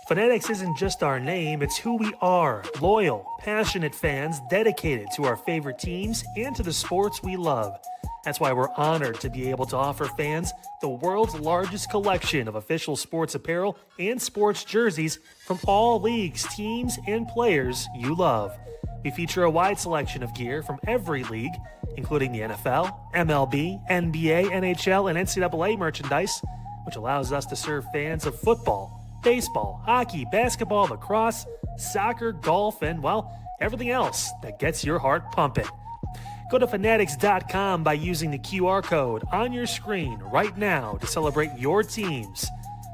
Fanatics isn't just our name, it's who we are. Loyal, passionate fans dedicated to our favorite teams and to the sports we love. That's why we're honored to be able to offer fans the world's largest collection of official sports apparel and sports jerseys from all leagues, teams, and players you love. We feature a wide selection of gear from every league, including the NFL, MLB, NBA, NHL, and NCAA merchandise, which allows us to serve fans of football, baseball, hockey, basketball, lacrosse, soccer, golf, and, well, everything else that gets your heart pumping. Go to Fanatics.com by using the QR code on your screen right now to celebrate your teams.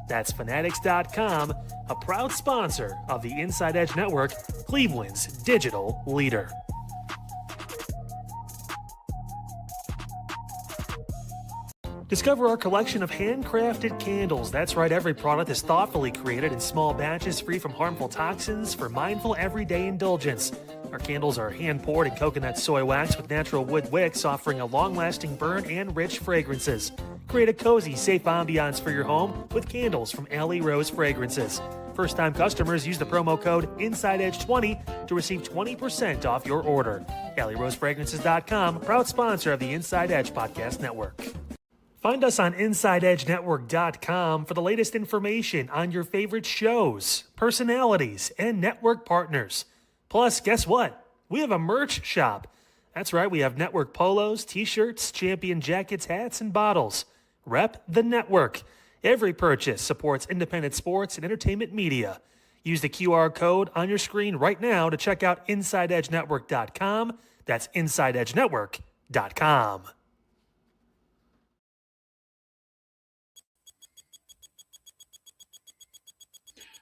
That's Fanatics.com, a proud sponsor of the Inside Edge Network, Cleveland's digital leader. Discover our collection of handcrafted candles. That's right, every product is thoughtfully created in small batches free from harmful toxins for mindful everyday indulgence. Our candles are hand-poured in coconut soy wax with natural wood wicks, offering a long-lasting burn and rich fragrances. Create a cozy, safe ambiance for your home with candles from Alley Rose Fragrances. First-time customers use the promo code InsideEdge20 to receive 20% off your order. AlleyRoseFragrances.com, proud sponsor of the Inside Edge Podcast Network. Find us on InsideEdgeNetwork.com for the latest information on your favorite shows, personalities, and network partners. Plus, guess what? We have a merch shop. That's right, we have network polos, t-shirts, champion jackets, hats, and bottles. Rep the network. Every purchase supports independent sports and entertainment media. Use the QR code on your screen right now to check out InsideEdgeNetwork.com. That's InsideEdgeNetwork.com.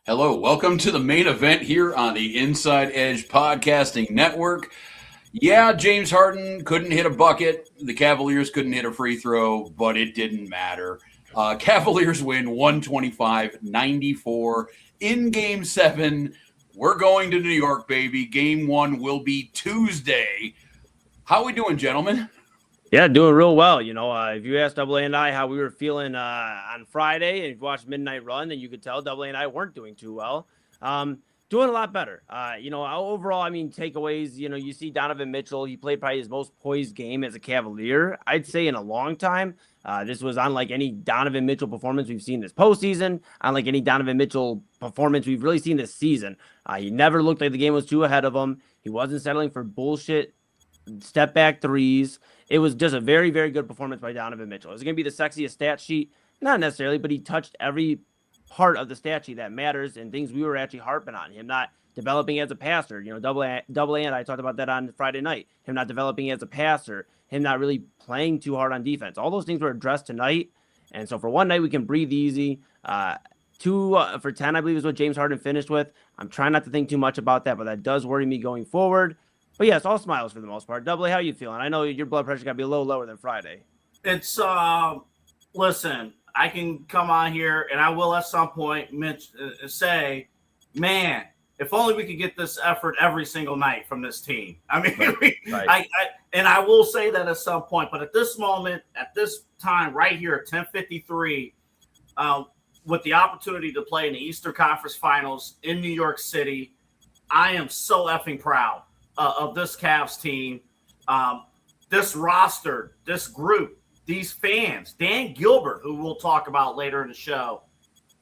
Hello, welcome to the main event here on the Inside Edge Podcasting Network. Yeah, James Harden couldn't hit a bucket. The Cavaliers couldn't hit a free throw, but it didn't matter. Cavaliers win 125-94 in Game 7. We're going to New York, baby. Game 1 will be Tuesday. How we doing, gentlemen? Yeah, doing real well. You know, if you asked AA and I how we were feeling on Friday, and if you watched Midnight Run, then you could tell AA and I weren't doing too well. Doing a lot better. Overall, I mean, takeaways, you see Donovan Mitchell. He played probably his most poised game as a Cavalier, I'd say, in a long time. This was unlike any Donovan Mitchell performance we've seen this postseason, unlike any Donovan Mitchell performance we've really seen this season. He never looked like the game was too ahead of him. He wasn't settling for bullshit step back threes. It was just a very, very good performance by Donovan Mitchell. Is it going to be the sexiest stat sheet? Not necessarily, but he touched every part of the stat sheet that matters and things we were actually harping on. Him not developing as a passer. Double A and I talked about that on Friday night. Him not developing as a passer. Him not really playing too hard on defense. All those things were addressed tonight. And so for one night, we can breathe easy. 2 for 10, I believe, is what James Harden finished with. I'm trying not to think too much about that, but that does worry me going forward. But yeah, it's all smiles for the most part. Double A, how you feeling? I know your blood pressure got to be a little lower than Friday. It's, listen, I can come on here and I will at some point say, man, if only we could get this effort every single night from this team. I mean, right. I will say that at some point, but at this moment, at this time right here at 10:53, with the opportunity to play in the Eastern Conference Finals in New York City, I am so effing proud of this Cavs team, this roster, this group, these fans, Dan Gilbert, who we'll talk about later in the show.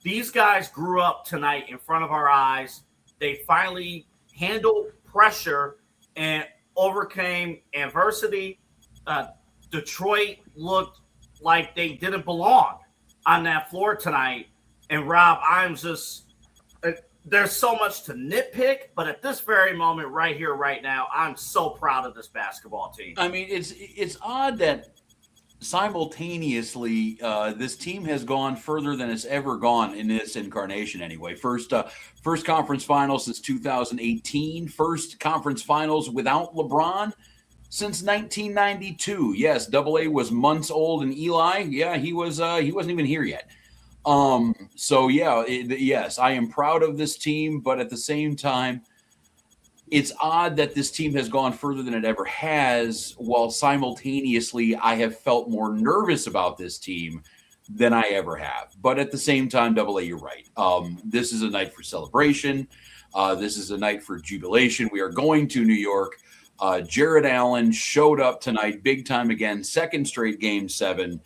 These guys grew up tonight in front of our eyes. They finally handled pressure and overcame adversity. Detroit looked like they didn't belong on that floor tonight. And Rob, I'm just there's so much to nitpick, but at this very moment right here, right now, I'm so proud of this basketball team. I mean, it's odd that simultaneously this team has gone further than it's ever gone in this incarnation anyway. First conference finals since 2018. First conference finals without LeBron since 1992. Yes, AA was months old, and Eli, yeah, he wasn't even here yet. Yes, I am proud of this team, but at the same time, it's odd that this team has gone further than it ever has, while simultaneously I have felt more nervous about this team than I ever have. But at the same time, Double A, you're right. This is a night for celebration. This is a night for jubilation. We are going to New York. Jared Allen showed up tonight, big time again, second straight Game 7.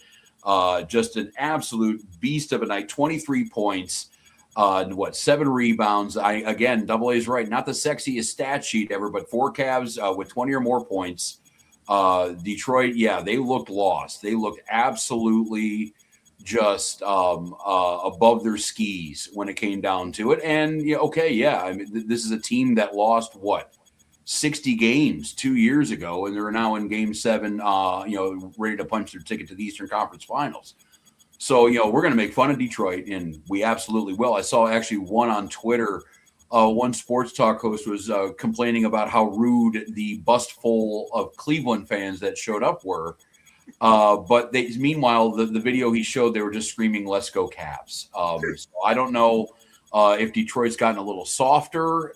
Just an absolute beast of a night, 23 points. 7 rebounds. Double A's right. Not the sexiest stat sheet ever, but 4 Cavs with 20 or more points. Detroit, they looked lost. They looked absolutely just above their skis when it came down to it. And this is a team that lost 60 games 2 years ago, and they're now in Game 7, ready to punch their ticket to the Eastern Conference Finals. So, we're going to make fun of Detroit, and we absolutely will. I saw actually one on Twitter. One sports talk host was complaining about how rude the bus full of Cleveland fans that showed up were. But meanwhile, the video he showed, they were just screaming, "Let's go Cavs." So I don't know if Detroit's gotten a little softer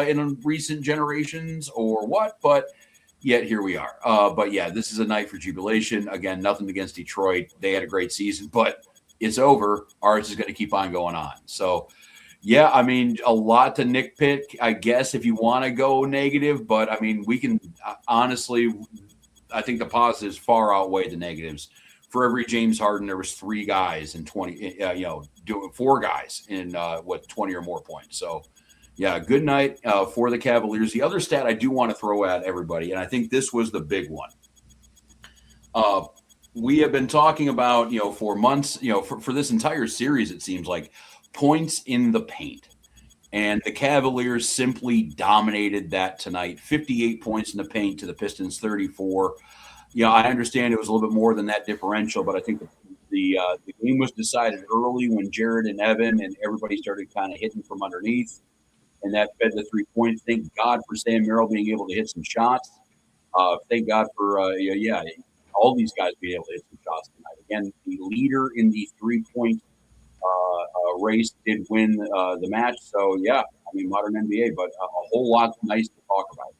in recent generations or what, but yet here we are. This is a night for jubilation. Again, nothing against Detroit. They had a great season, but it's over. Ours is going to keep on going on. So, a lot to nitpick, I guess, if you want to go negative. But, we can honestly, I think the positives far outweigh the negatives. For every James Harden, there was 3 guys in 20, doing 4 guys in 20 or more points. So, good night for the Cavaliers. The other stat I do want to throw at everybody, and I think this was the big one. We have been talking about, for months, for this entire series, it seems like, points in the paint. And the Cavaliers simply dominated that tonight. 58 points in the paint to the Pistons 34. I understand it was a little bit more than that differential, but I think the game was decided early when Jared and Evan and everybody started kind of hitting from underneath. And that fed the 3 points. Thank God for Sam Merrill being able to hit some shots. Thank God for, all these guys being able to hit some shots tonight. Again, the leader in the 3-point race did win the match. So, modern NBA, but a whole lot nice to talk about.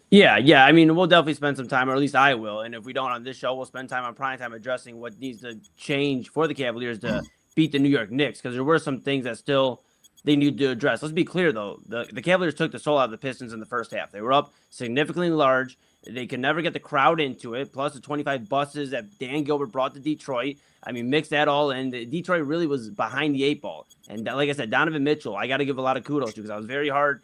Yeah. We'll definitely spend some time, or at least I will. And if we don't on this show, we'll spend time on primetime addressing what needs to change for the Cavaliers to beat the New York Knicks, because there were some things that still they need to address. Let's be clear, though. The Cavaliers took the soul out of the Pistons in the first half. They were up significantly large. They could never get the crowd into it, plus the 25 buses that Dan Gilbert brought to Detroit. Mix that all in. Detroit really was behind the 8 ball. And like I said, Donovan Mitchell, I got to give a lot of kudos to, because I was very hard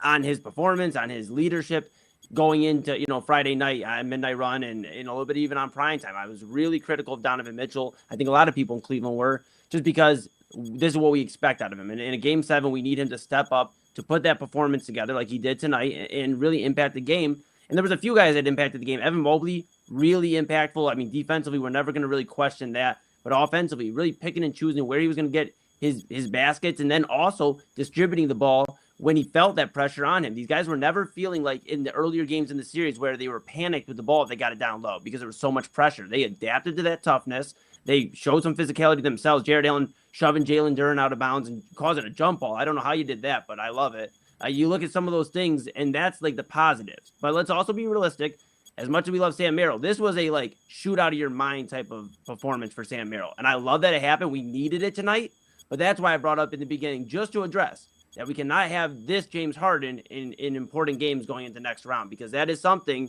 on his performance, on his leadership going into, Friday night, midnight run, and a little bit even on primetime. I was really critical of Donovan Mitchell. I think a lot of people in Cleveland were, just because this is what we expect out of him. And in a Game 7, we need him to step up, to put that performance together like he did tonight and really impact the game. And there was a few guys that impacted the game. Evan Mobley, really impactful. Defensively, we're never going to really question that. But offensively, really picking and choosing where he was going to get his baskets, and then also distributing the ball when he felt that pressure on him. These guys were never feeling like in the earlier games in the series where they were panicked with the ball if they got it down low, because there was so much pressure. They adapted to that toughness. They showed some physicality themselves. Jared Allen shoving Jalen Duren out of bounds and causing a jump ball. I don't know how you did that, but I love it. You look at some of those things, and that's like the positives. But let's also be realistic. As much as we love Sam Merrill, this was a shoot out of your mind type of performance for Sam Merrill. And I love that it happened. We needed it tonight. But that's why I brought up in the beginning, just to address that we cannot have this James Harden in important games going into next round, because that is something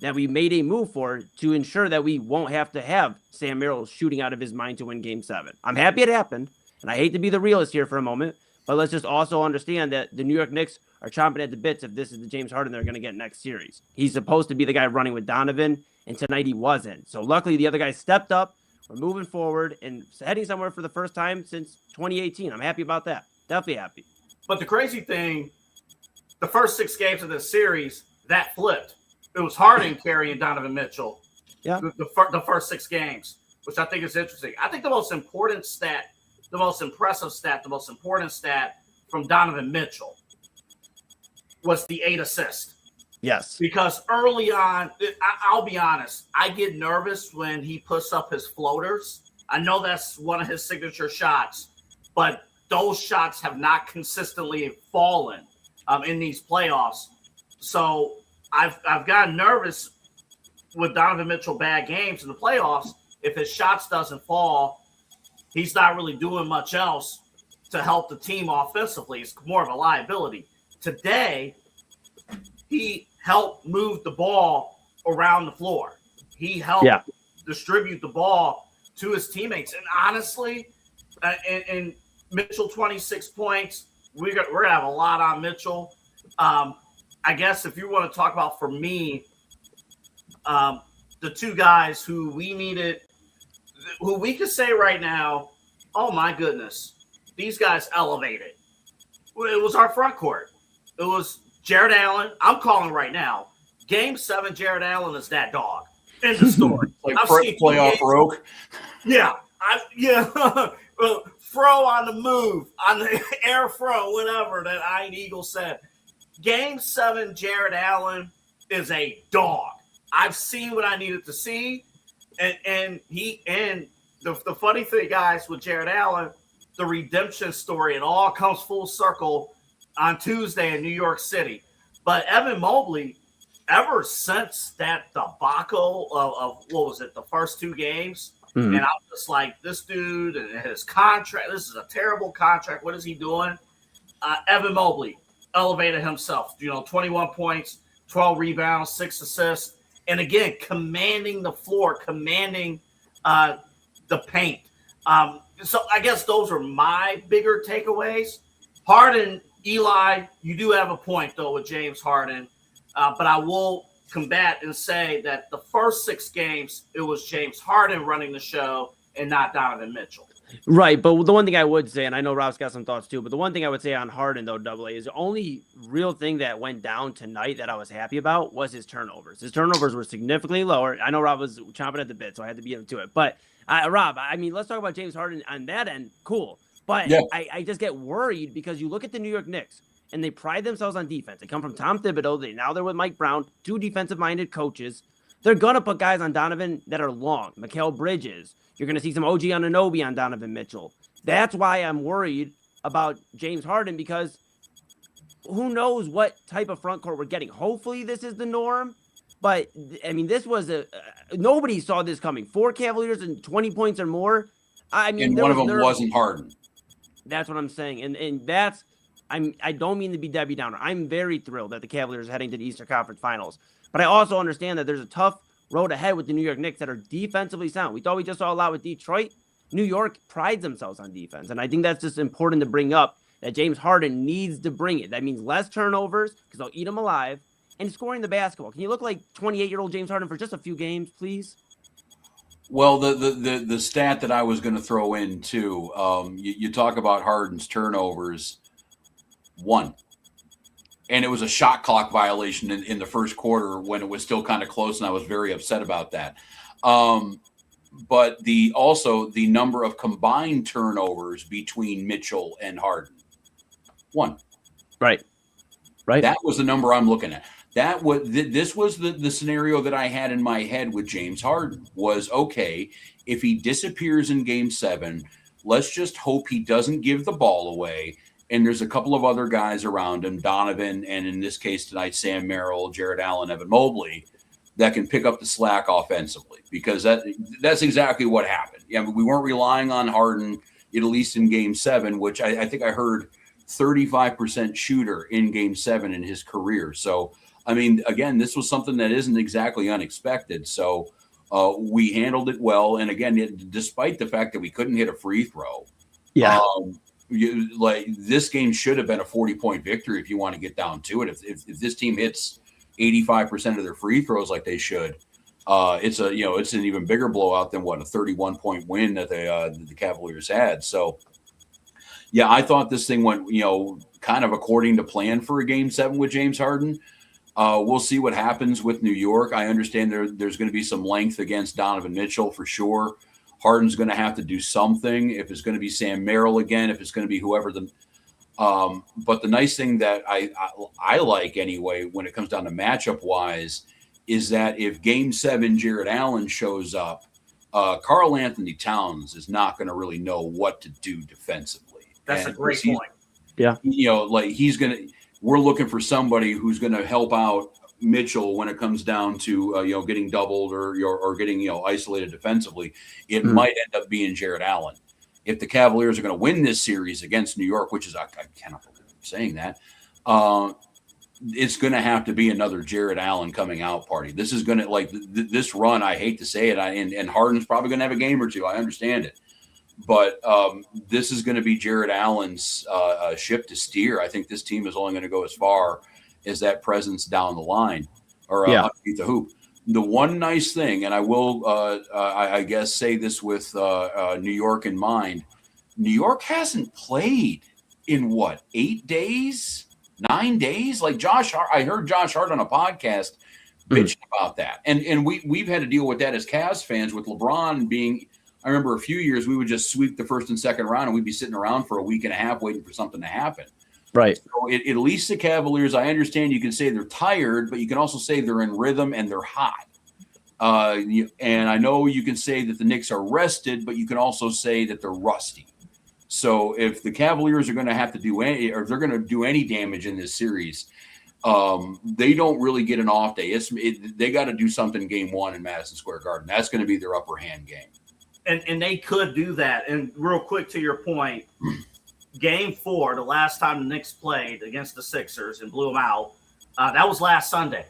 that we made a move for to ensure that we won't have to have Sam Merrill shooting out of his mind to win Game 7. I'm happy it happened, and I hate to be the realist here for a moment, but let's just also understand that the New York Knicks are chomping at the bits if this is the James Harden they're going to get next series. He's supposed to be the guy running with Donovan, and tonight he wasn't. So luckily the other guy stepped up. We're moving forward and heading somewhere for the first time since 2018. I'm happy about that. Definitely happy. But the crazy thing, the first 6 games of this series, that flipped. It was Harden carrying Donovan Mitchell. Yeah. The first 6 games, which I think is interesting. I think the most important stat, the most impressive stat, the most important stat from Donovan Mitchell was the 8 assists. Yes. Because early on, I'll be honest, I get nervous when he puts up his floaters. I know that's one of his signature shots, but those shots have not consistently fallen in these playoffs. So I've gotten nervous with Donovan Mitchell bad games in the playoffs. If his shots doesn't fall, he's not really doing much else to help the team offensively. It's more of a liability. Today, he helped move the ball around the floor. He helped distribute the ball to his teammates. And honestly, in Mitchell, 26 points, we're going to have a lot on Mitchell. I guess if you want to talk about, for me, the two guys who we needed, who we could say right now, oh my goodness, these guys elevated. It was our front court. It was Jared Allen. I'm calling right now. Game 7, Jared Allen is that dog. End of story. Like playoff Roke. Yeah. Fro on the move, on the air Fro, whatever that Iron Eagle said. Game 7, Jared Allen is a dog. I've seen what I needed to see. And the funny thing, guys, with Jared Allen, the redemption story, it all comes full circle on Tuesday in New York City. But Evan Mobley, ever since that debacle of what was it, the first 2 games, and I'm just like, this dude and his contract, this is a terrible contract. What is he doing? Evan Mobley elevated himself, 21 points, 12 rebounds, 6 assists. And again, commanding the floor, commanding the paint. So I guess those are my bigger takeaways. Harden, Eli, you do have a point, though, with James Harden. But I will combat and say that the first 6 games, it was James Harden running the show and not Donovan Mitchell. Right, but the one thing I would say, and I know Rob's got some thoughts too, but the one thing I would say on Harden, though, AA, is the only real thing that went down tonight that I was happy about was his turnovers. His turnovers were significantly lower. I know Rob was chomping at the bit, so I had to beat him to it. But, Rob, I mean, let's talk about James Harden on that end. Cool. But I just get worried because you look at the New York Knicks, and they pride themselves on defense. They come from Tom Thibodeau. Now they're with Mike Brown, 2 defensive-minded coaches. They're going to put guys on Donovan that are long. Mikal Bridges. You're going to see some OG Anunoby on Donovan Mitchell. That's why I'm worried about James Harden, because who knows what type of front court we're getting. Hopefully this is the norm. But, I mean, this was nobody saw this coming. 4 Cavaliers and 20 points or more. I mean, and one of them wasn't Harden. That's what I'm saying. And that's, I don't mean to be Debbie Downer. I'm very thrilled that the Cavaliers are heading to the Eastern Conference Finals. But I also understand that there's a tough road ahead with the New York Knicks that are defensively sound. We thought we just saw a lot with Detroit. New York prides themselves on defense. And I think that's just important to bring up, that James Harden needs to bring it. That means less turnovers because they'll eat them alive, and scoring the basketball. Can you look like 28-year-old James Harden for just a few games, please? Well, the stat that I was going to throw in too, you talk about Harden's turnovers, 1. And it was a shot clock violation in the first quarter when it was still kind of close, and I was very upset about that. But also the number of combined turnovers between Mitchell and Harden, 1. Right. That was the number I'm looking at. This was the scenario that I had in my head with James Harden was, okay, if he disappears in Game 7, let's just hope he doesn't give the ball away. And there's a couple of other guys around him, Donovan, and in this case tonight, Sam Merrill, Jared Allen, Evan Mobley, that can pick up the slack offensively, because that's exactly what happened. Yeah, but we weren't relying on Harden, at least in Game 7, which I think I heard 35% shooter in Game 7 in his career. So, I mean, again, this was something that isn't exactly unexpected. So we handled it well. And again, despite the fact that we couldn't hit a free throw, this game should have been a 40-point victory if you want to get down to it. If this team hits 85% of their free throws like they should, it's an even bigger blowout than a 31-point win that the Cavaliers had. So, yeah, I thought this thing went kind of according to plan for a Game 7 with James Harden. We'll see what happens with New York. I understand there's going to be some length against Donovan Mitchell for sure. Harden's going to have to do something, if it's going to be Sam Merrill again, if it's going to be whoever. But the nice thing that I like anyway, when it comes down to matchup wise, is that if Game 7 Jared Allen shows up, Karl Anthony Towns is not going to really know what to do defensively. That's a great point. Yeah. We're looking for somebody who's going to help out Mitchell when it comes down to getting doubled or getting isolated defensively. It might end up being Jared Allen, if the Cavaliers are going to win this series against New York, which is, I cannot believe I'm saying that, it's going to have to be another Jared Allen coming out party. This is going to, like, this run, I hate to say it, and Harden's probably going to have a game or two. I understand it. But this is going to be Jared Allen's ship to steer. I think this team is only going to go as far as that presence down the line or underneath the hoop. The one nice thing, and I will, I guess, say this with New York in mind, New York hasn't played in, 8 days? 9 days? Like I heard Josh Hart on a podcast bitching about that. And we've had to deal with that as Cavs fans with LeBron being, I remember a few years we would just sweep the first and second round and we'd be sitting around for a week and a half waiting for something to happen. Right. So at least the Cavaliers, I understand you can say they're tired, but you can also say they're in rhythm and they're hot. And I know you can say that the Knicks are rested, but you can also say that they're rusty. So if the Cavaliers are going to have to do any, or if they're going to do any damage in this series, they don't really get an off day. They got to do something game one in Madison Square Garden. That's going to be their upper hand game. And they could do that. And real quick to your point, game 4, the last time the Knicks played against the Sixers and blew them out, that was last Sunday.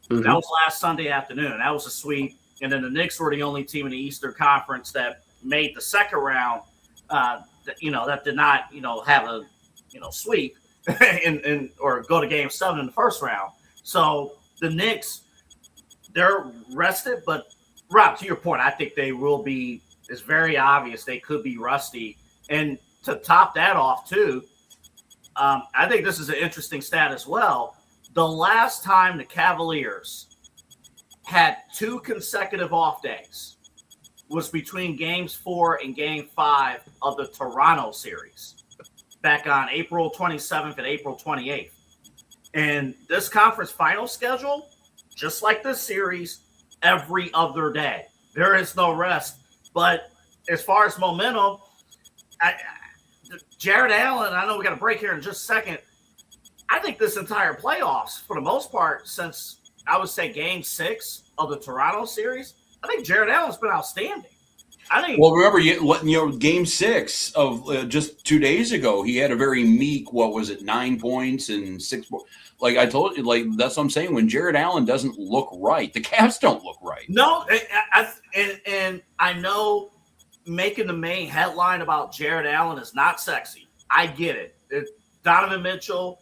Mm-hmm. That was last Sunday afternoon. That was a sweep. And then the Knicks were the only team in the Eastern Conference that made the second round. That did not, have a, sweep and or go to game 7 in the first round. So the Knicks, they're rested, but Rob, to your point, I think they will be, it's very obvious they could be rusty. And to top that off too, I think this is an interesting stat as well. The last time the Cavaliers had 2 consecutive off days was between games 4 and game 5 of the Toronto series back on April 27th and April 28th. And this conference final schedule, just like this series, every other day. There is no rest. But as far as momentum, Jared Allen, I know we got a break here in just a second. I think this entire playoffs, for the most part, since I would say game 6 of the Toronto series, I think Jared Allen's been outstanding. Well, remember, game 6 of just 2 days ago, he had a very meek, 9 points and 6. Like I told you, that's what I'm saying. When Jared Allen doesn't look right, the Cavs don't look right. No, and I know making the main headline about Jared Allen is not sexy. I get it. Donovan Mitchell,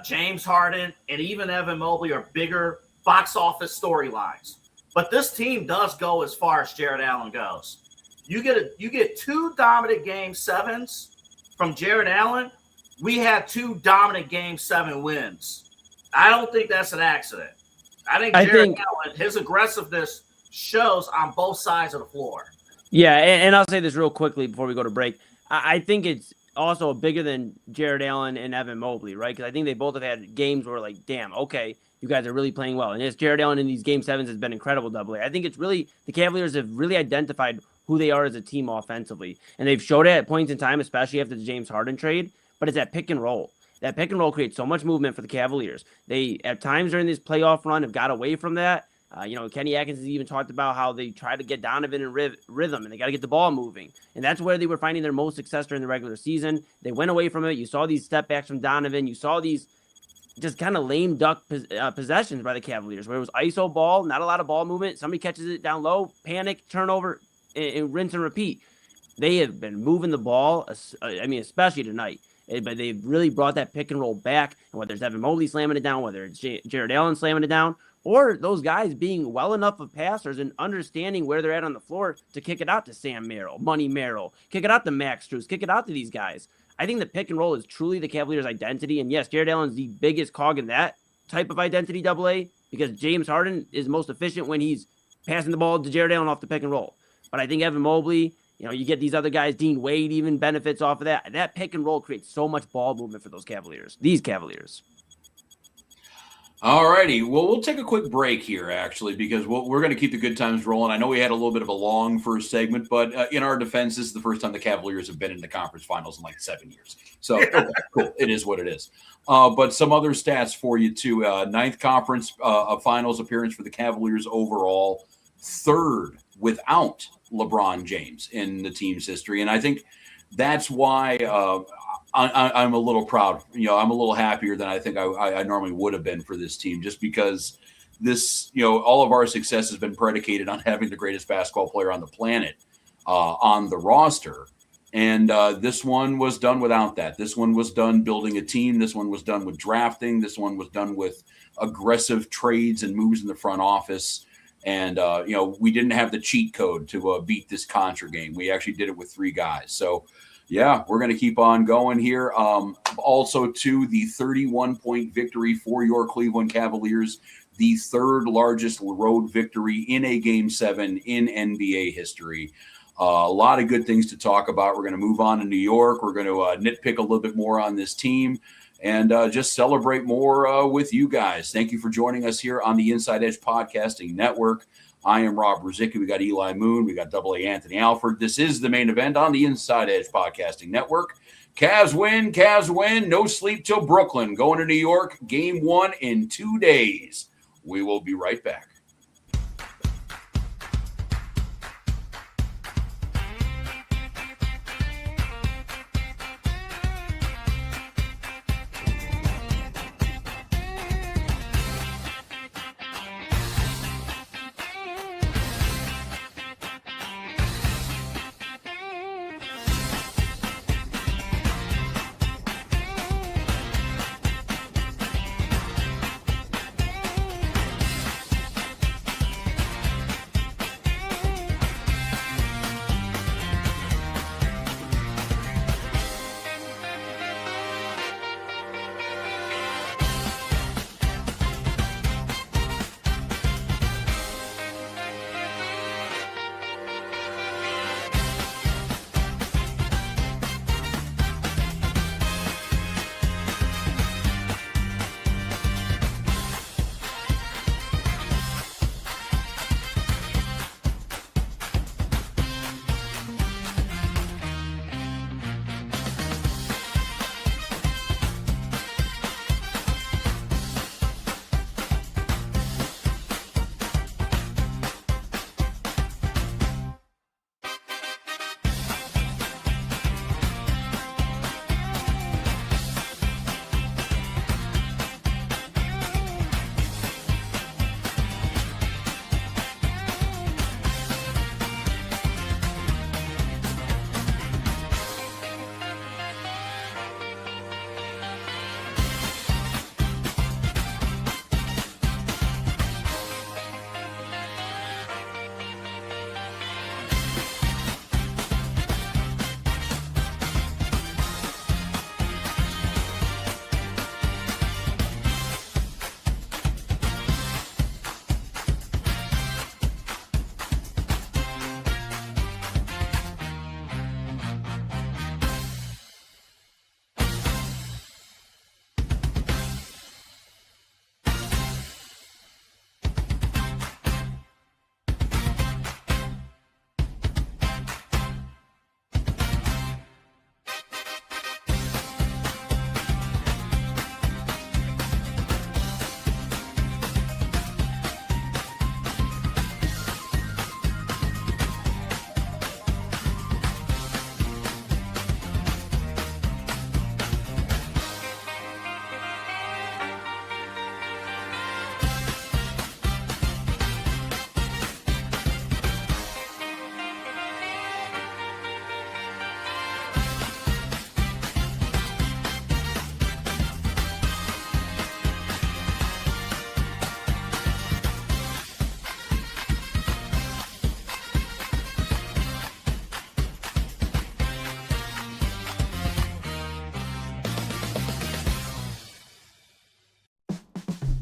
James Harden, and even Evan Mobley are bigger box office storylines. But this team does go as far as Jared Allen goes. You get 2 dominant game 7s from Jared Allen. We had 2 dominant game 7 wins. I don't think that's an accident. I think Jared Allen, his aggressiveness shows on both sides of the floor. Yeah, and I'll say this real quickly before we go to break. I think it's also bigger than Jared Allen and Evan Mobley, right? Because I think they both have had games where, like, damn, okay, you guys are really playing well. And yes, Jared Allen in these game 7s has been incredible, AA. I think it's really, the Cavaliers have really identified who they are as a team offensively. And they've showed it at points in time, especially after the James Harden trade, but it's that pick and roll. That pick and roll creates so much movement for the Cavaliers. They, at times during this playoff run, have got away from that. Kenny Atkins has even talked about how they try to get Donovan in rhythm, and they got to get the ball moving. And that's where they were finding their most success during the regular season. They went away from it. You saw these step backs from Donovan. You saw these just kind of lame duck possessions by the Cavaliers, where it was ISO ball, not a lot of ball movement. Somebody catches it down low, panic, turnover, and rinse and repeat. They have been moving the ball, especially tonight. But they've really brought that pick and roll back. And whether it's Evan Mobley slamming it down, whether it's Jared Allen slamming it down, or those guys being well enough of passers and understanding where they're at on the floor to kick it out to Sam Merrill, Money Merrill, kick it out to Max Strus, kick it out to these guys. I think the pick and roll is truly the Cavaliers' identity. And yes, Jared Allen's the biggest cog in that type of identity, AA, because James Harden is most efficient when he's passing the ball to Jared Allen off the pick and roll. But I think Evan Mobley, you get these other guys, Dean Wade even benefits off of that. That pick and roll creates so much ball movement for these Cavaliers. All righty. Well, we'll take a quick break here, actually, because we're going to keep the good times rolling. I know we had a little bit of a long first segment, but in our defense, this is the first time the Cavaliers have been in the conference finals in like 7 years. So, okay, cool. It is what it is. But some other stats for you, too. 9th conference finals appearance for the Cavaliers overall. 3rd without LeBron James in the team's history. And I think that's why I'm a little proud. I'm a little happier than I think I normally would have been for this team, just because this, all of our success has been predicated on having the greatest basketball player on the planet on the roster. And this one was done without that. This one was done building a team. This one was done with drafting. This one was done with aggressive trades and moves in the front office. And, we didn't have the cheat code to beat this Contra game. We actually did it with 3 guys. So, yeah, we're going to keep on going here. Also, to the 31-point victory for your Cleveland Cavaliers, the 3rd largest road victory in a Game 7 in NBA history. A lot of good things to talk about. We're going to move on to New York. We're going to nitpick a little bit more on this team and just celebrate more with you guys. Thank you for joining us here on the Inside Edge Podcasting Network. I am Rob Rozycki. We got Eli Moon. We got AA Anthony Alford. This is the main event on the Inside Edge Podcasting Network. Cavs win. Cavs win. No sleep till Brooklyn. Going to New York. Game 1 in 2 days. We will be right back.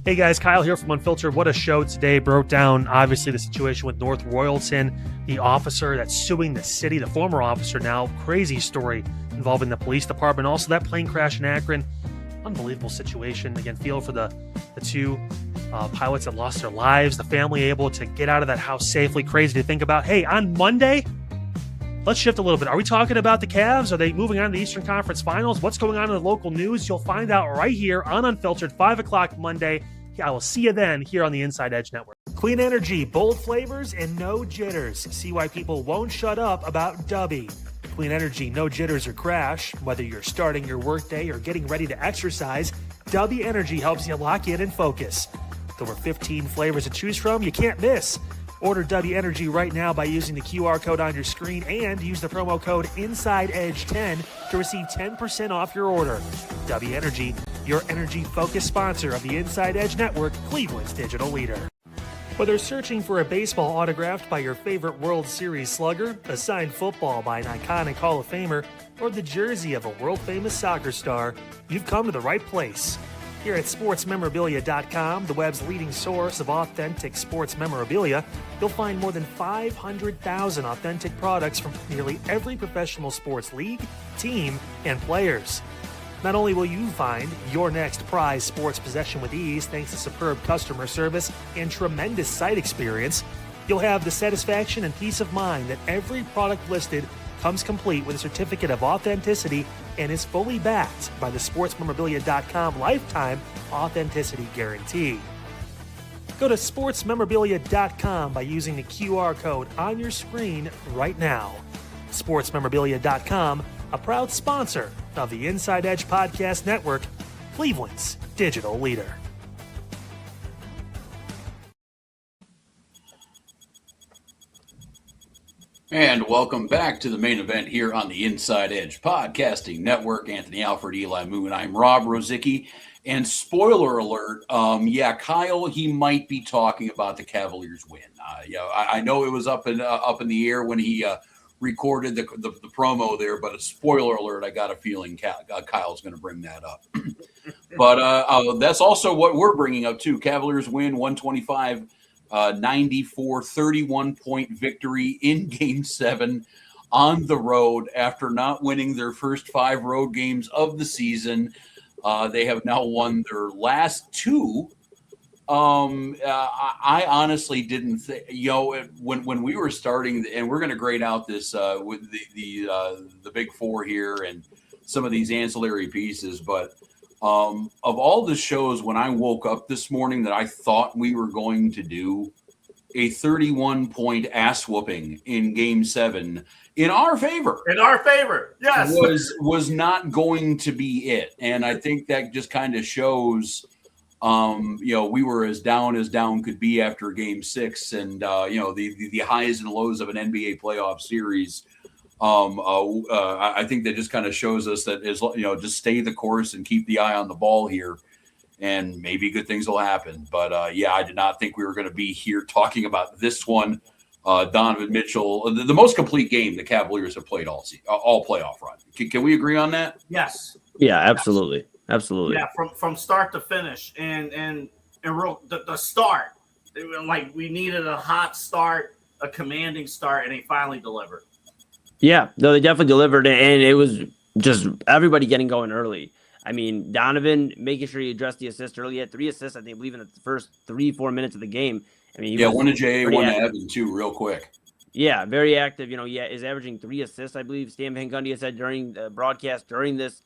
Hey guys, Kyle here from Unfiltered. What a show today. Broke down, obviously, the situation with North Royalton, the officer that's suing the city, the former officer now. Crazy story involving the police department. Also, that plane crash in Akron. Unbelievable situation. Again, feel for the 2 pilots that lost their lives. The family able to get out of that house safely. Crazy to think about. Hey, on Monday, let's shift a little bit. Are we talking about the Cavs? Are they moving on to the Eastern Conference Finals? What's going on in the local news? You'll find out right here on Unfiltered, 5 o'clock Monday. I will see you then here on the Inside Edge Network. Clean energy, bold flavors, and no jitters. See why people won't shut up about Dubby. clean energy, no jitters or crash. Whether you're starting your workday or getting ready to exercise, W Energy helps you lock in and focus. With over 15 flavors to choose from, you can't miss. Order W Energy right now by using the QR code on your screen and use the promo code InsideEdge10 to receive 10% off your order. W Energy, your energy-focused sponsor of the InsideEdge Network, Cleveland's digital leader. Whether searching for a baseball autographed by your favorite World Series slugger, a signed football by an iconic Hall of Famer, or the jersey of a world-famous soccer star, you've come to the right place. Here at sportsmemorabilia.com, the web's leading source of authentic sports memorabilia, you'll find more than 500,000 authentic products from nearly every professional sports league, team, and players. Not only will you find your next prized sports possession with ease thanks to superb customer service and tremendous site experience, you'll have the satisfaction and peace of mind that every product listed comes complete with a certificate of authenticity and is fully backed by the sportsmemorabilia.com lifetime authenticity guarantee. Go to sportsmemorabilia.com by using the QR code on your screen right now. Sportsmemorabilia.com, a proud sponsor of the Inside Edge Podcast Network, Cleveland's digital leader. And welcome back to the main event here on the Inside Edge Podcasting Network. Anthony Alford, Eli Moon. I'm Rob Rozycki. And spoiler alert, Kyle, he might be talking about the Cavaliers win. I know it was up in the air when he recorded the promo there, but a spoiler alert, I got a feeling Kyle's going to bring that up. But that's also what we're bringing up too. Cavaliers win 125-94, 31-point victory in Game 7 on the road after not winning their first 5 road games of the season. They have now won their last 2. I honestly didn't think, when we were starting, and we're going to grade out this with the big 4 here and some of these ancillary pieces, but of all the shows, when I woke up this morning that I thought we were going to do a 31-point ass whooping in Game 7 in our favor. Yes. Was not going to be it. And I think that just kind of shows, we were as down could be after Game 6 and, the highs and lows of an NBA playoff series. I think that just kind of shows us that just stay the course and keep the eye on the ball here, and maybe good things will happen. But I did not think we were going to be here talking about this one. Donovan Mitchell, the most complete game the Cavaliers have played all playoff run. Can we agree on that? Yes. Yeah, absolutely. Absolutely. Yeah, from start to finish, and the start, like we needed a hot start, a commanding start, and he finally delivered. Yeah, no, they definitely delivered, and it was just everybody getting going early. I mean, Donovan making sure he addressed the assist early. He had 3 assists, I think, in the first 3-4 minutes of the game. I mean, one to Jay, one to Evan too, real quick. Yeah, very active. Is averaging 3 assists, I believe. Stan Van Gundy had said during the broadcast during this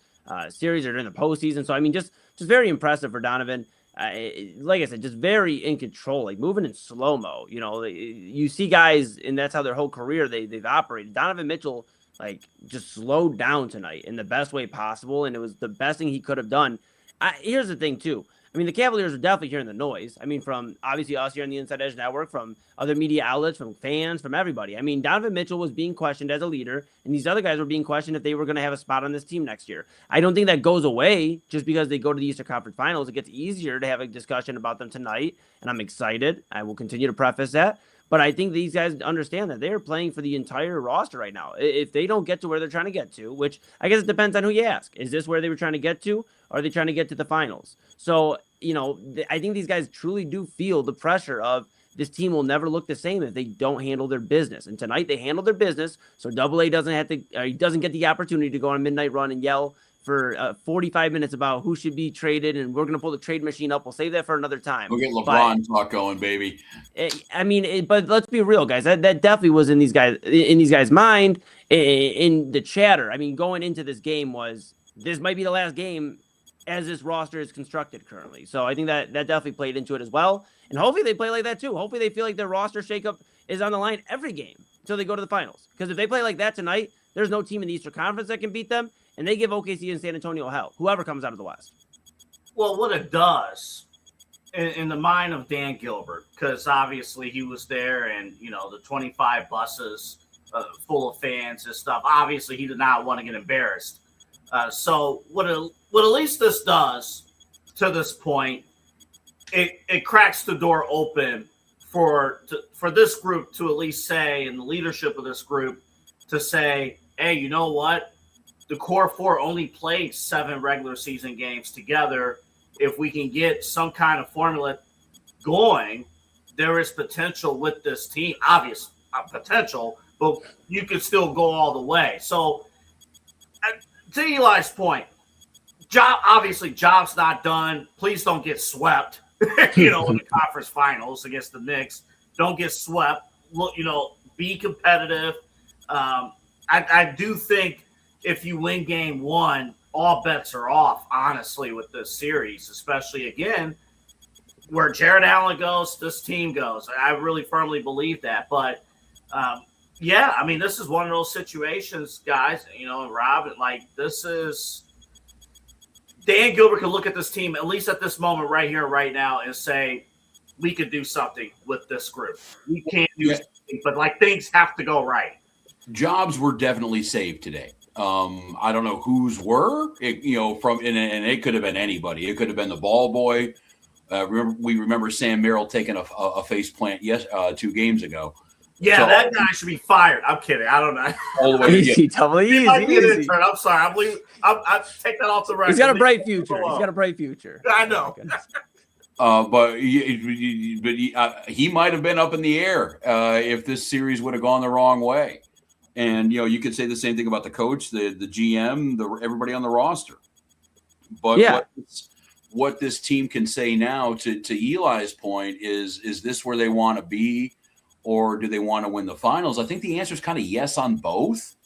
series or during the postseason. So I mean, just very impressive for Donovan. Like I said, just very in control, like moving in slow mo. You see guys, and that's how their whole career they've operated. Donovan Mitchell just slowed down tonight in the best way possible, and it was the best thing he could have done. Here's the thing too. I mean, the Cavaliers are definitely hearing the noise. I mean, from obviously us here on the Inside Edge Network, from other media outlets, from fans, from everybody. I mean, Donovan Mitchell was being questioned as a leader, and these other guys were being questioned if they were going to have a spot on this team next year. I don't think that goes away just because they go to the Eastern Conference Finals. It gets easier to have a discussion about them tonight, and I'm excited. I will continue to preface that. But I think these guys understand that they are playing for the entire roster right now. If they don't get to where they're trying to get to, which I guess it depends on who you ask. Is this where they were trying to get to? Or are they trying to get to the finals? So, I think these guys truly do feel the pressure of this team will never look the same if they don't handle their business. And tonight they handled their business. So AA doesn't get the opportunity to go on a midnight run and yell for 45 minutes about who should be traded, and we're going to pull the trade machine up. We'll save that for another time. We'll get LeBron talk going, baby. But let's be real, guys. That definitely was in these guys' mind, in the chatter. I mean, going into this game this might be the last game as this roster is constructed currently. So I think that definitely played into it as well. And hopefully they play like that too. Hopefully they feel like their roster shakeup is on the line every game until they go to the finals. Because if they play like that tonight, There's no team in the Eastern Conference that can beat them, and they give OKC and San Antonio hell, whoever comes out of the West. Well, what it does in the mind of Dan Gilbert, because obviously he was there and, the 25 buses full of fans and stuff, obviously he did not want to get embarrassed. So what at least this does to this point, it cracks the door open for this group to at least say, and the leadership of this group to say, hey, you know what? The core four only played 7 regular season games together. If we can get some kind of formula going, there is potential with this team. Obvious potential, but you could still go all the way. So, to Eli's point, job's not done. Please don't get swept. In the conference finals against the Knicks. Don't get swept. Look, be competitive. I do think if you win game 1, all bets are off, honestly, with this series, especially, again, where Jared Allen goes, this team goes. I really firmly believe that. But, this is one of those situations, guys, and Rob, this is – Dan Gilbert can look at this team, at least at this moment right here, right now, and say, we could do something with this group. We can't do something, but, things have to go right. Jobs were definitely saved today. I don't know whose were, and it could have been anybody. It could have been the ball boy. We remember Sam Merrill taking a face plant 2 games ago. Yeah, so, that guy should be fired. I'm kidding. I don't know. All the way easy. I'm sorry. I take that off the record. He's got a bright future. I know. But he might have been up in the air if this series would have gone the wrong way. And, you could say the same thing about the coach, the GM, everybody on the roster. But what this team can say now, to Eli's point, is this where they want to be, or do they want to win the finals? I think the answer is kind of yes on both,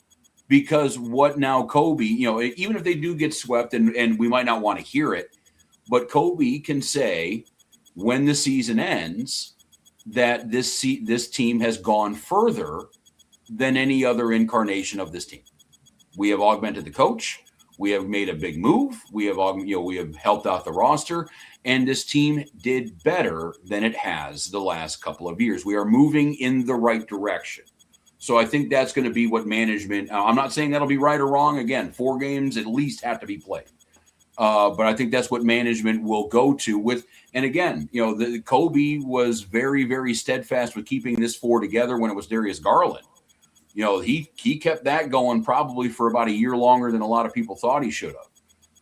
because what now Kobe, even if they do get swept, and we might not want to hear it, but Kobe can say when the season ends that this team has gone further than any other incarnation of this team. We have augmented the coach. We have made a big move. We have helped out the roster, and this team did better than it has the last couple of years. We are moving in the right direction. So I think that's going to be what management. I'm not saying that'll be right or wrong. Again, 4 games at least have to be played. But I think that's what management will go to with. And again, the Kobe was very, very steadfast with keeping this 4 together when it was Darius Garland. He kept that going probably for about a year longer than a lot of people thought he should have.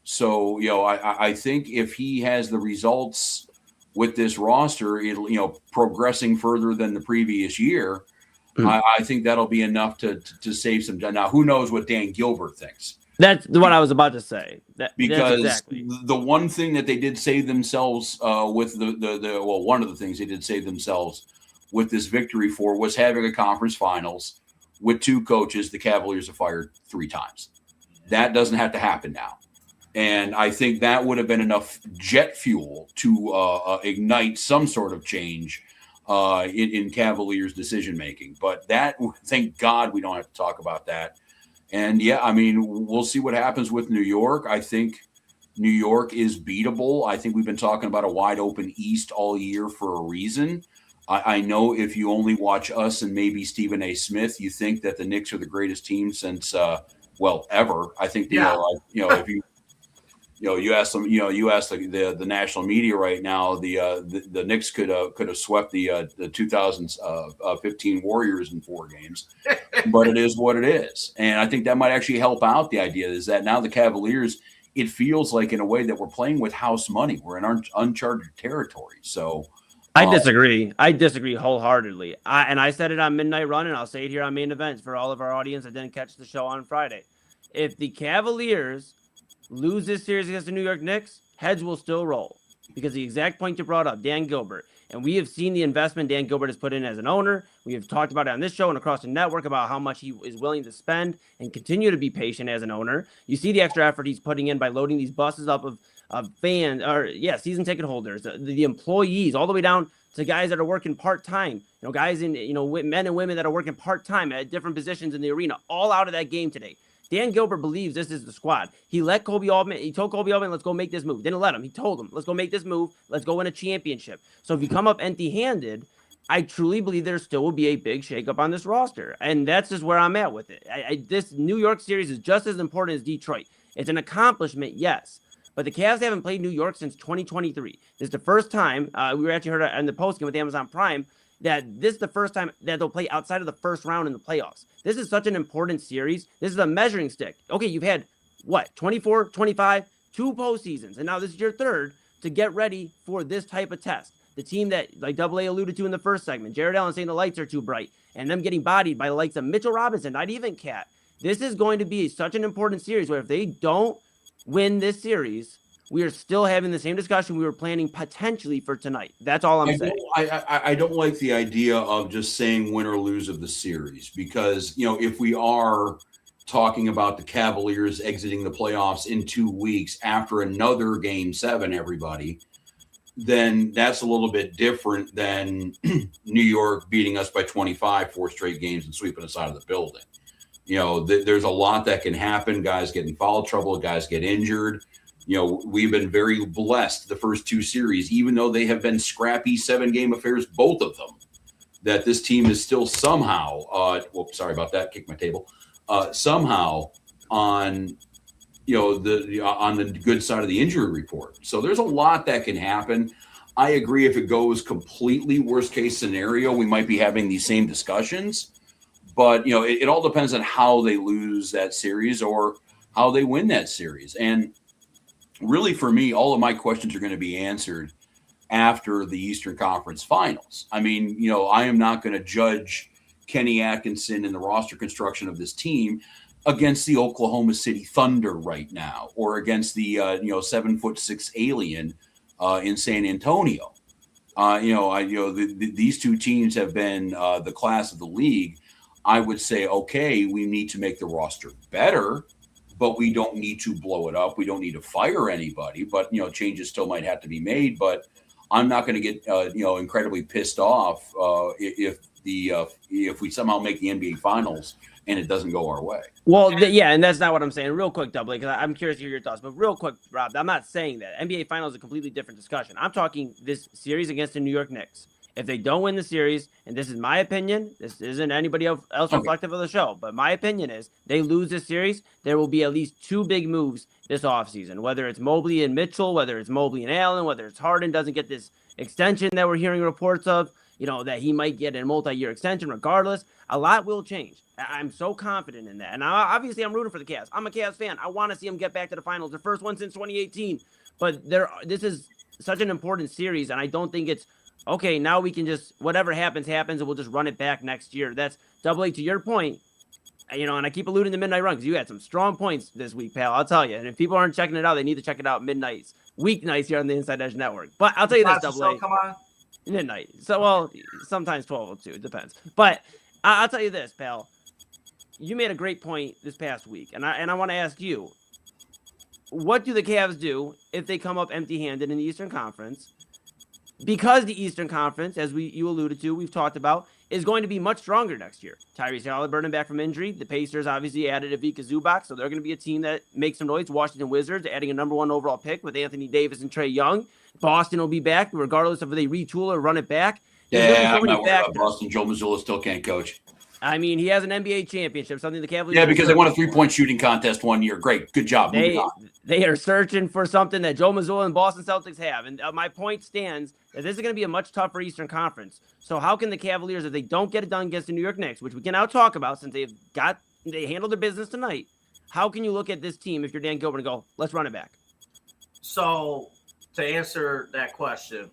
So, I think if he has the results with this roster, progressing further than the previous year, I think that'll be enough to save some. Now, who knows what Dan Gilbert thinks? That's what I was about to say. Because exactly. The one thing that they did save themselves with one of the things they did save themselves with this victory for was having a conference finals with 2 coaches the Cavaliers have fired 3 times. That doesn't have to happen now. And I think that would have been enough jet fuel to ignite some sort of change in Cavaliers decision-making. But that, thank God we don't have to talk about that. And, we'll see what happens with New York. I think New York is beatable. I think we've been talking about a wide-open East all year for a reason. I know if you only watch us and maybe Stephen A. Smith, you think that the Knicks are the greatest team since, ever. I think, if you ask them, you ask the national media right now, the Knicks could have swept the 2015 Warriors in 4 games, but it is what it is. And I think that might actually help out the idea is that now the Cavaliers, it feels like in a way that we're playing with house money. We're in uncharted territory. So, I disagree. I disagree wholeheartedly. I said it on Midnight Run, and I'll say it here on Main Events for all of our audience that didn't catch the show on Friday. If the Cavaliers lose this series against the New York Knicks, heads will still roll because the exact point you brought up, Dan Gilbert. And we have seen the investment Dan Gilbert has put in as an owner. We have talked about it on this show and across the network about how much he is willing to spend and continue to be patient as an owner. You see the extra effort he's putting in by loading these buses up of season ticket holders, the employees, all the way down to guys that are working part-time, guys in, men and women that are working part-time at different positions in the arena, all out of that game today. Dan Gilbert believes this is the squad. He let Kobe Altman, he told Kobe Altman, let's go make this move. Didn't let him. He told him, let's go make this move. Let's go win a championship. So if you come up empty-handed, I truly believe there still will be a big shakeup on this roster. And that's just where I'm at with it. This New York series is just as important as Detroit. It's an accomplishment, yes. But the Cavs haven't played New York since 2023. This is the first time, we were actually heard on the postgame with Amazon Prime, that this is the first time that they'll play outside of the first round in the playoffs. This is such an important series. This is a measuring stick. Okay, you've had, 24, 25, 2 postseasons, and now this is your third to get ready for this type of test. The team that, like Double A alluded to in the first segment, Jared Allen saying the lights are too bright, and them getting bodied by the likes of Mitchell Robinson, not even Cat. This is going to be such an important series where if they don't win this series, we are still having the same discussion we were planning potentially for tonight. That's all I'm saying. I don't like the idea of just saying win or lose of the series because, if we are talking about the Cavaliers exiting the playoffs in 2 weeks after another Game 7, everybody, then that's a little bit different than New York beating us by 25, 4 straight games and sweeping us out of the building. There's a lot that can happen. Guys get in foul trouble. Guys get injured. We've been very blessed the first 2 series, even though they have been scrappy 7-game affairs, both of them, that this team is still somehow, sorry about that, kick my table, somehow on, on the good side of the injury report. So there's a lot that can happen. I agree if it goes completely worst case scenario, we might be having these same discussions. But, it all depends on how they lose that series or how they win that series. And really, for me, all of my questions are going to be answered after the Eastern Conference Finals. I mean, I am not going to judge Kenny Atkinson and the roster construction of this team against the Oklahoma City Thunder right now or against the, 7'6" alien in San Antonio. These 2 teams have been the class of the league. I would say, okay, we need to make the roster better, but we don't need to blow it up. We don't need to fire anybody, but, changes still might have to be made. But I'm not going to get, incredibly pissed off if we somehow make the NBA Finals and it doesn't go our way. Well, and that's not what I'm saying. Real quick, Double A, because I'm curious to hear your thoughts. But real quick, Rob, I'm not saying that. NBA Finals is a completely different discussion. I'm talking this series against the New York Knicks. If they don't win the series, and this is my opinion, this isn't anybody else reflective of the show, but my opinion is they lose this series, there will be at least 2 big moves this offseason, whether it's Mobley and Mitchell, whether it's Mobley and Allen, whether it's Harden doesn't get this extension that we're hearing reports of, that he might get a multi-year extension regardless. A lot will change. I'm so confident in that. And obviously I'm rooting for the Cavs. I'm a Cavs fan. I want to see them get back to the finals, the first one since 2018. But this is such an important series, and I don't think it's, okay, now we can just, whatever happens, and we'll just run it back next year. That's Double A, to your point, and I keep alluding to Midnight Run because you had some strong points this week, pal. I'll tell you. And if people aren't checking it out, they need to check it out weeknights here on the Inside Edge Network. But I'll tell you this, Double A. Come on. Midnight. So, sometimes 12:02. It depends. But I'll tell you this, pal. You made a great point this past week, and I want to ask you, what do the Cavs do if they come up empty-handed in the Eastern Conference? Because the Eastern Conference, as you alluded to, we've talked about, is going to be much stronger next year. Tyrese Halliburton back from injury. The Pacers obviously added Ivica Zubac, so they're going to be a team that makes some noise. Washington Wizards adding a number 1 overall pick with Anthony Davis and Trae Young. Boston will be back, regardless of if they retool or run it back. Yeah, I'm not worried about Boston. Joe Mazzulla still can't coach. I mean, he has an NBA championship, something the Cavaliers... Yeah, because they won a 3-point shooting contest 1 year. Great. Good job. They are searching for something that Joe Mazzulla and Boston Celtics have. And my point stands that this is going to be a much tougher Eastern Conference. So how can the Cavaliers, if they don't get it done against the New York Knicks, which we can now talk about since they handled their business tonight, how can you look at this team if you're Dan Gilbert and go, let's run it back? So to answer that question,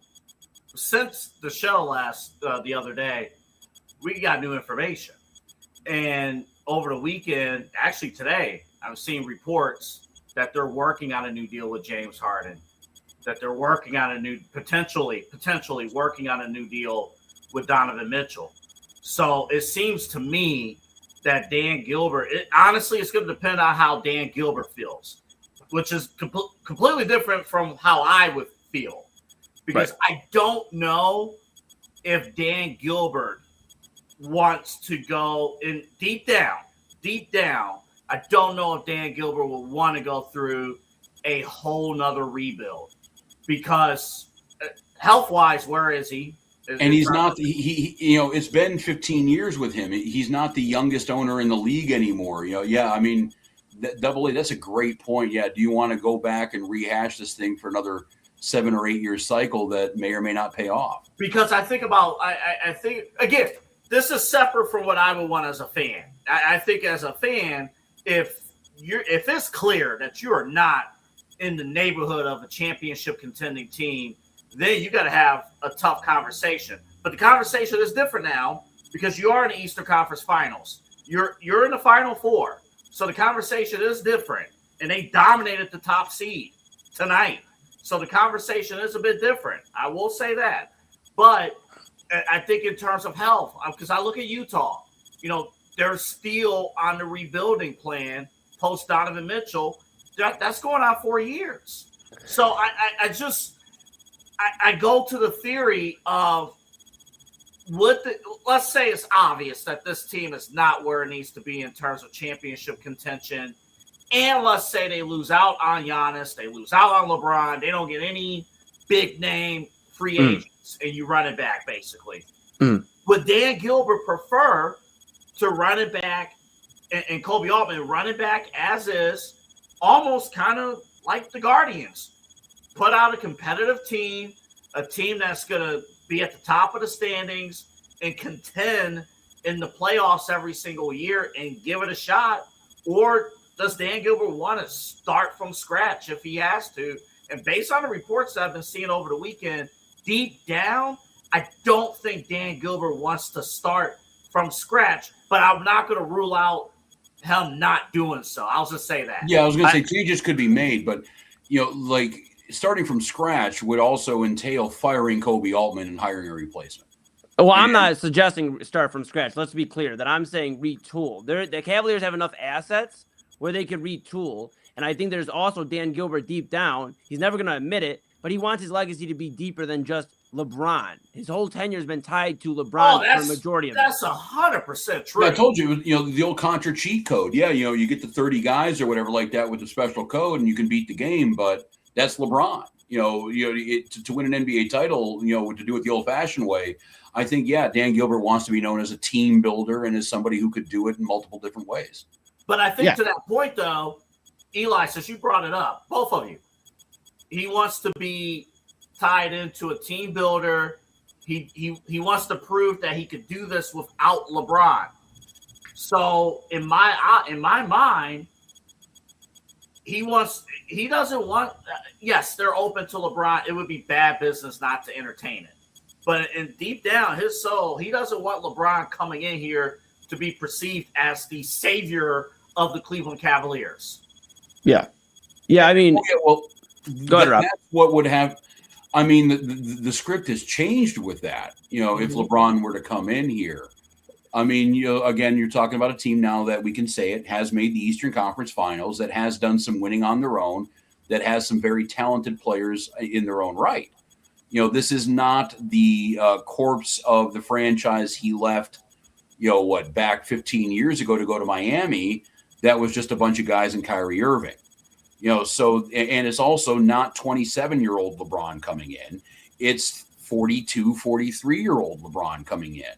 since the show the other day, we got new information. And over the weekend, actually today, I'm seeing reports that they're working on a new deal with James Harden, that they're working on a new, potentially working on a new deal with Donovan Mitchell. So it seems to me that Dan Gilbert, honestly, it's going to depend on how Dan Gilbert feels. which is completely different from how I would feel, because I don't know if Dan Gilbert wants to go in deep down. I don't know if Dan Gilbert will want to go through a whole nother rebuild, because health-wise, where is he? And he's not. He it's been 15 years with him. He's not the youngest owner in the league anymore. Yeah. I mean, Double A. That's a great point. Yeah. Do you want to go back and rehash this thing for another 7 or 8 year cycle that may or may not pay off? Because I think again, this is separate from what I would want as a fan. I think as a fan, if it's clear that you are not in the neighborhood of a championship contending team, then you got to have a tough conversation. But the conversation is different now because you are in the Eastern Conference Finals. You're in the Final Four, so the conversation is different. And they dominated the top seed tonight, so the conversation is a bit different. I will say that. But I think in terms of health, because I look at Utah, they're still on the rebuilding plan post Donovan Mitchell. That's going on 4 years. So I go to the theory of let's say it's obvious that this team is not where it needs to be in terms of championship contention. And let's say they lose out on Giannis, they lose out on LeBron, they don't get any big name free agents, and you run it back basically. Would Dan Gilbert prefer to run it back and Kobe Altman run it back as is, almost kind of like the Guardians? Put out a competitive team, a team that's going to be at the top of the standings and contend in the playoffs every single year and give it a shot? Or does Dan Gilbert want to start from scratch if he has to? And based on the reports that I've been seeing over the weekend, deep down, I don't think Dan Gilbert wants to start from scratch, but I'm not going to rule out him not doing so. I'll just say that. Yeah, I was going to say changes could be made, but starting from scratch would also entail firing Kobe Altman and hiring a replacement. Well, I'm not suggesting start from scratch. Let's be clear that I'm saying retool. The Cavaliers have enough assets where they could retool. And I think there's also Dan Gilbert deep down. He's never going to admit it, but he wants his legacy to be deeper than just LeBron. His whole tenure has been tied to LeBron for the majority of it. That's 100% true. I told you, the old Contra cheat code. Yeah, you get the 30 guys or whatever like that with the special code and you can beat the game, but that's LeBron. To win an NBA title, to do it the old-fashioned way, I think, Dan Gilbert wants to be known as a team builder and as somebody who could do it in multiple different ways. But I think to that point, though, Eli, since you brought it up, both of you, he wants to be tied into a team builder. He wants to prove that he could do this without LeBron. So in my mind, he doesn't want. Yes, they're open to LeBron. It would be bad business not to entertain it. But in deep down his soul, he doesn't want LeBron coming in here to be perceived as the savior of the Cleveland Cavaliers. Yeah. I mean, go ahead, Rob. That's what would have. I mean, the script has changed with that. If LeBron were to come in here, I mean, again, you're talking about a team now that we can say it has made the Eastern Conference Finals, that has done some winning on their own, that has some very talented players in their own right. This is not the corpse of the franchise he left, back 15 years ago to go to Miami. That was just a bunch of guys in Kyrie Irving. And it's also not 27-year-old LeBron coming in. It's 42, 43-year-old LeBron coming in.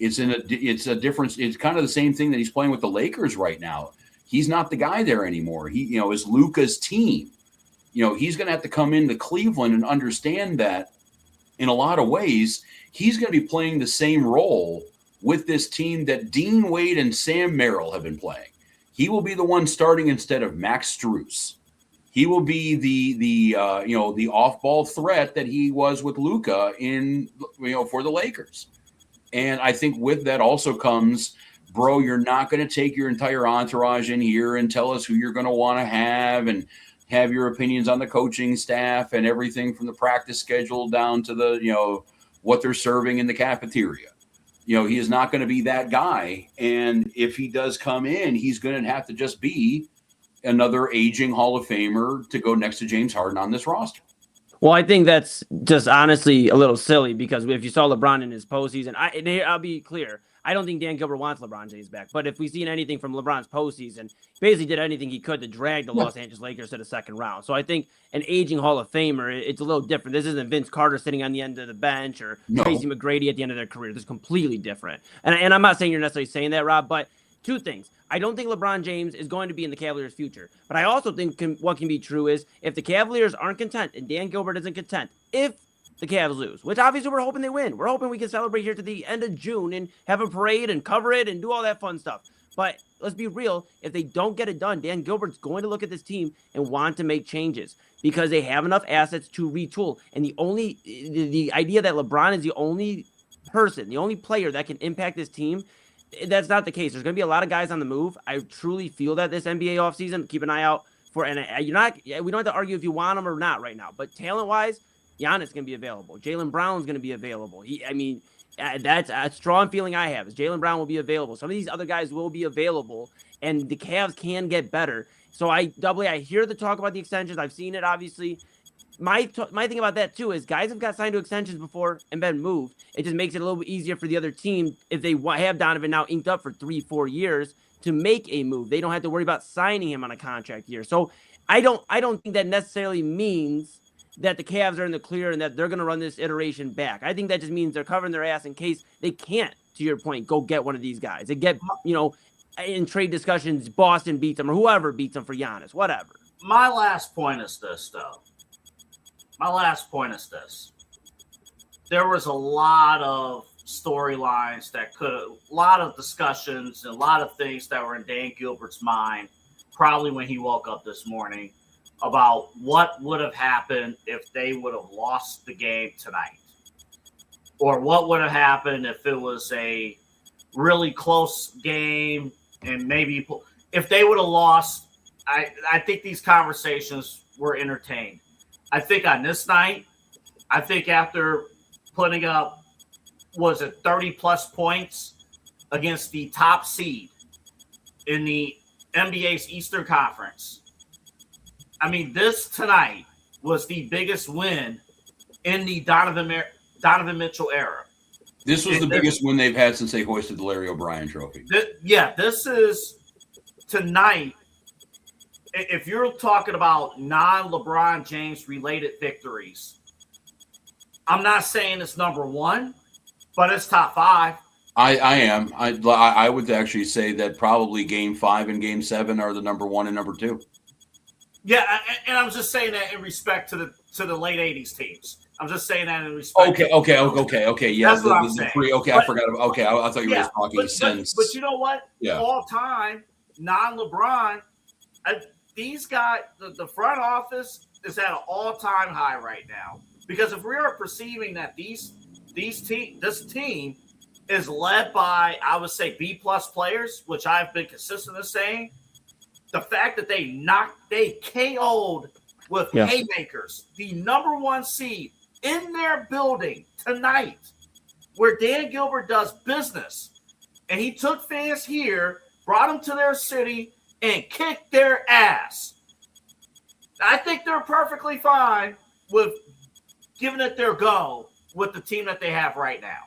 It's a difference. It's kind of the same thing that he's playing with the Lakers right now. He's not the guy there anymore. He, is Luka's team. He's going to have to come into Cleveland and understand that in a lot of ways, he's going to be playing the same role with this team that Dean Wade and Sam Merrill have been playing. He will be the one starting instead of Max Strus. He will be the off-ball threat that he was with Luka for the Lakers. And I think with that also comes, bro, you're not going to take your entire entourage in here and tell us who you're going to want to have and have your opinions on the coaching staff and everything from the practice schedule down to the, what they're serving in the cafeteria. He is not going to be that guy. And if he does come in, he's going to have to just be another aging Hall of Famer to go next to James Harden on this roster. Well, I think that's just honestly a little silly because if you saw LeBron in his postseason, I'll be clear. I don't think Dan Gilbert wants LeBron James back. But if we've seen anything from LeBron's postseason, basically did anything he could to drag the Los Angeles Lakers to the second round. So I think an aging Hall of Famer, it's a little different. This isn't Vince Carter sitting on the end of the bench or Tracy McGrady at the end of their career. This is completely different. And I'm not saying you're necessarily saying that, Rob, but two things. I don't think LeBron James is going to be in the Cavaliers' future. But I also think what can be true is if the Cavaliers aren't content and Dan Gilbert isn't content, if the Cavs lose, which obviously we're hoping they win. We're hoping we can celebrate here to the end of June and have a parade and cover it and do all that fun stuff. But let's be real. If they don't get it done, Dan Gilbert's going to look at this team and want to make changes because they have enough assets to retool. And the idea that LeBron is the only person, the only player that can impact this team, that's not the case. There's going to be a lot of guys on the move. I truly feel that this NBA offseason, keep an eye out for, and we don't have to argue if you want them or not right now, but talent-wise, Giannis going to be available. Jaylen Brown's going to be available. That's a strong feeling I have is Jaylen Brown will be available. Some of these other guys will be available, and the Cavs can get better. So I hear the talk about the extensions. I've seen it, obviously. My thing about that, too, is guys have got signed to extensions before and been moved. It just makes it a little bit easier for the other team if they have Donovan now inked up for 3-4 years to make a move. They don't have to worry about signing him on a contract year. So I don't think that necessarily means that the Cavs are in the clear and that they're going to run this iteration back. I think that just means they're covering their ass in case they can't, to your point, go get one of these guys. They get, in trade discussions, Boston beats them or whoever beats them for Giannis, whatever. My last point is this, though. There was a lot of storylines a lot of discussions and a lot of things that were in Dan Gilbert's mind, probably when he woke up this morning, about what would have happened if they would have lost the game tonight. Or what would have happened if it was a really close game and maybe if they would have lost. I think these conversations were entertained. I think on this night, after putting up, 30-plus points against the top seed in the NBA's Eastern Conference, this tonight was the biggest win in the Donovan Mitchell era. This was the biggest win they've had since they hoisted the Larry O'Brien trophy. This is tonight. If you're talking about non-LeBron James related victories, I'm not saying it's number one, but it's top five. I am. I would actually say that probably Game 5 and Game 7 are the number one and number two. Yeah, and I'm just saying that in respect to the late '80s teams. I'm just saying that in respect. Okay. Yeah, that's what I'm saying. I forgot about. Okay, I thought you were just talking since. But you know what? Yeah. All time non-LeBron, these guys, the front office is at an all-time high right now. Because if we are perceiving that this team is led by, I would say, B-plus players, which I've been consistent in saying, the fact that they KO'd with haymakers, the number one seed in their building tonight, where Dan Gilbert does business, and he took fans here, brought them to their city, and kicked their ass. I think they're perfectly fine with giving it their go with the team that they have right now.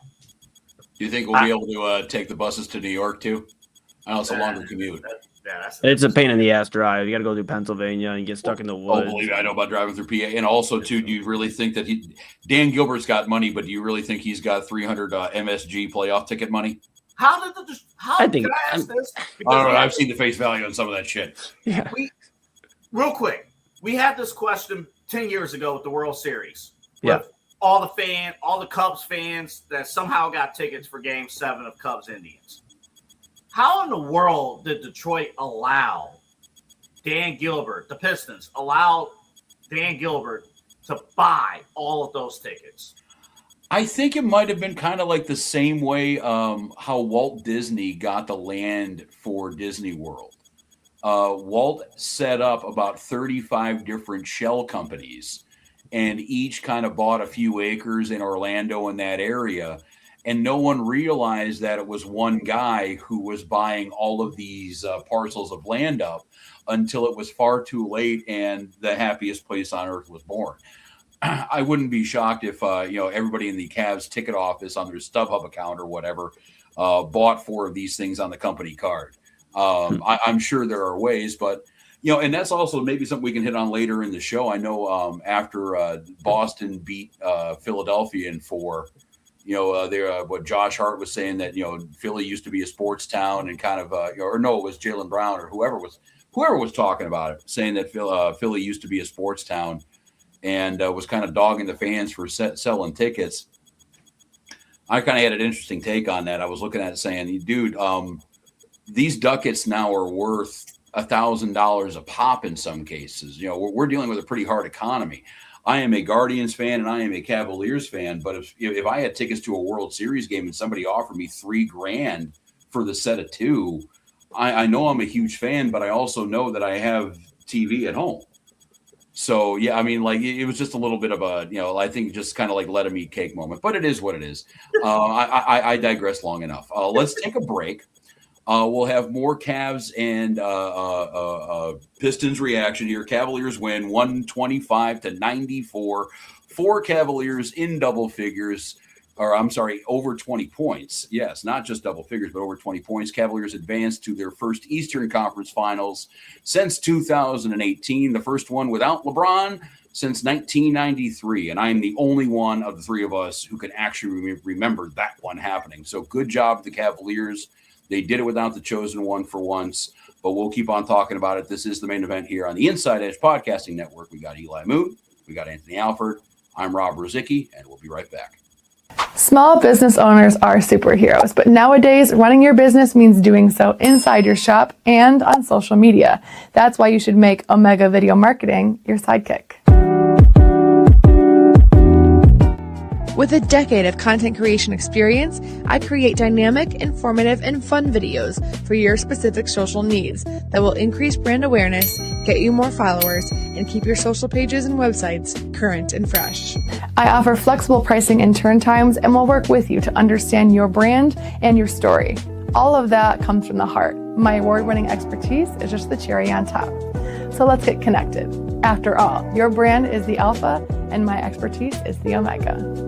Do you think we'll be able to take the buses to New York too? I know it's a longer commute. It's a pain in the ass drive. You got to go through Pennsylvania and get stuck in the woods. Oh, believe it, I know about driving through PA. And also, too, do you really think that Dan Gilbert's got money, but do you really think he's got 300 MSG playoff ticket money? I don't know. I've seen the face value on some of that shit. Yeah. Real quick, we had this question 10 years ago with the World Series. Yeah. All the Cubs fans that somehow got tickets for Game 7 of Cubs Indians. How in the world did Detroit allow Dan Gilbert, the Pistons, allow Dan Gilbert to buy all of those tickets? I think it might have been kind of like the same way how Walt Disney got the land for Disney World. Walt set up about 35 different shell companies, and each kind of bought a few acres in Orlando in that area. and no one realized that it was one guy who was buying all of these parcels of land up until it was far too late and the happiest place on earth was born. I wouldn't be shocked if everybody in the Cavs ticket office on their StubHub account or whatever bought 4 of these things on the company card. I'm sure there are ways, but and that's also maybe something we can hit on later in the show. I know after Boston beat Philadelphia in 4, what Josh Hart was saying that Philly used to be a sports town and kind of it was Jaylen Brown or whoever was talking about it, saying that Philly used to be a sports town and was kind of dogging the fans for selling tickets. I kind of had an interesting take on that. I was looking at it saying, dude, these ducats now are worth $1,000 a pop in some cases. We're dealing with a pretty hard economy. I am a Guardians fan and I am a Cavaliers fan, but if I had tickets to a World Series game and somebody offered me $3,000 for the set of 2, I know I'm a huge fan, but I also know that I have TV at home. So, yeah, I mean, like, it was just a little bit of a, I think just kind of like let 'em eat cake moment, but it is what it is. I digress long enough. Let's take a break. We'll have more Cavs and Pistons reaction here. Cavaliers win 125-94. 4 Cavaliers in double figures. Or I'm sorry, over 20 points. Yes, not just double figures, but over 20 points. Cavaliers advanced to their first Eastern Conference Finals since 2018, the first one without LeBron since 1993. And I am the only one of the 3 of us who can actually remember that one happening. So good job, the Cavaliers. They did it without the chosen one for once, but we'll keep on talking about it. This is the main event here on the Inside Edge Podcasting Network. We got Eli Moon. We got Anthony Alford. I'm Rob Rozycki, and we'll be right back. Small business owners are superheroes, but nowadays running your business means doing so inside your shop and on social media. That's why you should make Omega Video Marketing your sidekick. With a decade of content creation experience, I create dynamic, informative, and fun videos for your specific social needs that will increase brand awareness, get you more followers, and keep your social pages and websites current and fresh. I offer flexible pricing and turn times and will work with you to understand your brand and your story. All of that comes from the heart. My award-winning expertise is just the cherry on top. So let's get connected. After all, your brand is the alpha and my expertise is the omega.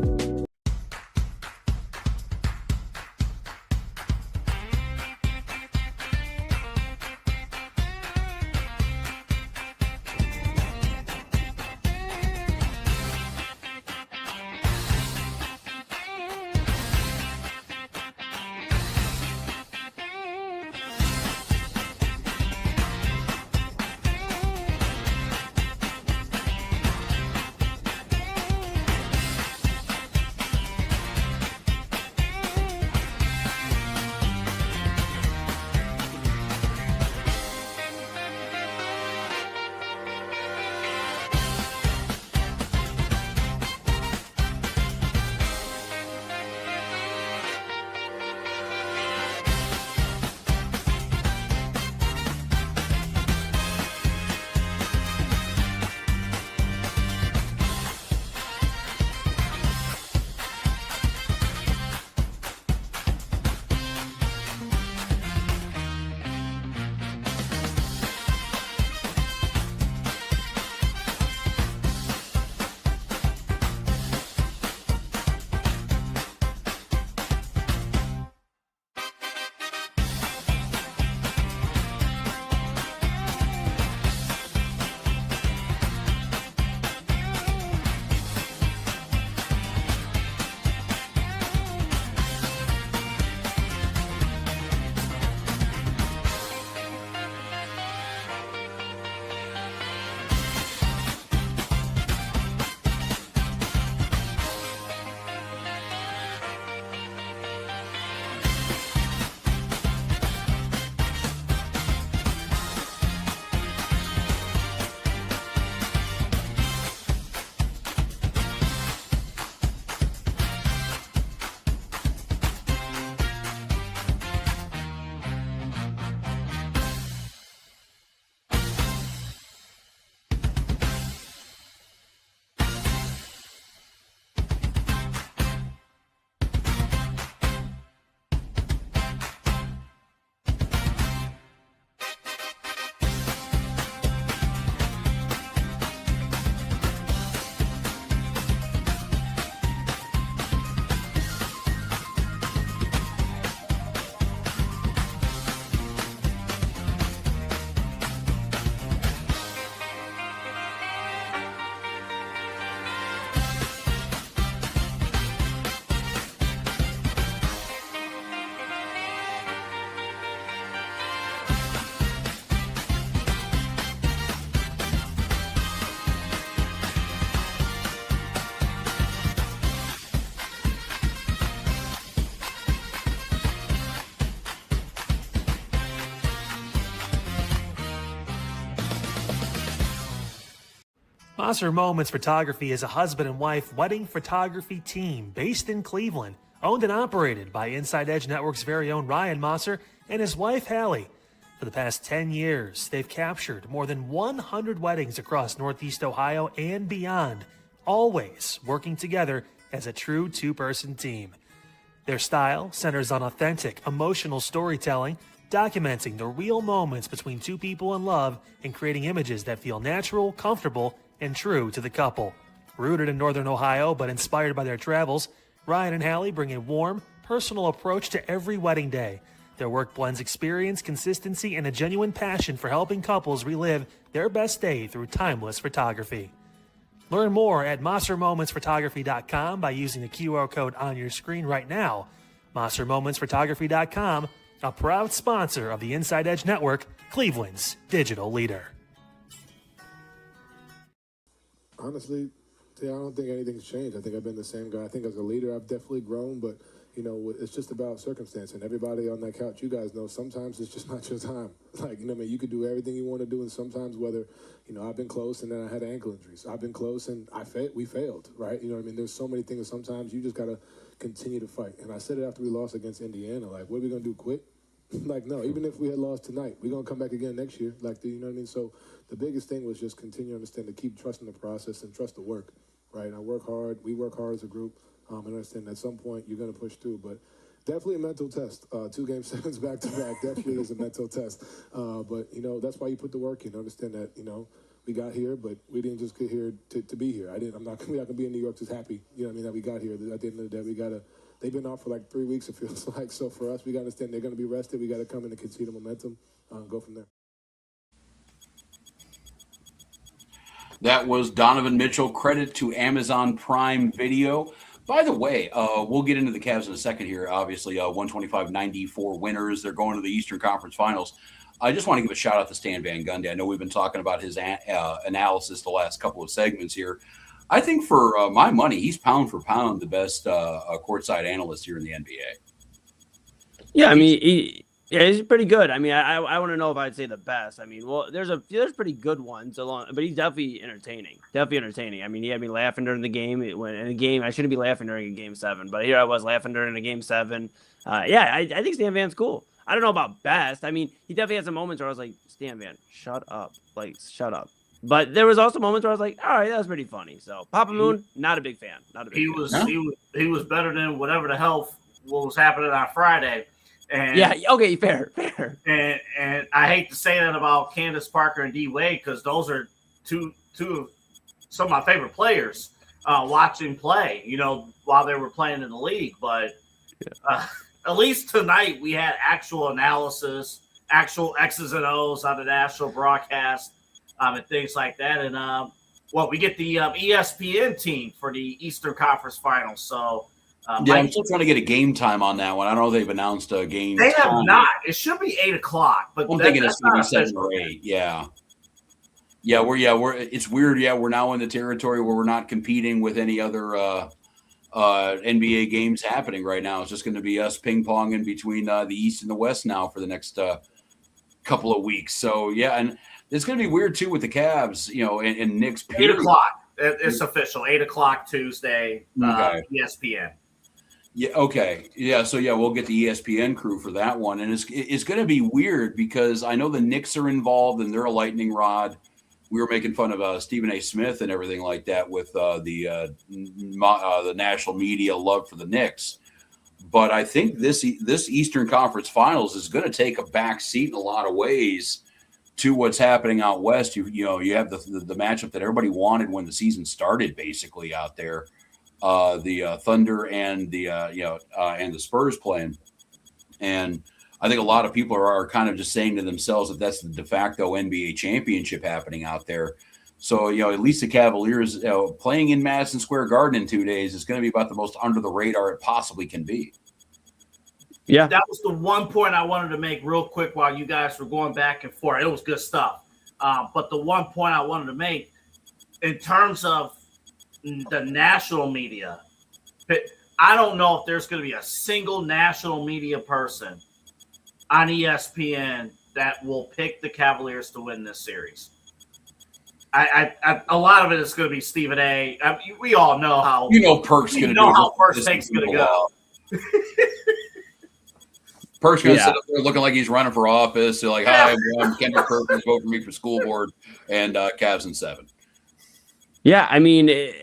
Mosser Moments Photography is a husband and wife wedding photography team based in Cleveland, owned and operated by InsideEdge Network's very own Ryan Mosser and his wife Hallie. For the past 10 years, they've captured more than 100 weddings across Northeast Ohio and beyond, always working together as a true two-person team. Their style centers on authentic, emotional storytelling, documenting the real moments between two people in love and creating images that feel natural, comfortable, and true to the couple. Rooted in Northern Ohio but inspired by their travels, Ryan and Hallie bring a warm, personal approach to every wedding day. Their work blends experience, consistency, and a genuine passion for helping couples relive their best day through timeless photography. Learn more at MosserMomentsPhotography.com by using the QR code on your screen right now. MosserMomentsPhotography.com, a proud sponsor of the InsideEdge Network, Cleveland's digital leader. Honestly, I don't think anything's changed. I think I've been the same guy. I think as a leader, I've definitely grown, but it's just about circumstance. And everybody on that couch, you guys know, sometimes it's just not your time. You could do everything you want to do, and sometimes whether, I've been close and then I had an ankle injury. So I've been close and we failed, right? There's so many things. Sometimes you just got to continue to fight. And I said it after we lost against Indiana, what are we going to do, quit? No, even if we had lost tonight, we're going to come back again next year. So the biggest thing was just continue to understand to keep trusting the process and trust the work, right? And I work hard. We work hard as a group. And understand at some point you're going to push through. But definitely a mental test. 2 Game 7s back-to-back definitely is a mental test. But, that's why you put the work in. Understand that, we got here, but we didn't just get here to be here. We're not going to be in New York just happy, that we got here. At the end of the day, they've been out for 3 weeks, it feels like. So for us, we got to understand they're going to be rested. We got to come in and continue the momentum, go from there. That was Donovan Mitchell. Credit to Amazon Prime Video. By the way, we'll get into the Cavs in a second here. Obviously, 125-94 winners. They're going to the Eastern Conference Finals. I just want to give a shout-out to Stan Van Gundy. I know we've been talking about his analysis the last couple of segments here. I think for my money, he's pound for pound the best courtside analyst here in the NBA. Yeah, he's pretty good. I want to know if I'd say the best. There's pretty good ones but he's definitely entertaining. He had me laughing during the game. I shouldn't be laughing during a Game 7, but here I was laughing during a Game 7. I think Stan Van's cool. I don't know about best. He definitely had some moments where I was like, Stan Van, shut up. Shut up. But there was also moments where I was like, all right, that was pretty funny. So Papa Moon, not a big fan. He was better than whatever the hell what was happening on Friday. And yeah, okay, fair. And I hate to say that about Candace Parker and D Wade because those are two of some of my favorite players watching play, while they were playing in the league. But at least tonight we had actual analysis, actual X's and O's on the national broadcast, and things like that. And we get the ESPN team for the Eastern Conference Finals. So. I'm still trying to get a game time on that one. I don't know if they've announced a game. They have not. It should be 8:00, but I'm thinking it's going to be 7 or 8. Yeah. It's weird. Yeah, we're now in the territory where we're not competing with any other NBA games happening right now. It's just going to be us ping ponging between the East and the West now for the next couple of weeks. So yeah, and it's going to be weird too with the Cavs, and Knicks. 8:00. It's official. 8:00 Tuesday. Okay. ESPN. Yeah. Okay. Yeah. So yeah, we'll get the ESPN crew for that one, and it's going to be weird because I know the Knicks are involved and they're a lightning rod. We were making fun of Stephen A. Smith and everything like that with the national media love for the Knicks, but I think this Eastern Conference Finals is going to take a back seat in a lot of ways to what's happening out west. You have the matchup that everybody wanted when the season started, basically out there. The Thunder and the Spurs playing, and I think a lot of people are kind of just saying to themselves that that's the de facto NBA championship happening out there. So at least the Cavaliers playing in Madison Square Garden in 2 days is going to be about the most under the radar it possibly can be. Yeah, that was the one point I wanted to make real quick while you guys were going back and forth. It was good stuff, but the one point I wanted to make in terms of the national media, I don't know if there's going to be a single national media person on ESPN that will pick the Cavaliers to win this series. A lot of it is going to be Stephen A. I mean, we all know how Perk's going to know how first take's going to go. Perk's going to sit up there looking like he's running for office. They're like, "Hi, I'm Kendrick Perkins. Vote for me for school board." And Cavs in 7. Yeah, I mean,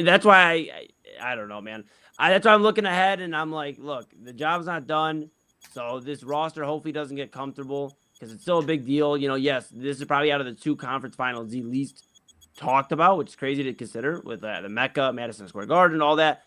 that's why I don't know, man. That's why I'm looking ahead, and I'm like, look, the job's not done, so this roster hopefully doesn't get comfortable. Because it's still a big deal. Yes, this is probably out of the 2 conference finals the least talked about, which is crazy to consider with the Mecca, Madison Square Garden, all that.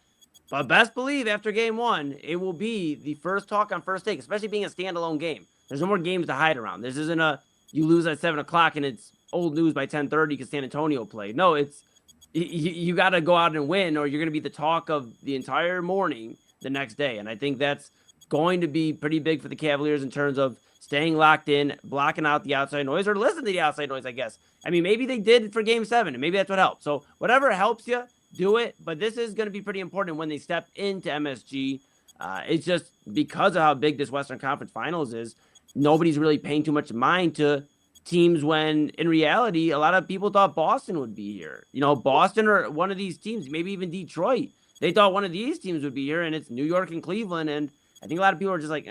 But best believe after game 1, it will be the first talk on First Take, especially being a standalone game. There's no more games to hide around. This isn't you lose at 7 o'clock and it's old news by 10:30 because San Antonio played. No, it's you got to go out and win, or you're going to be the talk of the entire morning the next day. And I think that's going to be pretty big for the Cavaliers in terms of staying locked in, blocking out the outside noise, or listening to the outside noise, I guess. I mean, maybe they did for game 7, and maybe that's what helped. So whatever helps you, do it. But this is going to be pretty important when they step into MSG. It's just because of how big this Western Conference Finals is, nobody's really paying too much mind to teams when, in reality, a lot of people thought Boston would be here. Boston or one of these teams, maybe even Detroit. They thought one of these teams would be here, and it's New York and Cleveland. And I think a lot of people are just like,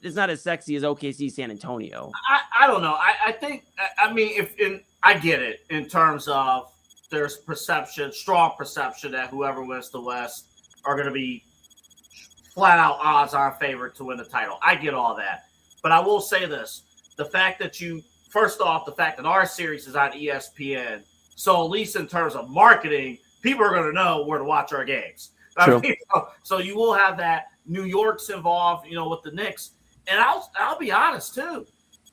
it's not as sexy as OKC San Antonio. I don't know. I think, I mean, I get it in terms of there's strong perception that whoever wins the West are going to be flat out odds on favorite to win the title. I get all that. But I will say this, the fact that our series is on ESPN, so at least in terms of marketing, people are going to know where to watch our games. True. So you will have that. New York's involved, with the Knicks. And I'll be honest, too.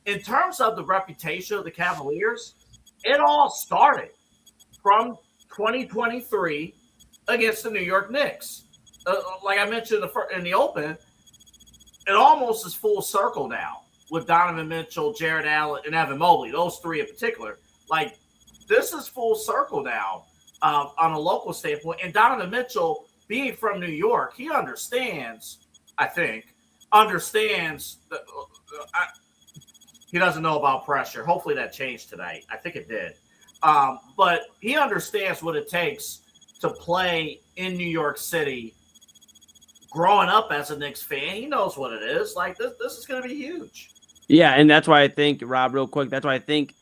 In terms of the reputation of the Cavaliers, it all started from 2023 against the New York Knicks. Like I mentioned in the open, it almost is full circle now with Donovan Mitchell, Jared Allen, and Evan Mobley, those 3 in particular. Like, this is full circle now on a local standpoint. And Donovan Mitchell, being from New York, he understands, he doesn't know about pressure. Hopefully that changed tonight. I think it did. But he understands what it takes to play in New York City. Growing up as a Knicks fan, he knows what it is. Like, this is going to be huge. Yeah, and that's why I think, Rob, real quick, that's why I think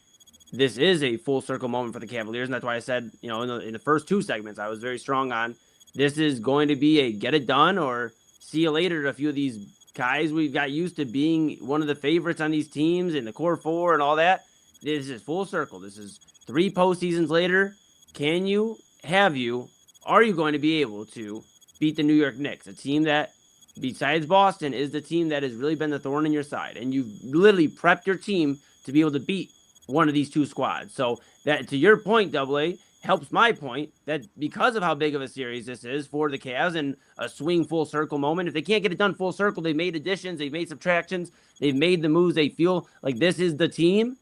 this is a full circle moment for the Cavaliers. And that's why I said, in the first 2 segments, I was very strong on this is going to be a get it done or see you later to a few of these guys we've got used to being one of the favorites on these teams in the core 4 and all that. This is full circle. This is 3 postseasons later. Are you going to be able to beat the New York Knicks, a team that, besides Boston, is the team that has really been the thorn in your side? And you've literally prepped your team to be able to beat one of these 2 squads. So that, to your point, AA, helps my point that because of how big of a series this is for the Cavs and a swing full circle moment, if they can't get it done full circle, they've made additions, they've made subtractions, they've made the moves, they feel like this is the team,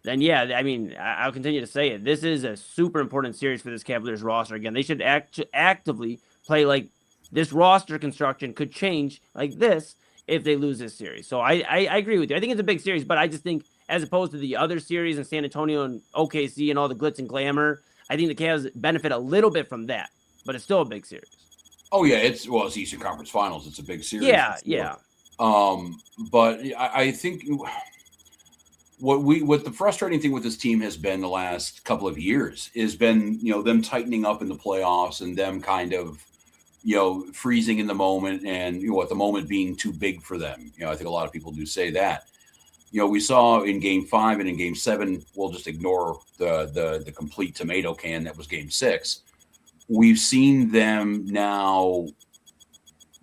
then yeah, I mean, I'll continue to say it. This is a super important series for this Cavaliers roster. Again, they should actively play like this roster construction could change like this if they lose this series. So I agree with you. I think it's a big series, but I just think as opposed to the other series in San Antonio and OKC and all the glitz and glamour, I think the Cavs benefit a little bit from that, but it's still a big series. Oh yeah, it's Eastern Conference Finals. It's a big series. Yeah. But I think what the frustrating thing with this team has been the last couple of years has been, them tightening up in the playoffs and them kind of, freezing in the moment and, the moment being too big for them. I think a lot of people do say that. We saw in game 5 and in game 7, we'll just ignore the complete tomato can that was game 6. We've seen them now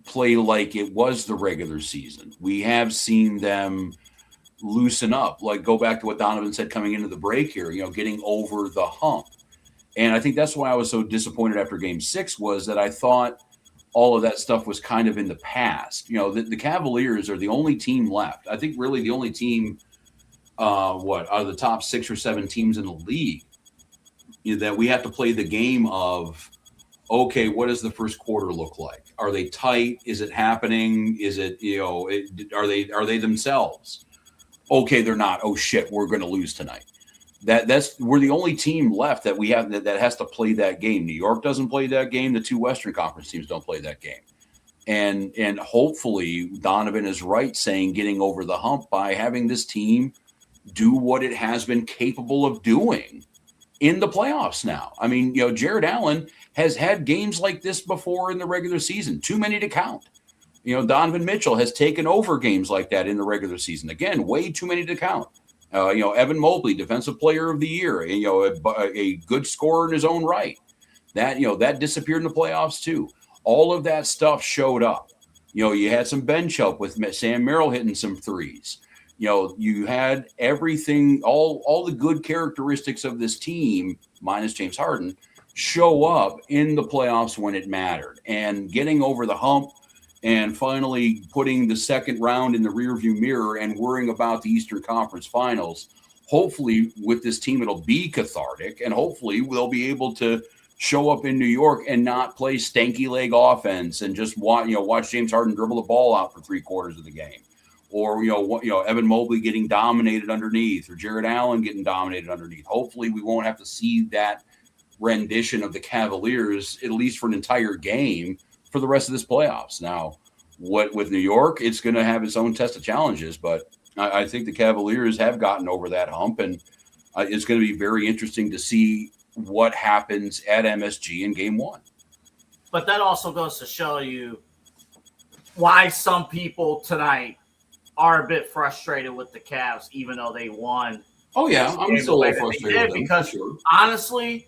play like it was the regular season. We have seen them loosen up, like go back to what Donovan said coming into the break here, getting over the hump. And I think that's why I was so disappointed after game 6 was that I thought all of that stuff was kind of in the past. The Cavaliers are the only team left. I think really the only team, out of the top 6 or 7 teams in the league, that we have to play the game of, okay, what does the first quarter look like? Are they tight? Is it happening? Is it, are they themselves? Okay, they're not. Oh shit, we're going to lose tonight. we're the only team left that we have that has to play that game. New York doesn't play that game. The two Western Conference teams don't play that game. And hopefully Donovan is right saying getting over the hump by having this team do what it has been capable of doing in the playoffs now. I mean, Jared Allen has had games like this before in the regular season, too many to count. Donovan Mitchell has taken over games like that in the regular season. Again, way too many to count. Evan Mobley, Defensive Player of the Year, a good scorer in his own right. That disappeared in the playoffs too. All of that stuff showed up. You had some bench help with Sam Merrill hitting some threes. You had everything, all the good characteristics of this team, minus James Harden, show up in the playoffs when it mattered. And getting over the hump and finally putting the second round in the rearview mirror and worrying about the Eastern Conference Finals, hopefully with this team it'll be cathartic, and hopefully they'll be able to show up in New York and not play stanky leg offense and just watch James Harden dribble the ball out for 3/4 of the game, or Evan Mobley getting dominated underneath, or Jared Allen getting dominated underneath. Hopefully we won't have to see that rendition of the Cavaliers, at least for an entire game, for the rest of this playoffs. Now, what with New York, it's going to have its own test of challenges, but I think the Cavaliers have gotten over that hump, and it's going to be very interesting to see what happens at MSG in Game 1. But that also goes to show you why some people tonight are a bit frustrated with the Cavs, even though they won. Oh, yeah, I'm still a little frustrated with them, because sure. Honestly,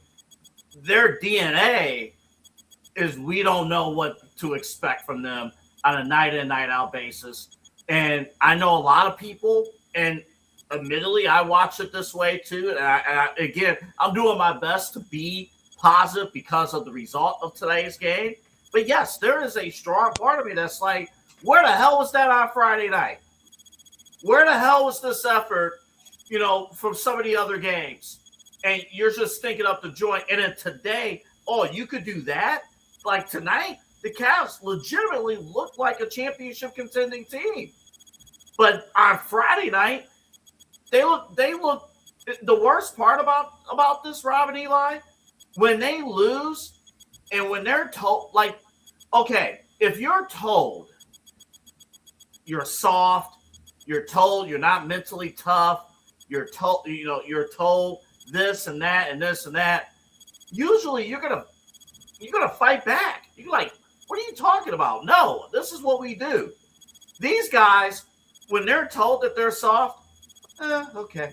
their DNA is we don't know what to expect from them on a night in, night out basis. And I know a lot of people, and admittedly, I watch it this way too. And again, I'm doing my best to be positive because of the result of today's game. But yes, there is a strong part of me that's like, where the hell was that on Friday night? Where the hell was this effort, from some of the other games? And you're just thinking up the joint. And then today, you could do that? Like tonight, the Cavs legitimately looked like a championship contending team. But on Friday night, they look. The worst part about this, Rob and Eli, when they lose and when they're told, like, okay, if you're told you're soft, you're told you're not mentally tough, you're told this and that and this and that, usually you're gonna fight back. You're like, what are you talking about? No, this is what we do. These guys, when they're told that they're soft, okay.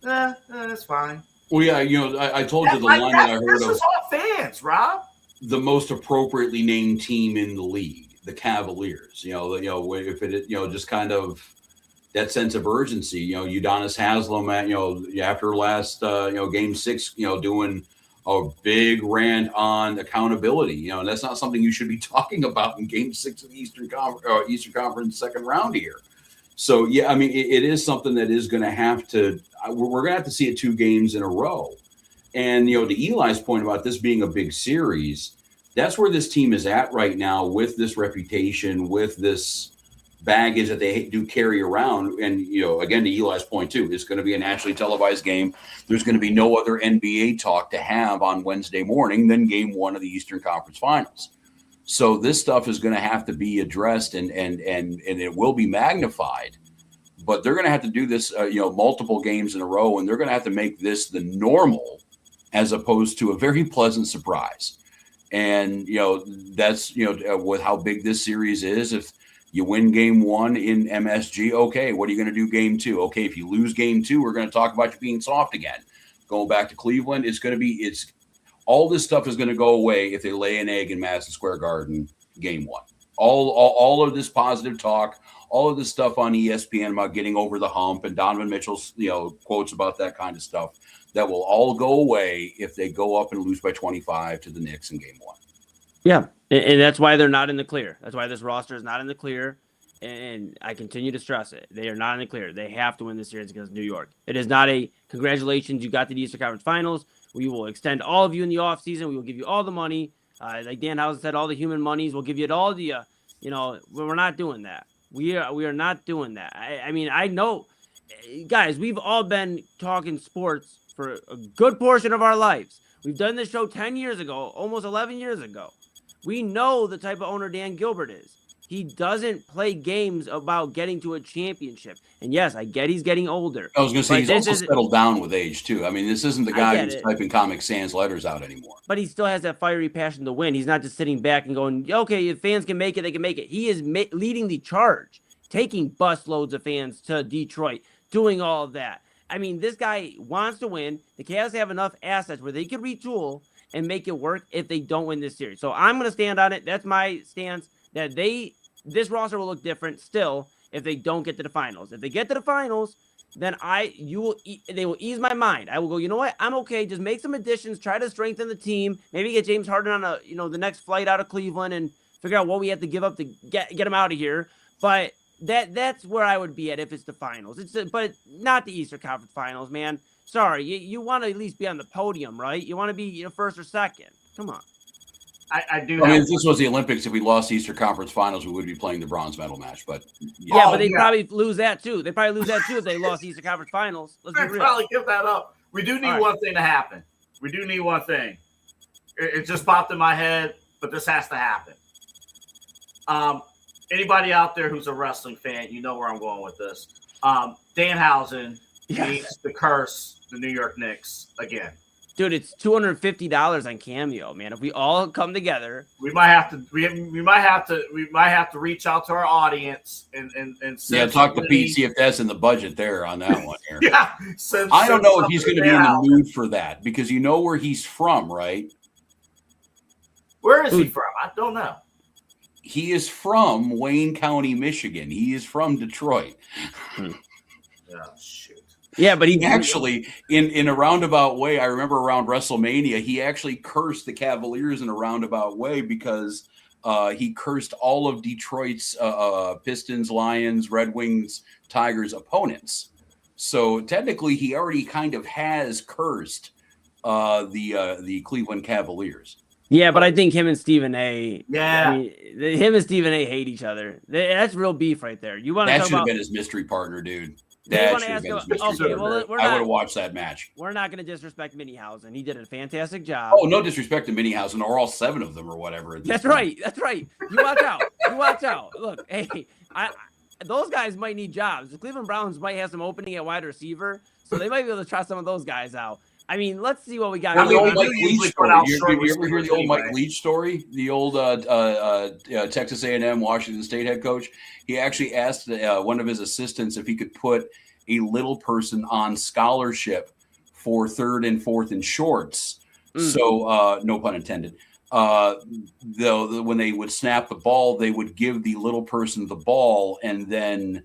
That's fine. Well, yeah, I told you the line that I heard of. This is all fans, Rob. The most appropriately named team in the league, the Cavaliers. If it, just kind of that sense of urgency. Udonis Haslem after last, Game 6, doing a big rant on accountability. And that's not something you should be talking about in Game 6 of the Eastern Conference second round here. So, yeah, I mean, it is something that is going to have to – we're going to have to see it 2 games in a row. And, to Eli's point about this being a big series, that's where this team is at right now with this reputation, with this baggage that they do carry around. And, again, to Eli's point, too, it's going to be a nationally televised game. There's going to be no other NBA talk to have on Wednesday morning than Game 1 of the Eastern Conference Finals. So this stuff is going to have to be addressed and it will be magnified, but they're going to have to do this, multiple games in a row, and they're going to have to make this the normal as opposed to a very pleasant surprise. And, that's, with how big this series is. If you win Game 1 in MSG, okay, what are you going to do Game 2? Okay, if you lose Game 2, we're going to talk about you being soft again. Going back to Cleveland, all this stuff is going to go away if they lay an egg in Madison Square Garden Game 1. All of this positive talk, all of this stuff on ESPN about getting over the hump and Donovan Mitchell's quotes about that kind of stuff, that will all go away if they go up and lose by 25 to the Knicks in Game 1. Yeah, and that's why they're not in the clear. That's why this roster is not in the clear, and I continue to stress it. They are not in the clear. They have to win this series against New York. It is not a congratulations, you got to the Eastern Conference Finals. We will extend all of you in the offseason. We will give you all the money. Like Dan Housen said, all the human monies. We'll give you all the, we're not doing that. We are not doing that. I mean, I know guys, we've all been talking sports for a good portion of our lives. We've done this show 10 years ago, almost 11 years ago. We know the type of owner Dan Gilbert is. He doesn't play games about getting to a championship. And yes, I get he's getting older. I was going to say, he's also settled down with age, too. I mean, this isn't the guy who's typing Comic Sans letters out anymore. But he still has that fiery passion to win. He's not just sitting back and going, okay, if fans can make it, they can make it. He is leading the charge, taking busloads of fans to Detroit, doing all of that. I mean, this guy wants to win. The Cavs have enough assets where they could retool and make it work if they don't win this series. So I'm going to stand on it. That's my stance, that this roster will look different still if they don't get to the finals. If they get to the finals, then they will ease my mind. I will go, you know what? I'm okay. Just make some additions, try to strengthen the team, maybe get James Harden on the next flight out of Cleveland and figure out what we have to give up to get him out of here. But that's where I would be at if it's the finals. But not the Eastern Conference Finals, man. Sorry, you want to at least be on the podium, right? You want to be first or second. Come on. I do. I mean, if this was the Olympics, if we lost the Eastern Conference Finals, we would be playing the bronze medal match. But but they'd probably lose that too. They probably lose that too if they lost the Eastern Conference Finals. Let's be real. Probably give that up. We do need one thing to happen. We do need one thing. It just popped in my head, but this has to happen. Anybody out there who's a wrestling fan, you know where I'm going with this. Danhausen needs to curse the New York Knicks again. Dude, it's $250 on Cameo, man. If we all come together, we might have to. We might have to reach out to our audience and talk to Pete, see if that's in the budget there on that one here. I don't know if he's going to be in the mood for that because you know where he's from, right? Where is he from? I don't know. He is from Wayne County, Michigan. He is from Detroit. Oh, shoot. Yeah, but he actually, in a roundabout way, I remember around WrestleMania, he actually cursed the Cavaliers in a roundabout way because he cursed all of Detroit's Pistons, Lions, Red Wings, Tigers opponents. So technically, he already kind of has cursed the Cleveland Cavaliers. Yeah, but I think him and Stephen A. Yeah, I mean, him and Stephen A. hate each other. That's real beef right there. You want to that talk should have about been his mystery partner, dude. I would have watched that match. We're not going to disrespect Minniehausen. He did a fantastic job. Oh, no disrespect to Minniehausen or all 7 of them or whatever. That's right. That's right. You watch out. You watch out. Look, hey, those guys might need jobs. The Cleveland Browns might have some opening at wide receiver, so they might be able to try some of those guys out. I mean, let's see what we got. The old Mike Leach story. You ever hear the old Mike Leach story? The old Texas A&M Washington State head coach. He actually asked one of his assistants if he could put a little person on scholarship for 3rd and 4th and shorts. So no pun intended. Though when they would snap the ball, they would give the little person the ball, and then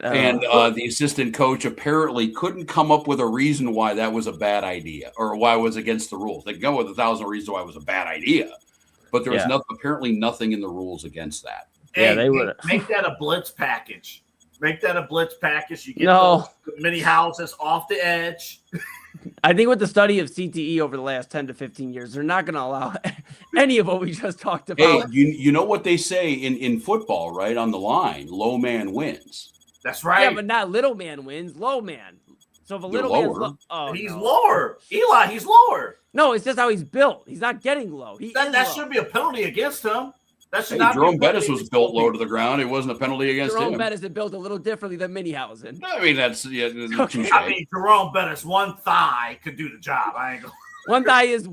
And the assistant coach apparently couldn't come up with a reason why that was a bad idea or why it was against the rules. They can go with 1,000 reasons why it was a bad idea, but there was apparently nothing in the rules against that. Yeah, they would make that a blitz package. Make that a blitz package. You get those mini houses off the edge. I think with the study of CTE over the last 10 to 15 years, they're not going to allow any of what we just talked about. Hey, you know what they say in football, right? On the line, low man wins. That's right. Yeah, but not little man wins, low man. So if a little man's he's lower. Eli, he's lower. No, it's just how he's built. He's not getting low. That should be a penalty against him. That should Jerome Bettis was built low to the ground. It wasn't a penalty against him. Jerome Bettis is built a little differently than Minniehausen. I mean, that's okay. I mean, Jerome Bettis, one thigh could do the job. I ain't gonna... One thigh is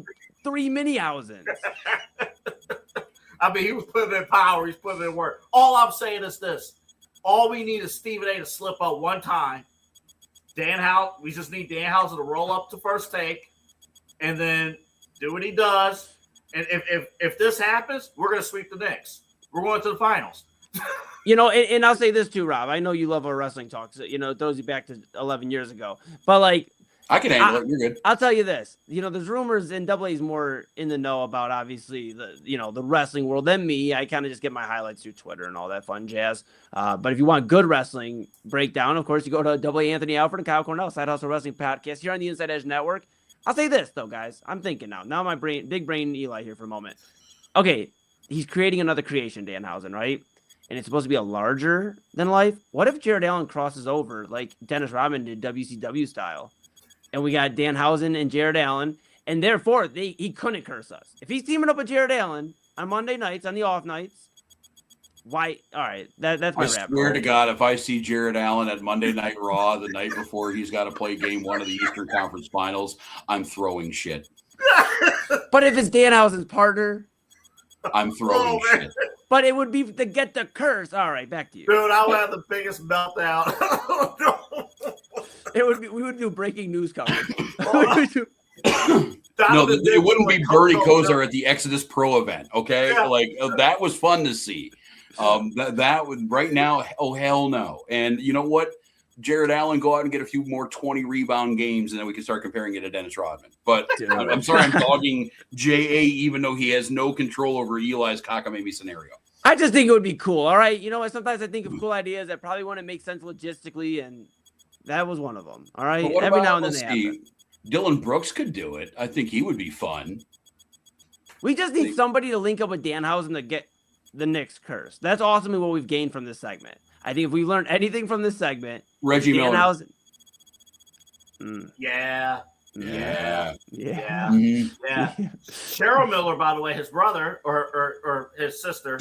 3 Minniehausens. I mean, he was putting in power. He's putting in work. All I'm saying is this. All we need is Stephen A. to slip up one time. We just need Danhausen to roll up to first take and then do what he does. And if this happens, we're going to sweep the Knicks. We're going to the finals. And I'll say this too, Rob. I know you love our wrestling talks. It throws you back to 11 years ago. But, I can handle it. You're good. I'll tell you this. There's rumors, and AA is more in the know about, obviously, the wrestling world than me. I kind of just get my highlights through Twitter and all that fun jazz. But if you want good wrestling breakdown, of course, you go to AA Anthony Alford and Kyle Cornell, Side Hustle Wrestling Podcast here on the Inside Edge Network. I'll say this, though, guys. I'm thinking now. Now my big brain Eli here for a moment. Okay, he's creating another creation, Danhausen, right? and it's supposed to be a larger than life. What if Jared Allen crosses over like Dennis Rodman did WCW style, and we got Danhausen and Jared Allen, and therefore he couldn't curse us if he's teaming up with Jared Allen on Monday nights on the off nights. Why? All right, that's my rap. I swear to God, if I see Jared Allen at Monday Night Raw the night before he's got to play Game 1 of the Eastern Conference Finals, I'm throwing shit. But if it's Danhausen's partner, I'm throwing shit. But it would be to get the curse. All right, back to you, dude. I would have the biggest meltdown. It would be. We would do breaking news coverage. No, it wouldn't be Bernie Kosar at the Exodus Pro event. Okay, yeah. Like that was fun to see. That would right now. Oh hell no! And you know what? Jared Allen, go out and get a few more 20 rebound games, and then we can start comparing it to Dennis Rodman. But I'm sorry, I'm dogging JA, even though he has no control over Eli's cockamamie scenario. I just think it would be cool. All right, you know, sometimes I think of cool ideas that probably wouldn't make sense logistically, and that was one of them. All right, every now and then they happen. Dylan Brooks could do it. I think he would be fun. We just need somebody to link up with Danhausen to get the Knicks curse. That's ultimately what we've gained from this segment. I think if we learned anything from this segment, Reggie Miller. Yeah. Mm-hmm. Cheryl Miller, by the way, his brother or his sister.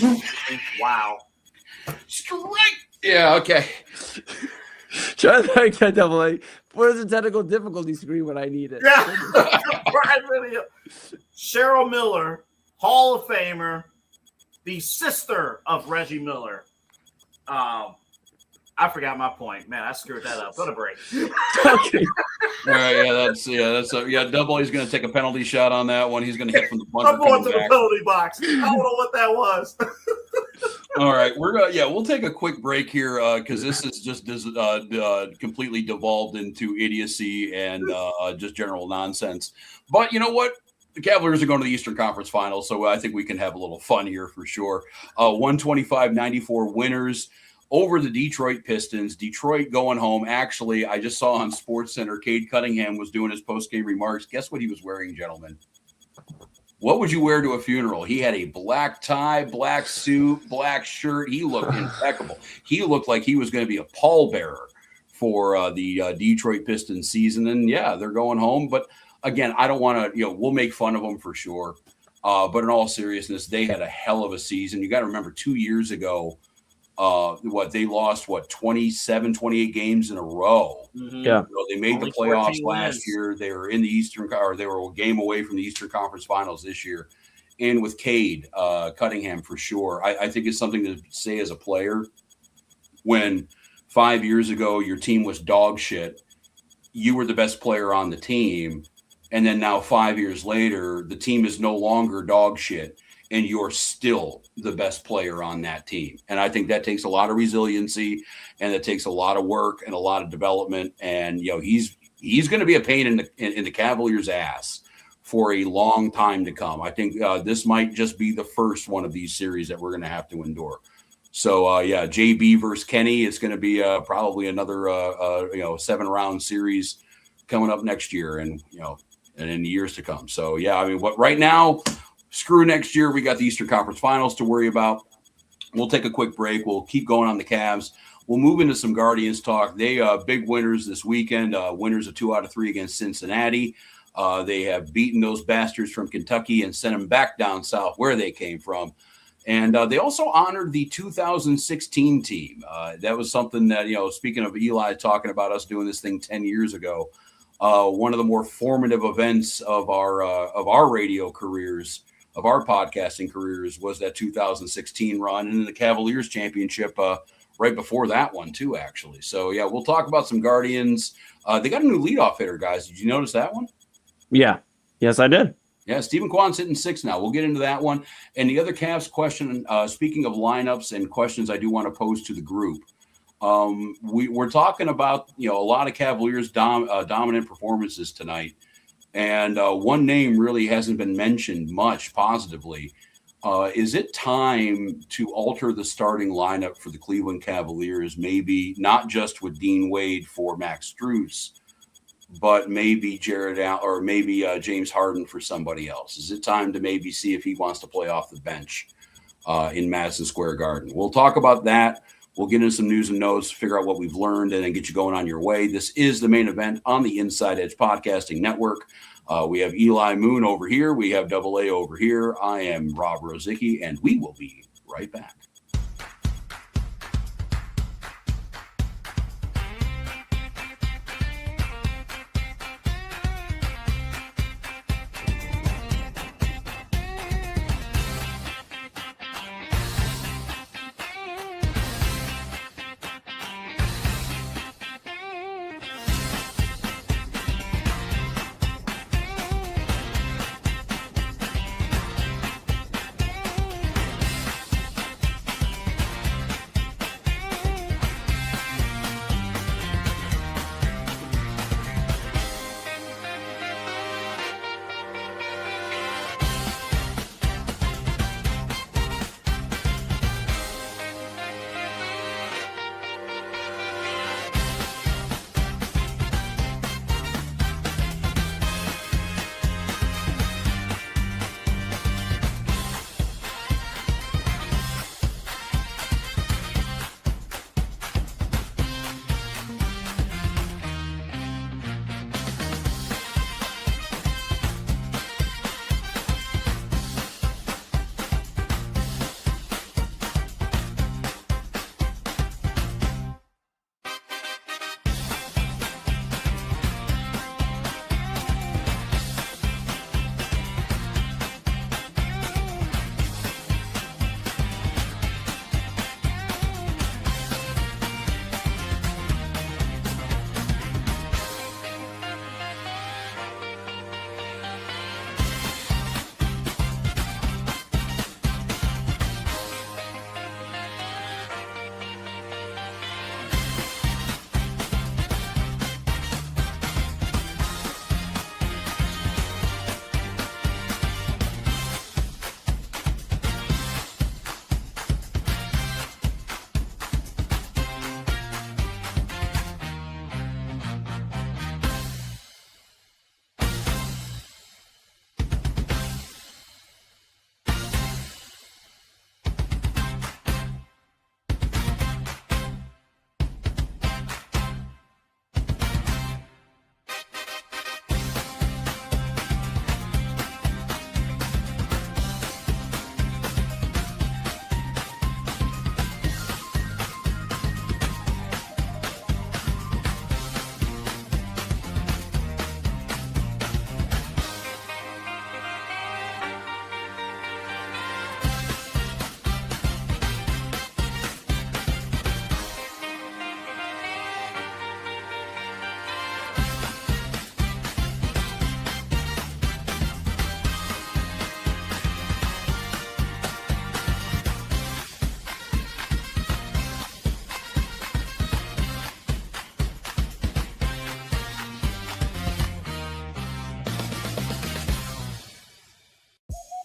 Wow. Straight. Yeah. Okay. Try to make that double A. Where's the technical difficulty screen when I need it? Yeah. Cheryl Miller, Hall of Famer, the sister of Reggie Miller. I forgot my point. Man, I screwed that up. Go to break. Okay. All right, Double A's going to take a penalty shot on that one. He's going to hit from the bunker. I'm going to the penalty box. I don't know what that was. All right, we'll take a quick break here because this is just completely devolved into idiocy and just general nonsense. But you know what? The Cavaliers are going to the Eastern Conference Finals, so I think we can have a little fun here for sure. 125-94 winners over the Detroit Pistons. Detroit going home. Actually, I just saw on SportsCenter, Cade Cunningham was doing his post-game remarks. Guess what he was wearing, gentlemen? What would you wear to a funeral? He had a black tie, black suit, black shirt. He looked impeccable. He looked like he was going to be a pallbearer for the Detroit Pistons season. And, yeah, they're going home. But, again, I don't want to, we'll make fun of them for sure. But in all seriousness, they had a hell of a season. You got to remember 2 years ago, they lost 27, 28 games in a row. Mm-hmm. Yeah. They made the playoffs last year. They were in the they were a game away from the Eastern Conference Finals this year. And with Cade Cunningham for sure, I think it's something to say as a player. When 5 years ago your team was dog shit, you were the best player on the team. And then now 5 years later, the team is no longer dog shit. And you're still the best player on that team. And I think that takes a lot of resiliency, and it takes a lot of work and a lot of development. And, he's going to be a pain in the Cavaliers' ass for a long time to come. I think this might just be the first one of these series that we're going to have to endure. So, JB versus Kenny, it's going to be probably another, 7-round series coming up next year and in the years to come. So, right now, screw next year. We got the Eastern Conference Finals to worry about. We'll take a quick break. We'll keep going on the Cavs. We'll move into some Guardians talk. They big winners this weekend. Winners of 2 out of 3 against Cincinnati. They have beaten those bastards from Kentucky and sent them back down south where they came from. And they also honored the 2016 team. That was something that, speaking of Eli talking about us doing this thing 10 years ago, one of the more formative events of our radio careers, of our podcasting careers, was that 2016 run, and then the Cavaliers championship right before that one too, actually. So we'll talk about some Guardians. They got a new leadoff hitter, guys. Did you notice that one? Yeah. Yes, I did. Yeah, Stephen Kwan's hitting 6 now. We'll get into that one. And the other Cavs question, speaking of lineups and questions I do want to pose to the group, we're talking about, a lot of Cavaliers dominant performances tonight. And one name really hasn't been mentioned much positively. Is it time to alter the starting lineup for the Cleveland Cavaliers? Maybe not just with Dean Wade for Max Strus, but maybe Jared Allen or maybe James Harden for somebody else. Is it time to maybe see if he wants to play off the bench in Madison Square Garden. We'll talk about that. We'll get into some news and notes, figure out what we've learned, and then get you going on your way. This is the main event on the Inside Edge Podcasting Network. We have Eli Moon over here. We have Double A over here. I am Rob Rozycki, and we will be right back.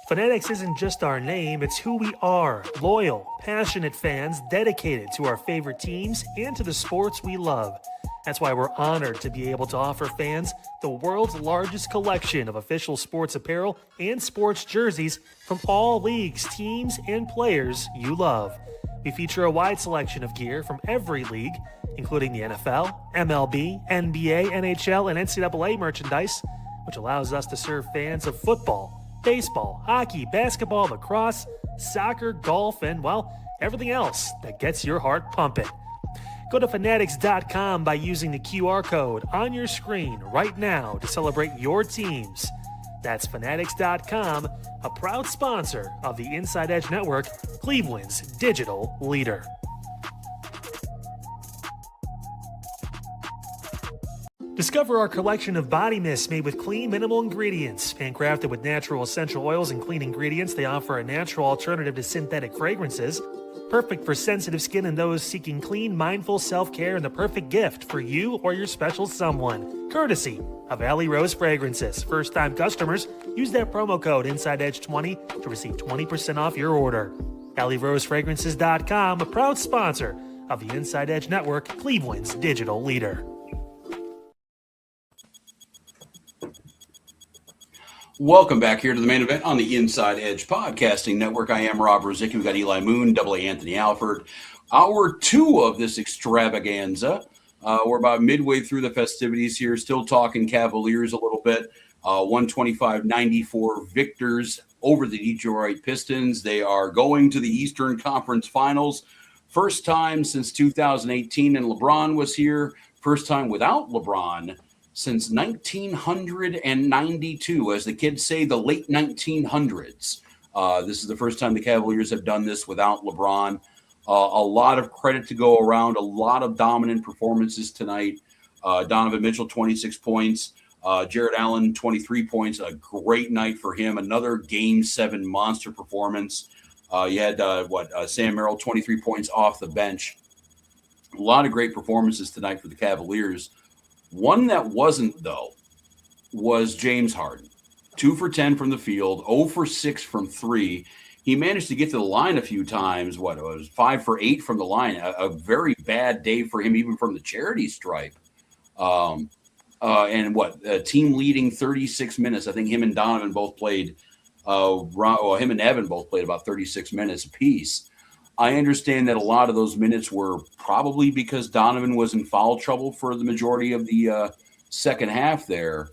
Fanatics isn't just our name, it's who we are. Loyal, passionate fans dedicated to our favorite teams and to the sports we love. That's why we're honored to be able to offer fans the world's largest collection of official sports apparel and sports jerseys from all leagues, teams, and players you love. We feature a wide selection of gear from every league, including the NFL, MLB, NBA, NHL, and NCAA merchandise, which allows us to serve fans of football, baseball, hockey, basketball, lacrosse, soccer, golf, and, well, everything else that gets your heart pumping. Go to fanatics.com by using the QR code on your screen right now to celebrate your teams. That's fanatics.com, a proud sponsor of the Inside Edge Network, Cleveland's digital leader. Discover our collection of body mists made with clean, minimal ingredients. Handcrafted with natural essential oils and clean ingredients, they offer a natural alternative to synthetic fragrances. Perfect for sensitive skin and those seeking clean, mindful self-care, and the perfect gift for you or your special someone. Courtesy of Alley Rose Fragrances. First-time customers, use that promo code InsideEdge20 to receive 20% off your order. AlleyRoseFragrances.com, a proud sponsor of the Inside Edge Network, Cleveland's digital leader. Welcome back here to the main event on the Inside Edge Podcasting Network. I am Rob Rozycki. We've got Eli Moon, Double A Anthony Alford. Hour 2 of this extravaganza. We're about midway through the festivities here, still talking Cavaliers a little bit. 125-94 victors over the Detroit Pistons. They are going to the Eastern Conference Finals. First time since 2018, and LeBron was here. First time without LeBron since 1992. As the kids say, the late 1900s. This is the first time the Cavaliers have done this without LeBron. A lot of credit to go around, a lot of dominant performances tonight. Donovan Mitchell, 26 points. Jared Allen, 23 points. A great night for him. Another Game 7 monster performance. You had, Sam Merrill, 23 points off the bench. A lot of great performances tonight for the Cavaliers. One that wasn't, though, was James Harden. 2 for 10 from the field, 0 for 6 from 3. He managed to get to the line a few times. It was 5 for 8 from the line. A very bad day for him, even from the charity stripe. Team leading 36 minutes. I think him and Donovan both played. Him and Evan both played about 36 minutes apiece. I understand that a lot of those minutes were probably because Donovan was in foul trouble for the majority of the second half there.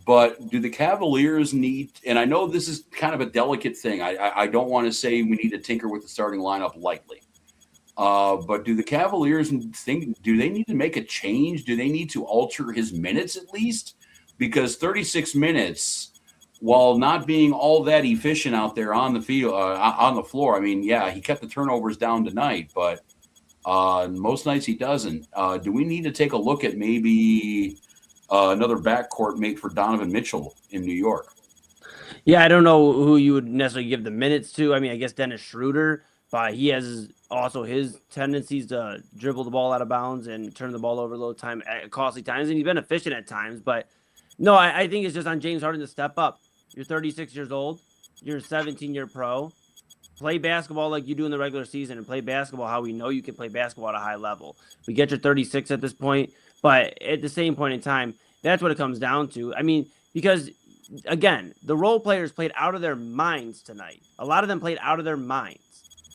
But do the Cavaliers need, and I know this is kind of a delicate thing. I don't want to say we need to tinker with the starting lineup lightly. But do the Cavaliers do they need to make a change? Do they need to alter his minutes at least? Because 36 minutes, while not being all that efficient out there on the field, on the floor, I mean, yeah, he kept the turnovers down tonight, but most nights he doesn't. Do we need to take a look at maybe another backcourt mate for Donovan Mitchell in New York? Yeah, I don't know who you would necessarily give the minutes to. I mean, I guess Dennis Schroeder, but he has also his tendencies to dribble the ball out of bounds and turn the ball over a little time at costly times, and he's been efficient at times. But no, I think it's just on James Harden to step up. You're 36 years old. You're a 17-year pro. Play basketball like you do in the regular season and play basketball how we know you can play basketball at a high level. We get your 36 at this point, but at the same point in time, that's what it comes down to. I mean, because, again, the role players played out of their minds tonight. A lot of them played out of their minds.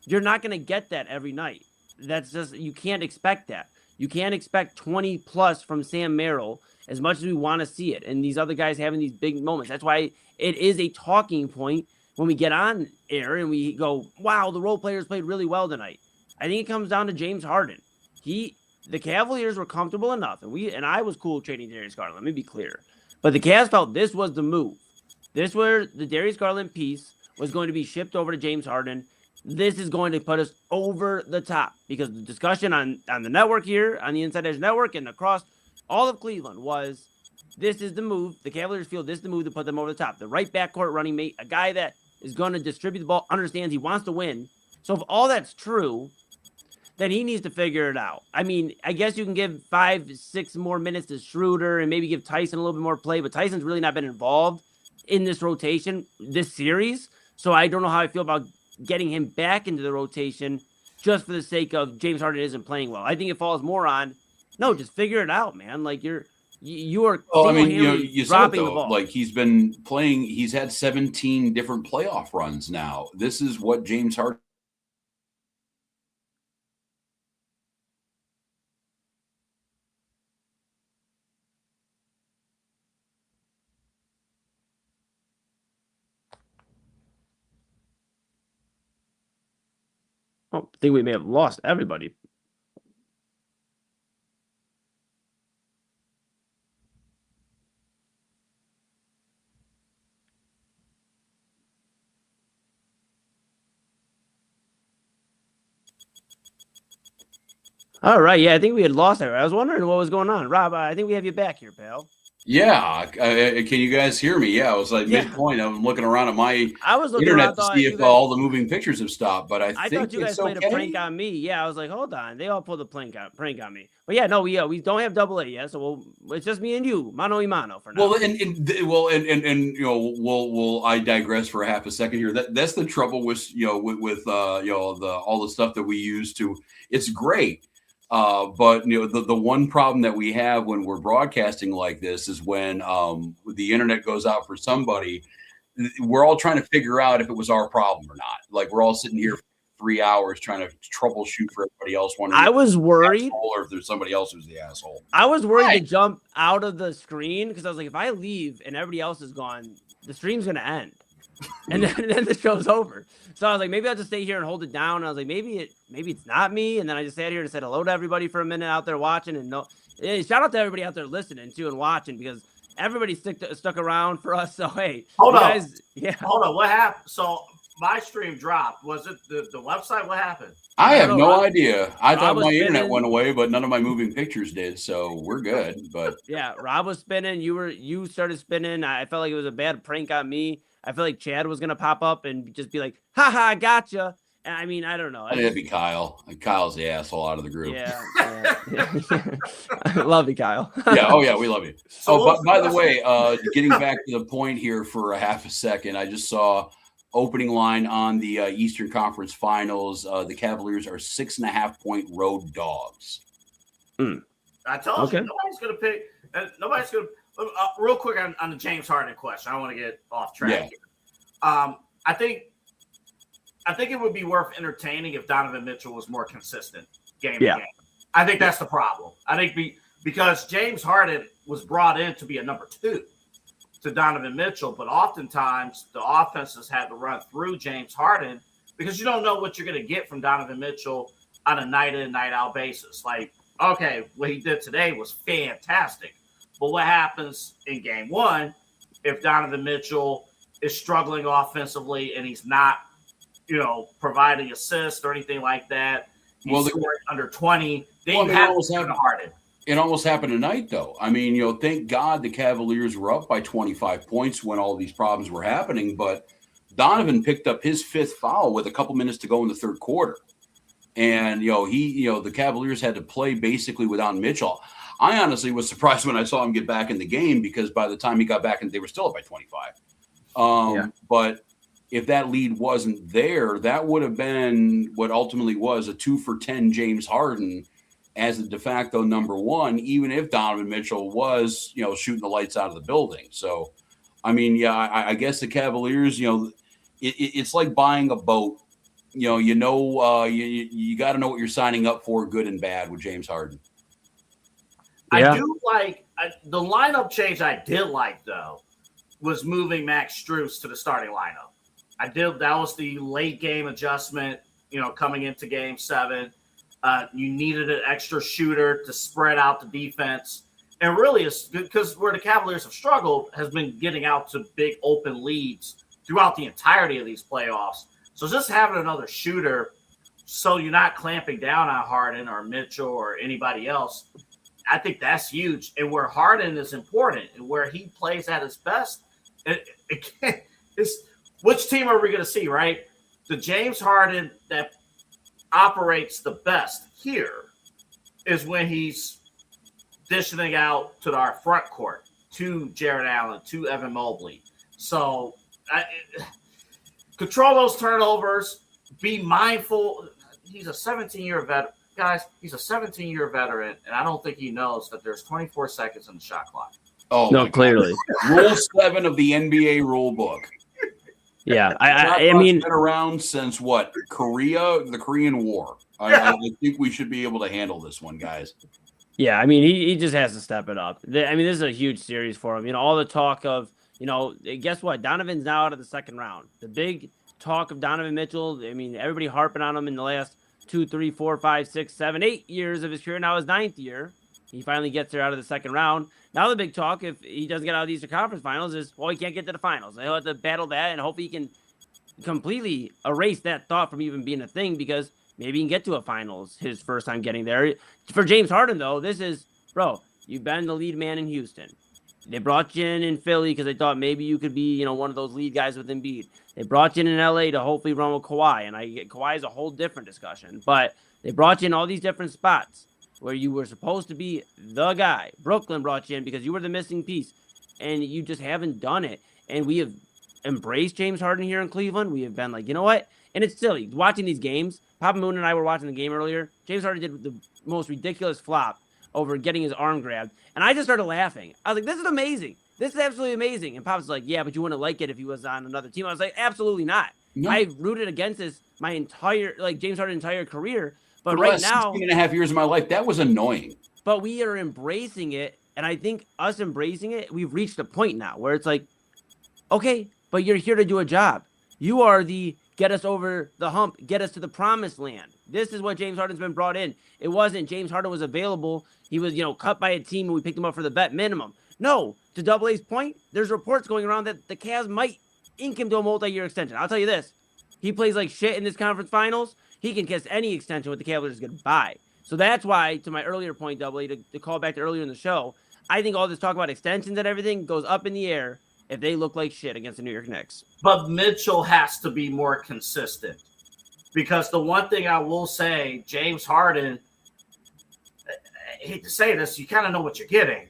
You're not going to get that every night. That's just, you can't expect that. You can't expect 20 plus from Sam Merrill as much as we want to see it. And these other guys having these big moments. That's why it is a talking point when we get on air and we go, wow, the role players played really well tonight. I think it comes down to James Harden. The Cavaliers were comfortable enough, and I was cool trading Darius Garland. Let me be clear. But the Cavs felt this was the move. This where the Darius Garland piece was going to be shipped over to James Harden. This is going to put us over the top because the discussion on the network here, on the Inside Edge Network and across all of Cleveland was this is the move. The Cavaliers feel this is the move to put them over the top. The right backcourt running mate, a guy that is going to distribute the ball, understands he wants to win. So if all that's true, then he needs to figure it out. I mean, I guess you can give 5-6 more minutes to Schroeder and maybe give Tyson a little bit more play, but Tyson's really not been involved in this rotation, this series. So I don't know how I feel about getting him back into the rotation just for the sake of James Harden isn't playing well. I think it falls more on, no, just figure it out, man. Like you are. Well, I mean, you said it, the though. ball. Like he's been playing. He's had 17 different playoff runs now. This is what James Harden. I think we may have lost everybody. All right. Yeah, I think we had lost her. I was wondering what was going on. Rob, I think we have you back here, pal. Yeah. Can you guys hear me? Yeah. I was like midpoint. I'm looking around at my internet to see if all the moving pictures have stopped, but I think thought you guys played a prank on me. Yeah. I was like, hold on. They all pulled a prank on me. But yeah, no, we don't have double A yet. So it's just me and you, mano y mano for now. Well, I digress for a half a second here. That's the trouble with all the stuff that we use to, it's great. But the one problem that we have when we're broadcasting like this is when the internet goes out for somebody, we're all trying to figure out if it was our problem or not. Like we're all sitting here for 3 hours trying to troubleshoot for everybody else. I was worried, or if there's somebody else who's the asshole. I was worried to jump out of the screen because I was like, if I leave and everybody else is gone, the stream's gonna end, and then the show's over. So I was like, maybe I'll just stay here and hold it down. And I was like, maybe it's not me. And then I just sat here and said hello to everybody for a minute out there watching. And shout out to everybody out there listening too and watching because everybody stuck around for us. So hey, hold on, guys, hold on. What happened? So my stream dropped. Was it the website? What happened? I have no idea. I thought my internet spinning. went away, but none of my moving pictures did. So we're good. But yeah, Rob was spinning. You started spinning. I felt like it was a bad prank on me. I feel like Chad was gonna pop up and just be like, "Haha, I gotcha." And I mean, I don't know. It'd be Kyle. Kyle's the asshole out of the group. Yeah. I love you, Kyle. Yeah. Oh yeah, we love you. So, by the way, getting back to the point here for a half a second, I just saw opening line on the Eastern Conference Finals. The Cavaliers are 6.5-point road dogs. I told you nobody's gonna pick. Nobody's gonna. Real quick on the James Harden question. I don't want to get off track here. I think it would be worth entertaining if Donovan Mitchell was more consistent game to game. I think that's the problem. I think because James Harden was brought in to be a number 2 to Donovan Mitchell, but oftentimes the offenses had to run through James Harden because you don't know what you're going to get from Donovan Mitchell on a night in, night out basis. Like, okay, what he did today was fantastic. But what happens in game 1 if Donovan Mitchell is struggling offensively and he's not, providing assists or anything like that? He's scoring under 20. Then you have to Harden. It almost happened tonight, though. I mean, thank God the Cavaliers were up by 25 points when all these problems were happening. But Donovan picked up his 5th foul with a couple minutes to go in the third quarter. And, the Cavaliers had to play basically without Mitchell. I honestly was surprised when I saw him get back in the game because by the time he got back in, they were still up by 25. But if that lead wasn't there, that would have been what ultimately was a 2 for 10 James Harden as the de facto number 1, even if Donovan Mitchell was, shooting the lights out of the building. So, I mean, I guess the Cavaliers, it's like buying a boat. You got to know what you're signing up for, good and bad, with James Harden. I do like the lineup change. I did like though was moving Max Strus to the starting lineup. That was the late game adjustment. Coming into Game 7, you needed an extra shooter to spread out the defense, and really it's good because where the Cavaliers have struggled has been getting out to big open leads throughout the entirety of these playoffs. So just having another shooter, so you're not clamping down on Harden or Mitchell or anybody else. I think that's huge. And where Harden is important and where he plays at his best, which team are we going to see, right? The James Harden that operates the best here is when he's dishing it out to our front court, to Jared Allen, to Evan Mobley. So control those turnovers, be mindful. He's a 17-year veteran. Guys, he's a 17-year veteran, and I don't think he knows that there's 24 seconds in the shot clock. Oh, no, clearly. Rule 7 of the NBA rule book. Yeah, I mean, been around since what? The Korean War. I think we should be able to handle this one, guys. Yeah, I mean, he just has to step it up. I mean, this is a huge series for him. All the talk of, guess what? Donovan's now out of the second round. The big talk of Donovan Mitchell, I mean, everybody harping on him in the last 2, 3, 4, 5, 6, 7, 8 years of his career. Now his 9th year. He finally gets there out of the second round. Now the big talk, if he doesn't get out of the Eastern Conference Finals, is, he can't get to the finals. He'll have to battle that, and hopefully he can completely erase that thought from even being a thing because maybe he can get to a finals his first time getting there. For James Harden, though, this is, bro, you've been the lead man in Houston. They brought you in Philly because they thought maybe you could be, one of those lead guys with Embiid. They brought you in LA to hopefully run with Kawhi, and Kawhi is a whole different discussion. But they brought you in all these different spots where you were supposed to be the guy. Brooklyn brought you in because you were the missing piece, and you just haven't done it. And we have embraced James Harden here in Cleveland. We have been like, you know what? And it's silly. Watching these games, Papa Moon and I were watching the game earlier. James Harden did the most ridiculous flop over getting his arm grabbed. And I just started laughing. I was like, this is amazing. This is absolutely amazing. And Pop's like, yeah, but you wouldn't like it if he was on another team. I was like, absolutely not. No. I rooted against this my entire, James Harden's entire career. But right now, 16.5 years of my life, that was annoying. But we are embracing it. And I think us embracing it, we've reached a point now where it's like, okay, but you're here to do a job. You are the get us over the hump, get us to the promised land. This is what James Harden's been brought in. It wasn't James Harden was available. He was, cut by a team and we picked him up for the vet minimum. No, to Double A's point, there's reports going around that the Cavs might ink him to a multi-year extension. I'll tell you this. He plays like shit in this conference finals. He can kiss any extension with the Cavaliers goodbye. So that's why, to my earlier point, Double A, to call back to earlier in the show, I think all this talk about extensions and everything goes up in the air if they look like shit against the New York Knicks. But Mitchell has to be more consistent. Because the one thing I will say, James Harden, I hate to say this, you kind of know what you're getting,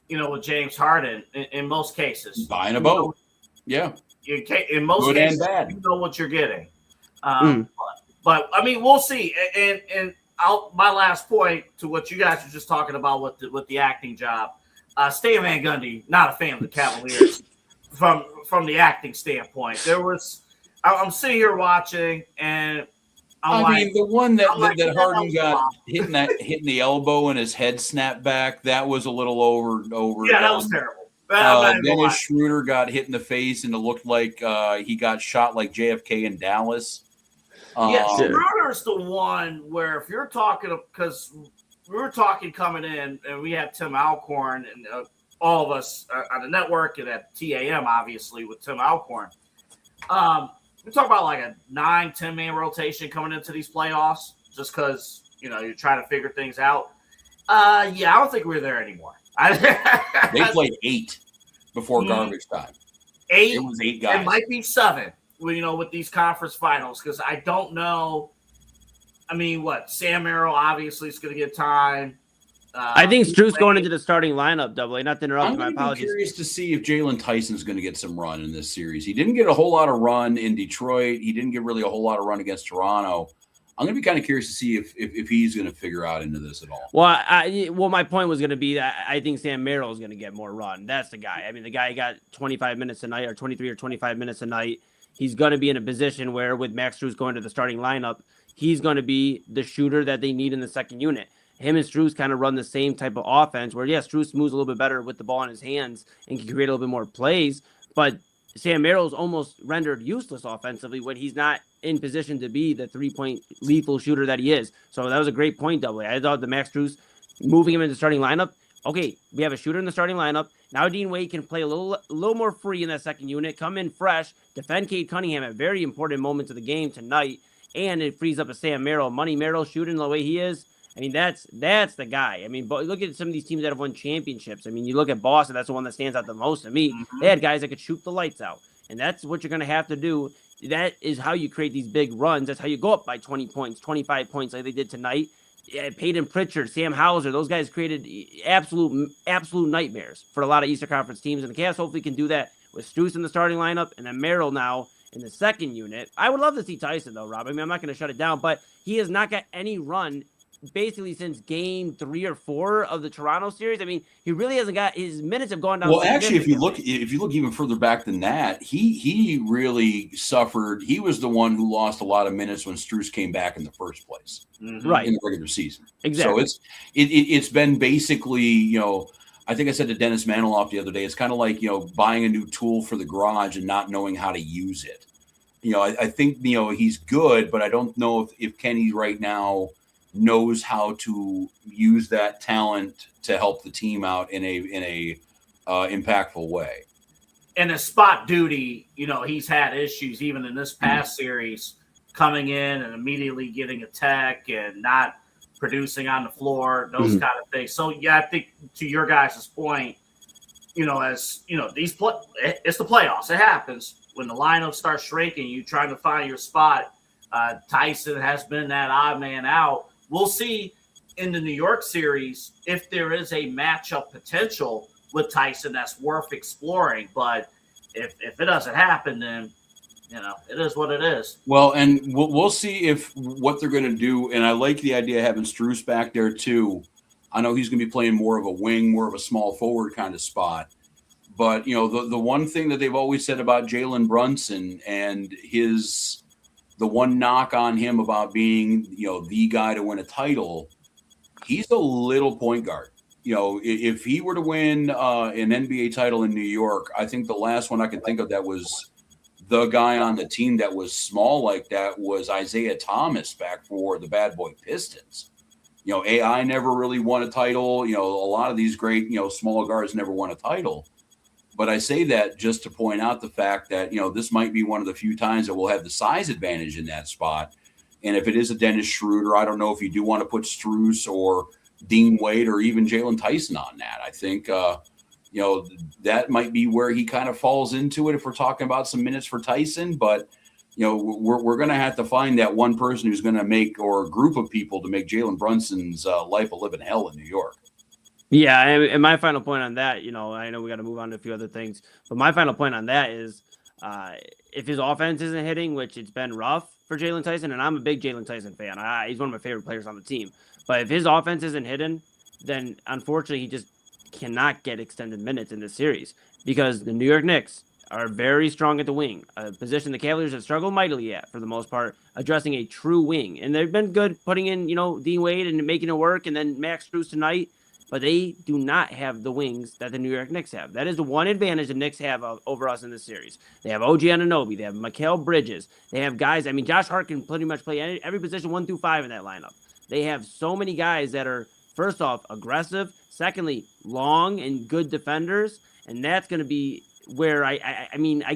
with James Harden in most cases. Buying a boat. Yeah. In most cases, you know what you're getting. But I mean, we'll see. And my last point to what you guys were just talking about with the acting job, Stan Van Gundy, not a fan of the Cavaliers from the acting standpoint. I'm sitting here watching, and the one that Harden got hitting the elbow and his head snapped back, that was a little over. Yeah, that was terrible. Dennis Schroeder got hit in the face, and it looked like he got shot like JFK in Dallas. Schroeder's the one where if you're talking, because we were talking coming in, and we had Tim Alcorn and all of us on the network and at TAM, obviously, with Tim Alcorn. We talk about like a 9-10 man rotation coming into these playoffs, just because you're trying to figure things out. I don't think we're there anymore. They played 8 before garbage time. 8. It was 8 guys. It might be 7. With these conference finals, because I don't know. I mean, Sam Merrill obviously is going to get time. I think Struce going into the starting lineup, Double A. Not to interrupt. My apologies. I'm curious to see if Jalen Tyson's going to get some run in this series. He didn't get a whole lot of run in Detroit. He didn't get really a whole lot of run against Toronto. I'm going to be kind of curious to see if he's going to figure out into this at all. Well, my point was going to be that I think Sam Merrill is going to get more run. That's the guy. I mean, the guy got 25 minutes a night, or 23 or 25 minutes a night. He's going to be in a position where, with Max Strus going to the starting lineup, he's going to be the shooter that they need in the second unit. Him and Strus kind of run the same type of offense where, Strus moves a little bit better with the ball in his hands and can create a little bit more plays. But Sam Merrill's almost rendered useless offensively when he's not in position to be the three-point lethal shooter that he is. So that was a great point, Double A. I thought the Max Strus moving him into the starting lineup, okay, we have a shooter in the starting lineup. Now Dean Wade can play a little more free in that second unit, come in fresh, defend Cade Cunningham at very important moments of the game tonight, and it frees up a Sam Merrill. Money Merrill shooting the way he is. I mean, that's the guy. I mean, but look at some of these teams that have won championships. I mean, you look at Boston, that's the one that stands out the most to me. Mm-hmm. They had guys that could shoot the lights out, and that's what you're going to have to do. That is how you create these big runs. That's how you go up by 20 points, 25 points like they did tonight. Yeah, Peyton Pritchard, Sam Hauser, those guys created absolute nightmares for a lot of Eastern Conference teams, and the Cavs hopefully can do that with Strus in the starting lineup and then Merrill now in the second unit. I would love to see Tyson, though, Rob. I mean, I'm not going to shut it down, but he has not got any run basically since game 3 or 4 of the Toronto series. I mean, he really hasn't got his minutes have gone down. Well, actually, if you look even further back than that, he really suffered. He was the one who lost a lot of minutes when Strus came back in the first place, right, in the regular season. Exactly. So it's been basically, I think I said to Dennis Maniloff the other day, it's kind of like, buying a new tool for the garage and not knowing how to use it. I think, he's good, but I don't know if Kenny right now knows how to use that talent to help the team out in a impactful way. And his spot duty, he's had issues even in this past series, coming in and immediately getting a tech and not producing on the floor, those kind of things. So I think to your guys' point, it's the playoffs. It happens when the lineup starts shrinking. You trying to find your spot. Tyson has been that odd man out. We'll see in the New York series if there is a matchup potential with Tyson that's worth exploring. But if it doesn't happen, then It is what it is. Well, and we'll see if what they're going to do. And I like the idea of having Strus back there too. I know he's going to be playing more of a wing, more of a small forward kind of spot. But the one thing that they've always said about Jalen Brunson and the one knock on him about being the guy to win a title, he's a little point guard. If he were to win an NBA title in New York, I think the last one I can think of that was the guy on the team that was small like that was Isaiah Thomas back for the Bad Boy Pistons. AI never really won a title. A lot of these great, smaller guards never won a title. But I say that just to point out the fact that, this might be one of the few times that we'll have the size advantage in that spot. And if it is a Dennis Schroeder, I don't know if you do want to put Strus or Dean Wade or even Jalen Tyson on that. I think, that might be where he kind of falls into it if we're talking about some minutes for Tyson. But, we're going to have to find that one person who's going to make, or a group of people to make Jalen Brunson's life a living hell in New York. Yeah, and my final point on that, I know we got to move on to a few other things, but my final point on that is if his offense isn't hitting, which it's been rough for Jalen Tyson, and I'm a big Jalen Tyson fan. He's one of my favorite players on the team. But if his offense isn't hitting, then unfortunately he just cannot get extended minutes in this series because the New York Knicks are very strong at the wing, a position the Cavaliers have struggled mightily at for the most part, addressing a true wing. And they've been good putting in, Dean Wade and making it work, and then Max Strus tonight. But they do not have the wings that the New York Knicks have. That is the one advantage the Knicks have over us in this series. They have OG Anunoby. They have Mikal Bridges. They have guys. I mean, Josh Hart can pretty much play every position 1 through 5 in that lineup. They have so many guys that are, first off, aggressive. Secondly, long and good defenders. And that's going to be where I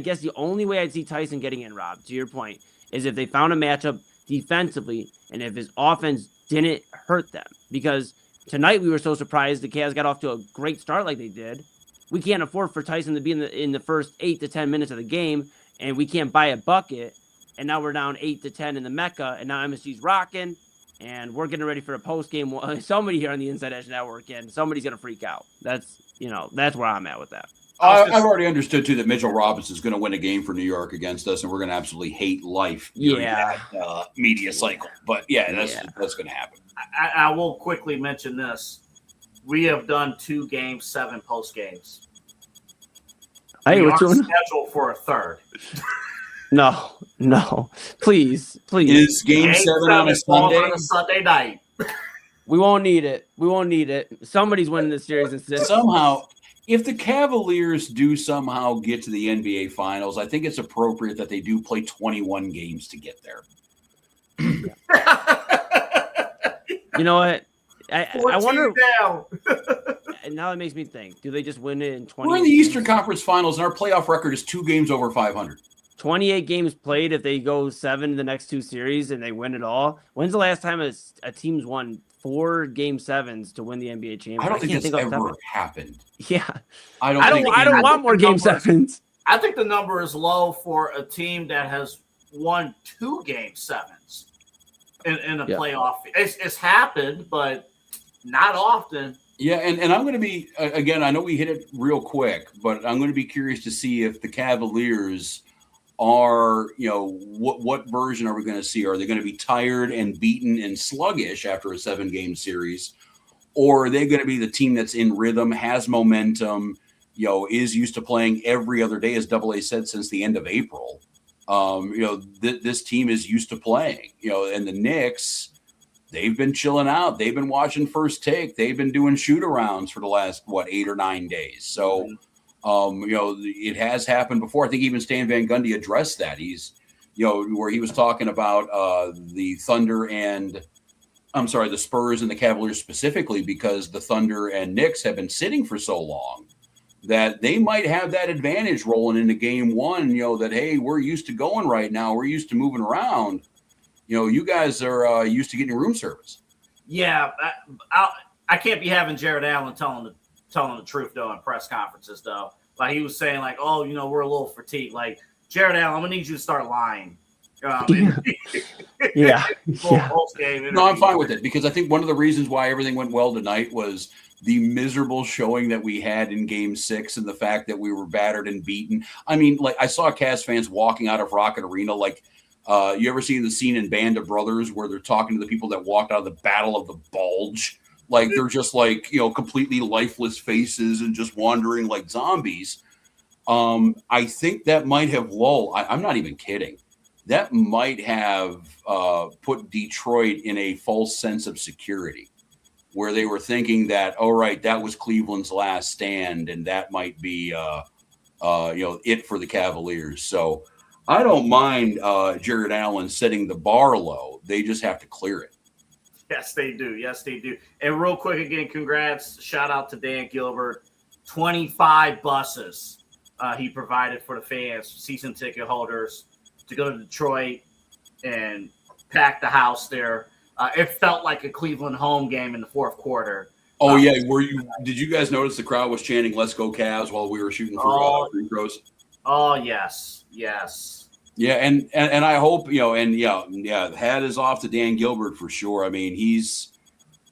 guess the only way I'd see Tyson getting in, Rob, to your point, is if they found a matchup defensively and if his offense didn't hurt them. Because tonight we were so surprised the Cavs got off to a great start like they did. We can't afford for Tyson to be in the first 8 to 10 minutes of the game, and we can't buy a bucket. And now we're down 8 to 10 in the Mecca, and now MSG's rocking, and we're getting ready for a post-game. Somebody here on the InsideEdge Network, and somebody's going to freak out. That's where I'm at with that. I've already understood, too, that Mitchell Robinson is going to win a game for New York against us, and we're going to absolutely hate life during that media cycle. But, that's going to happen. I will quickly mention this. We have done 2 Game 7 post games. Hey, we what's are scheduled for a third. No. Please. Is Game 7 on a Sunday? On a Sunday night. We won't need it. Somebody's winning this series instead. Somehow, if the Cavaliers do somehow get to the NBA Finals, I think it's appropriate that they do play 21 games to get there. You know what? I wonder. Down. Now that makes me think. Do they just win it in 20? We're in the Eastern Conference Finals, and our playoff record is 2 games over 500. 28 games played. If they go 7 the next 2 series and they win it all, when's the last time a team's won 4 Game 7s to win the NBA championship? I don't think it's ever happened. Yeah, I don't want more Game 7s. I think the number is low for a team that has won 2 Game 7s in a playoff. It's happened, but not often. Yeah, and I'm going to be, again, I know we hit it real quick, but I'm going to be curious to see if the Cavaliers are, what version are we going to see? Are they going to be tired and beaten and sluggish after a 7-game series? Or are they going to be the team that's in rhythm, has momentum, is used to playing every other day, as Double A said, since the end of April? This team is used to playing, and the Knicks, they've been chilling out. They've been watching First Take. They've been doing shoot-arounds for the last, 8 or 9 days. So, it has happened before. I think even Stan Van Gundy addressed that. He's, where he was talking about the Thunder and, the Spurs and the Cavaliers specifically, because the Thunder and Knicks have been sitting for so long that they might have that advantage rolling into Game 1, that, hey, we're used to going right now. We're used to moving around. You guys are used to getting room service. Yeah, I can't be having Jared Allen telling the truth, though, in press conferences, though. Like, he was saying, like, we're a little fatigued. Like, Jared Allen, I'm going to need you to start lying Yeah. Postgame No, I'm fine with it because I think one of the reasons why everything went well tonight was the miserable showing that we had in Game 6 and the fact that we were battered and beaten. I mean, like I saw Cavs fans walking out of Rocket Arena like you ever seen the scene in Band of Brothers where they're talking to the people that walked out of the Battle of the Bulge? Like they're just like, completely lifeless faces and just wandering like zombies. I think that might have lulled. I'm not even kidding. That might have put Detroit in a false sense of security where they were thinking that, all right, that was Cleveland's last stand and that might be, it for the Cavaliers. So I don't mind Jared Allen setting the bar low. They just have to clear it. Yes, they do. Yes, they do. And real quick, again, congrats. Shout out to Dan Gilbert. 25 buses he provided for the fans, season ticket holders, to go to Detroit and pack the house there. It felt like a Cleveland home game in the fourth quarter. Oh, yeah. Did you guys notice the crowd was chanting, "Let's go Cavs" while we were shooting for free throws? Oh, yes. Yes. Yeah, and I hope, hat is off to Dan Gilbert for sure. I mean, he's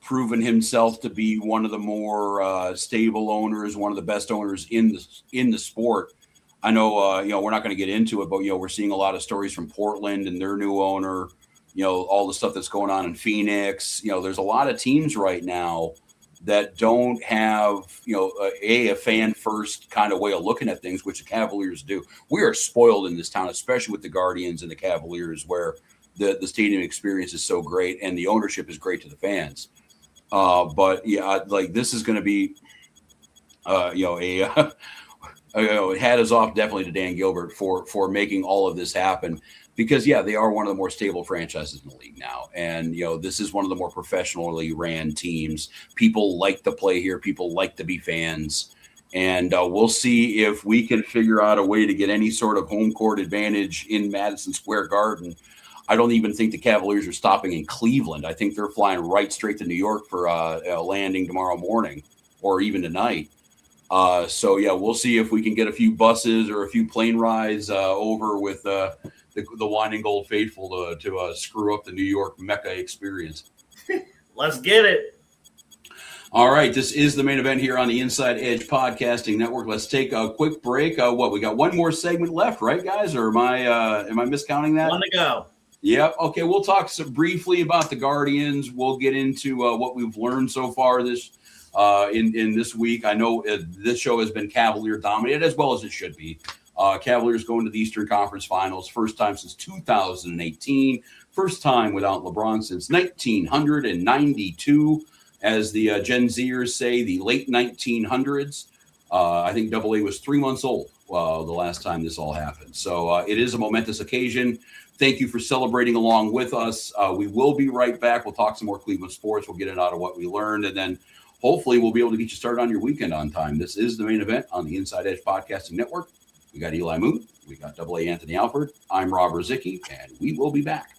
proven himself to be one of the more stable owners, one of the best owners in the sport. I know, we're not going to get into it, but, we're seeing a lot of stories from Portland and their new owner, all the stuff that's going on in Phoenix. There's a lot of teams right now that don't have, a fan first kind of way of looking at things, which the Cavaliers do. We are spoiled in this town, especially with the Guardians and the Cavaliers, where the stadium experience is so great and the ownership is great to the fans. But yeah, like this is going to be, hat is off definitely to Dan Gilbert for making all of this happen. Because, they are one of the more stable franchises in the league now. And, this is one of the more professionally ran teams. People like to play here. People like to be fans. And we'll see if we can figure out a way to get any sort of home court advantage in Madison Square Garden. I don't even think the Cavaliers are stopping in Cleveland. I think they're flying right straight to New York for a landing tomorrow morning or even tonight. So, we'll see if we can get a few buses or a few plane rides over with the wine and gold faithful to screw up the New York Mecca experience. Let's get it. All right, this is the main event here on the Inside Edge Podcasting Network. Let's take a quick break. We got one more segment left, right, guys? Or am I miscounting that? One to go. Yep. Okay, we'll talk briefly about the Guardians. We'll get into what we've learned so far this in this week. I know this show has been Cavalier dominated, as well as it should be. Cavaliers going to the Eastern Conference Finals, first time since 2018, first time without LeBron since 1992, as the Gen Zers say, the late 1900s. I think AA was 3 months old the last time this all happened. So it is a momentous occasion. Thank you for celebrating along with us. We will be right back. We'll talk some more Cleveland sports. We'll get it out of what we learned, and then hopefully we'll be able to get you started on your weekend on time. This is the main event on the Inside Edge Podcasting Network. We got Eli Moon. We got AA Anthony Alford. I'm Rob Rozycki, and we will be back.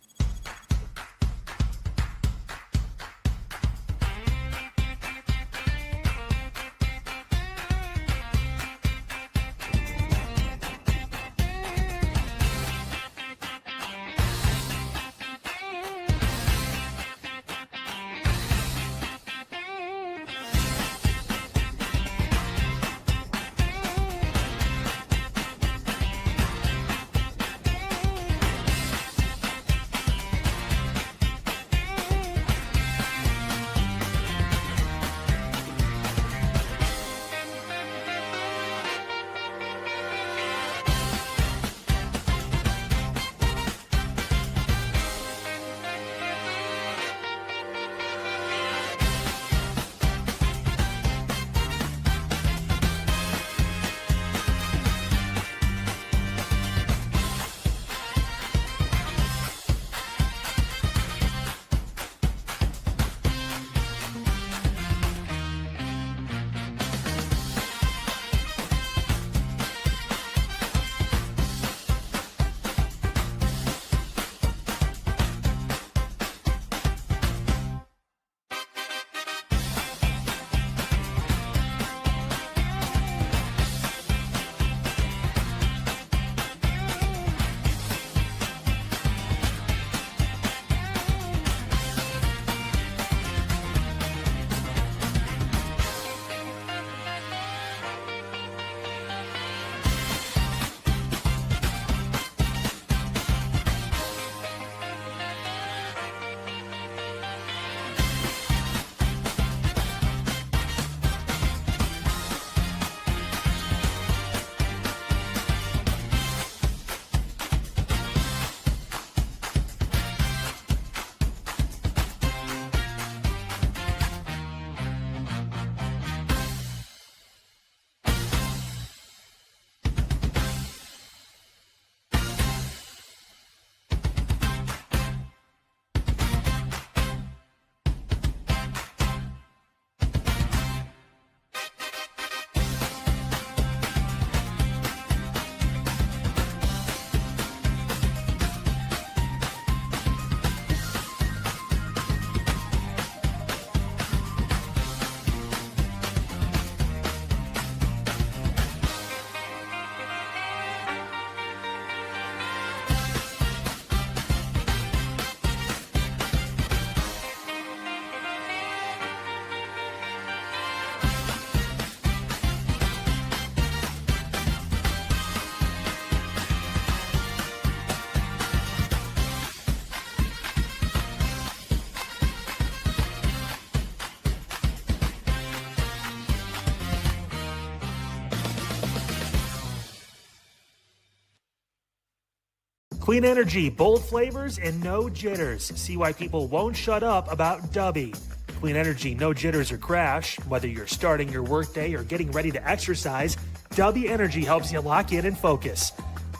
Clean energy, bold flavors, and no jitters. See why people won't shut up about Dubby. Clean energy, no jitters or crash. Whether you're starting your workday or getting ready to exercise, Dubby Energy helps you lock in and focus.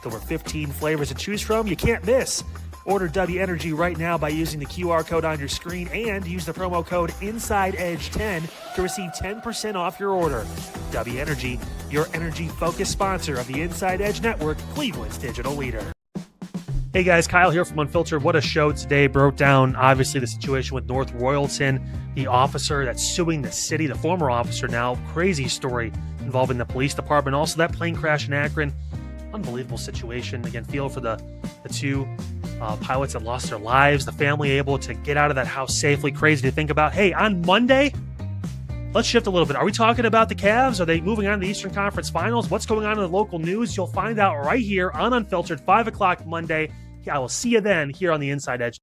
There were 15 flavors to choose from. You can't miss. Order Dubby Energy right now by using the QR code on your screen and use the promo code InsideEdge10 to receive 10% off your order. Dubby Energy, your energy-focused sponsor of the Inside Edge Network, Cleveland's digital leader. Hey guys, Kyle here from Unfiltered. What a show today. Broke down, obviously, the situation with North Royalton, the officer that's suing the city, the former officer now. Crazy story involving the police department. Also, that plane crash in Akron. Unbelievable situation. Again, feel for the two pilots that lost their lives. The family able to get out of that house safely. Crazy to think about. Hey, on Monday, let's shift a little bit. Are we talking about the Cavs? Are they moving on to the Eastern Conference Finals? What's going on in the local news? You'll find out right here on Unfiltered, 5 o'clock Monday. I will see you then here on the Inside Edge.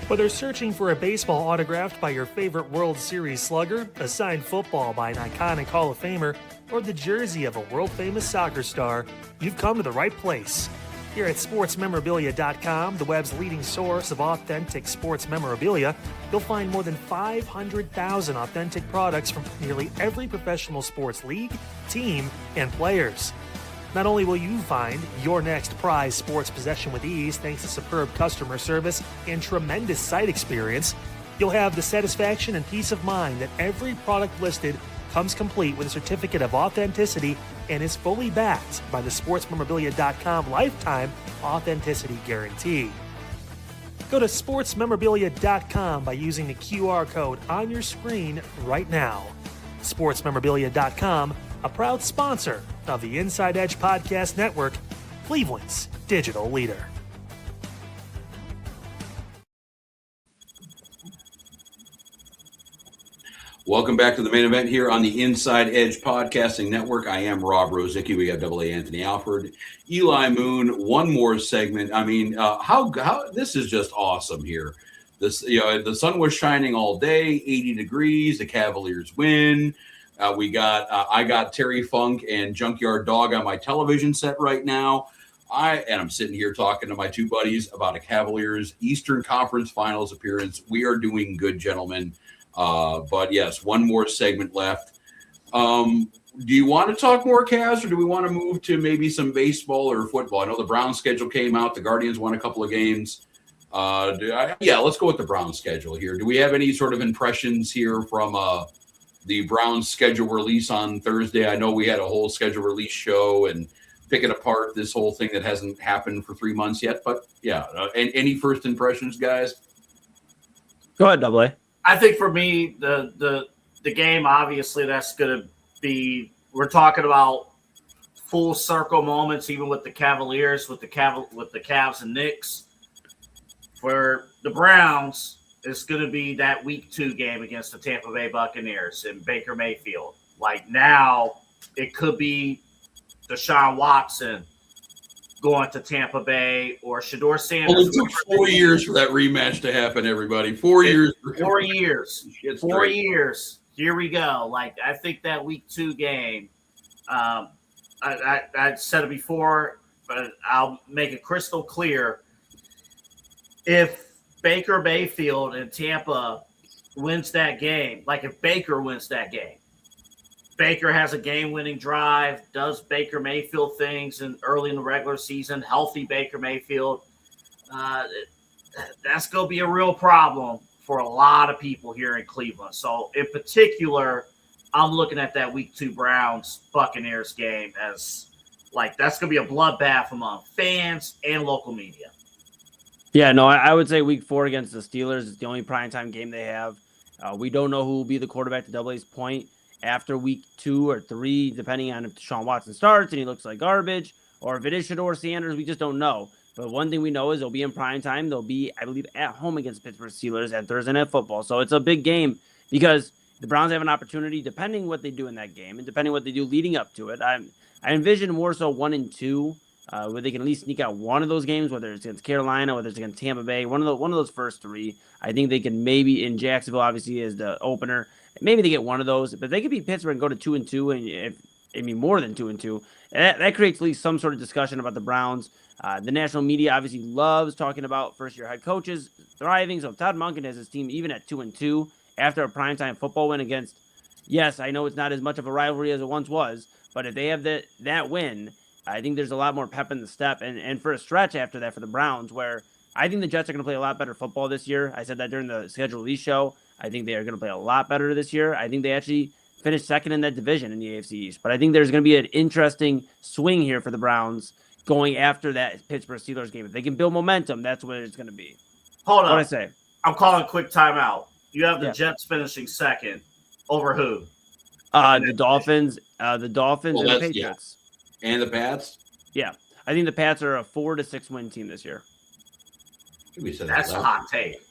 Whether searching for a baseball autographed by your favorite World Series slugger, a signed football by an iconic Hall of Famer, or the jersey of a world-famous soccer star, you've come to the right place. Here at sportsmemorabilia.com, the web's leading source of authentic sports memorabilia, you'll find more than 500,000 authentic products from nearly every professional sports league, team, and players. Not only will you find your next prized sports possession with ease thanks to superb customer service and tremendous site experience, you'll have the satisfaction and peace of mind that every product listed comes complete with a certificate of authenticity and is fully backed by the sportsmemorabilia.com lifetime authenticity guarantee. Go to sportsmemorabilia.com by using the QR code on your screen right now. Sportsmemorabilia.com, a proud sponsor of the Inside Edge Podcast Network, Cleveland's digital leader. Welcome back to the main event here on the Inside Edge Podcasting Network. I am Rob Rozycki. We got AA Anthony Alford, Eli Moon. One more segment. I mean, how this is just awesome here. This, the sun was shining all day, 80 degrees. The Cavaliers win. I got Terry Funk and Junkyard Dog on my television set right now. I'm sitting here talking to my two buddies about a Cavaliers Eastern Conference Finals appearance. We are doing good, gentlemen. But yes, one more segment left. Do you want to talk more Cavs, or do we want to move to maybe some baseball or football? I know the Browns schedule came out. The Guardians won a couple of games. Let's go with the Browns schedule here. Do we have any sort of impressions here from the Browns schedule release on Thursday? I know we had a whole schedule release show and picking apart this whole thing that hasn't happened for 3 months yet. But yeah, any first impressions, guys? Go ahead, Double A. I think for me, the game, obviously, that's going to be, we're talking about full circle moments, even with the Cavaliers, with the Cavs and Knicks. For the Browns, it's going to be that week 2 game against the Tampa Bay Buccaneers in Baker Mayfield. Like now, it could be Deshaun Watson going to Tampa Bay or Shedeur Sanders. Well, it took 4 years for that rematch to happen, everybody. 4 years. 4 years. 4 years. Here we go. Like, I think that week 2 game, I said it before, but I'll make it crystal clear. If Baker Mayfield and Tampa wins that game, like if Baker wins that game, Baker has a game-winning drive, does Baker Mayfield things early in the regular season, healthy Baker Mayfield. That's going to be a real problem for a lot of people here in Cleveland. So, in particular, I'm looking at that Week 2 Browns-Buccaneers game as, like, that's going to be a bloodbath among fans and local media. Yeah, no, I would say Week 4 against the Steelers is the only primetime game they have. We don't know who will be the quarterback, to Double A's point, after week 2 or 3, depending on if Deshaun Watson starts and he looks like garbage, or if it is Shedeur Sanders, we just don't know. But one thing we know is they'll be in prime time. They'll be, I believe, at home against Pittsburgh Steelers at Thursday Night Football. So it's a big game because the Browns have an opportunity, depending what they do in that game and depending what they do leading up to it. I envision more so 1 and 2, where they can at least sneak out one of those games, whether it's against Carolina, whether it's against Tampa Bay, one of those first 3. I think they can maybe, in Jacksonville, obviously, as the opener, maybe they get one of those, but they could beat Pittsburgh and go to 2 and 2, and more than 2 and 2. That creates at least some sort of discussion about the Browns. The national media obviously loves talking about first-year head coaches thriving. So Todd Monken has his team even at 2-2 after a primetime football win against. Yes, I know it's not as much of a rivalry as it once was, but if they have that win, I think there's a lot more pep in the step. And for a stretch after that for the Browns, where I think the Jets are going to play a lot better football this year. I said that during the schedule release show. I think they are going to play a lot better this year. I think they actually finished second in that division in the AFC East. But I think there's going to be an interesting swing here for the Browns going after that Pittsburgh Steelers game. If they can build momentum, that's what it's going to be. Hold on. What'd I say? I'm calling a quick timeout. You have the Jets finishing second. Over who? The Dolphins, and the Patriots. Yeah. And the Pats? Yeah. I think the Pats are a 4-6 win team this year. That's a hot take.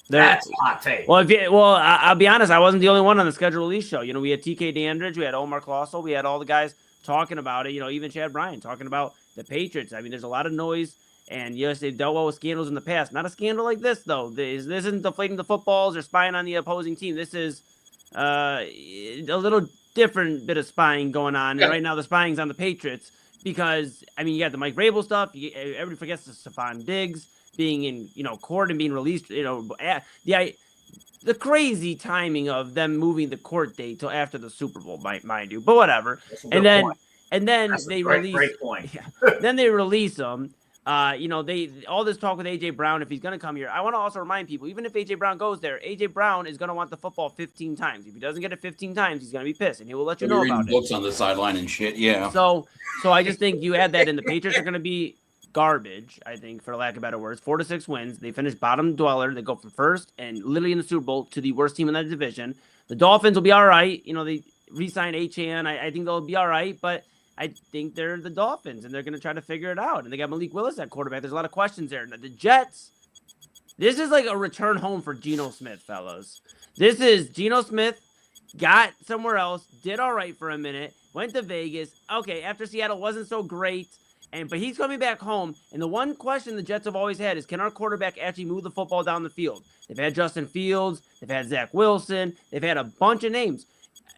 That's a hot take. Well, I'll be honest. I wasn't the only one on the schedule release show. We had TK Dandridge, we had Omar Clausel, we had all the guys talking about it. Even Chad Bryan talking about the Patriots. I mean, there's a lot of noise, and yes, they've dealt well with scandals in the past. Not a scandal like this, though. This isn't deflating the footballs or spying on the opposing team. This is a little different bit of spying going on. And right now, the spying's on the Patriots because, you got the Mike Vrabel stuff. Everybody forgets the Stephon Diggs being in, court and being released, the crazy timing of them moving the court date till after the Super Bowl, mind you, but whatever. And then they release. Great point. Then they release them. They all this talk with AJ Brown if he's going to come here. I want to also remind people, even if AJ Brown goes there, AJ Brown is going to want the football 15 times. If he doesn't get it 15 times, he's going to be pissed, and he will let you know about it. Books on the sideline and shit. Yeah. So I just think you add that in. The Patriots are going to be garbage, I think, for lack of better words. 4-6 wins. They finish bottom dweller. They go from first and literally in the Super Bowl to the worst team in that division. The Dolphins will be all right. They re-signed Achane. I think they'll be all right, but I think they're the Dolphins, and they're going to try to figure it out. And they got Malik Willis at quarterback. There's a lot of questions there. Now, the Jets, this is like a return home for Geno Smith, fellas. This is Geno Smith got somewhere else, did all right for a minute, went to Vegas. Okay, after Seattle wasn't so great, but he's coming back home. And the one question the Jets have always had is, can our quarterback actually move the football down the field? They've had Justin Fields. They've had Zach Wilson. They've had a bunch of names.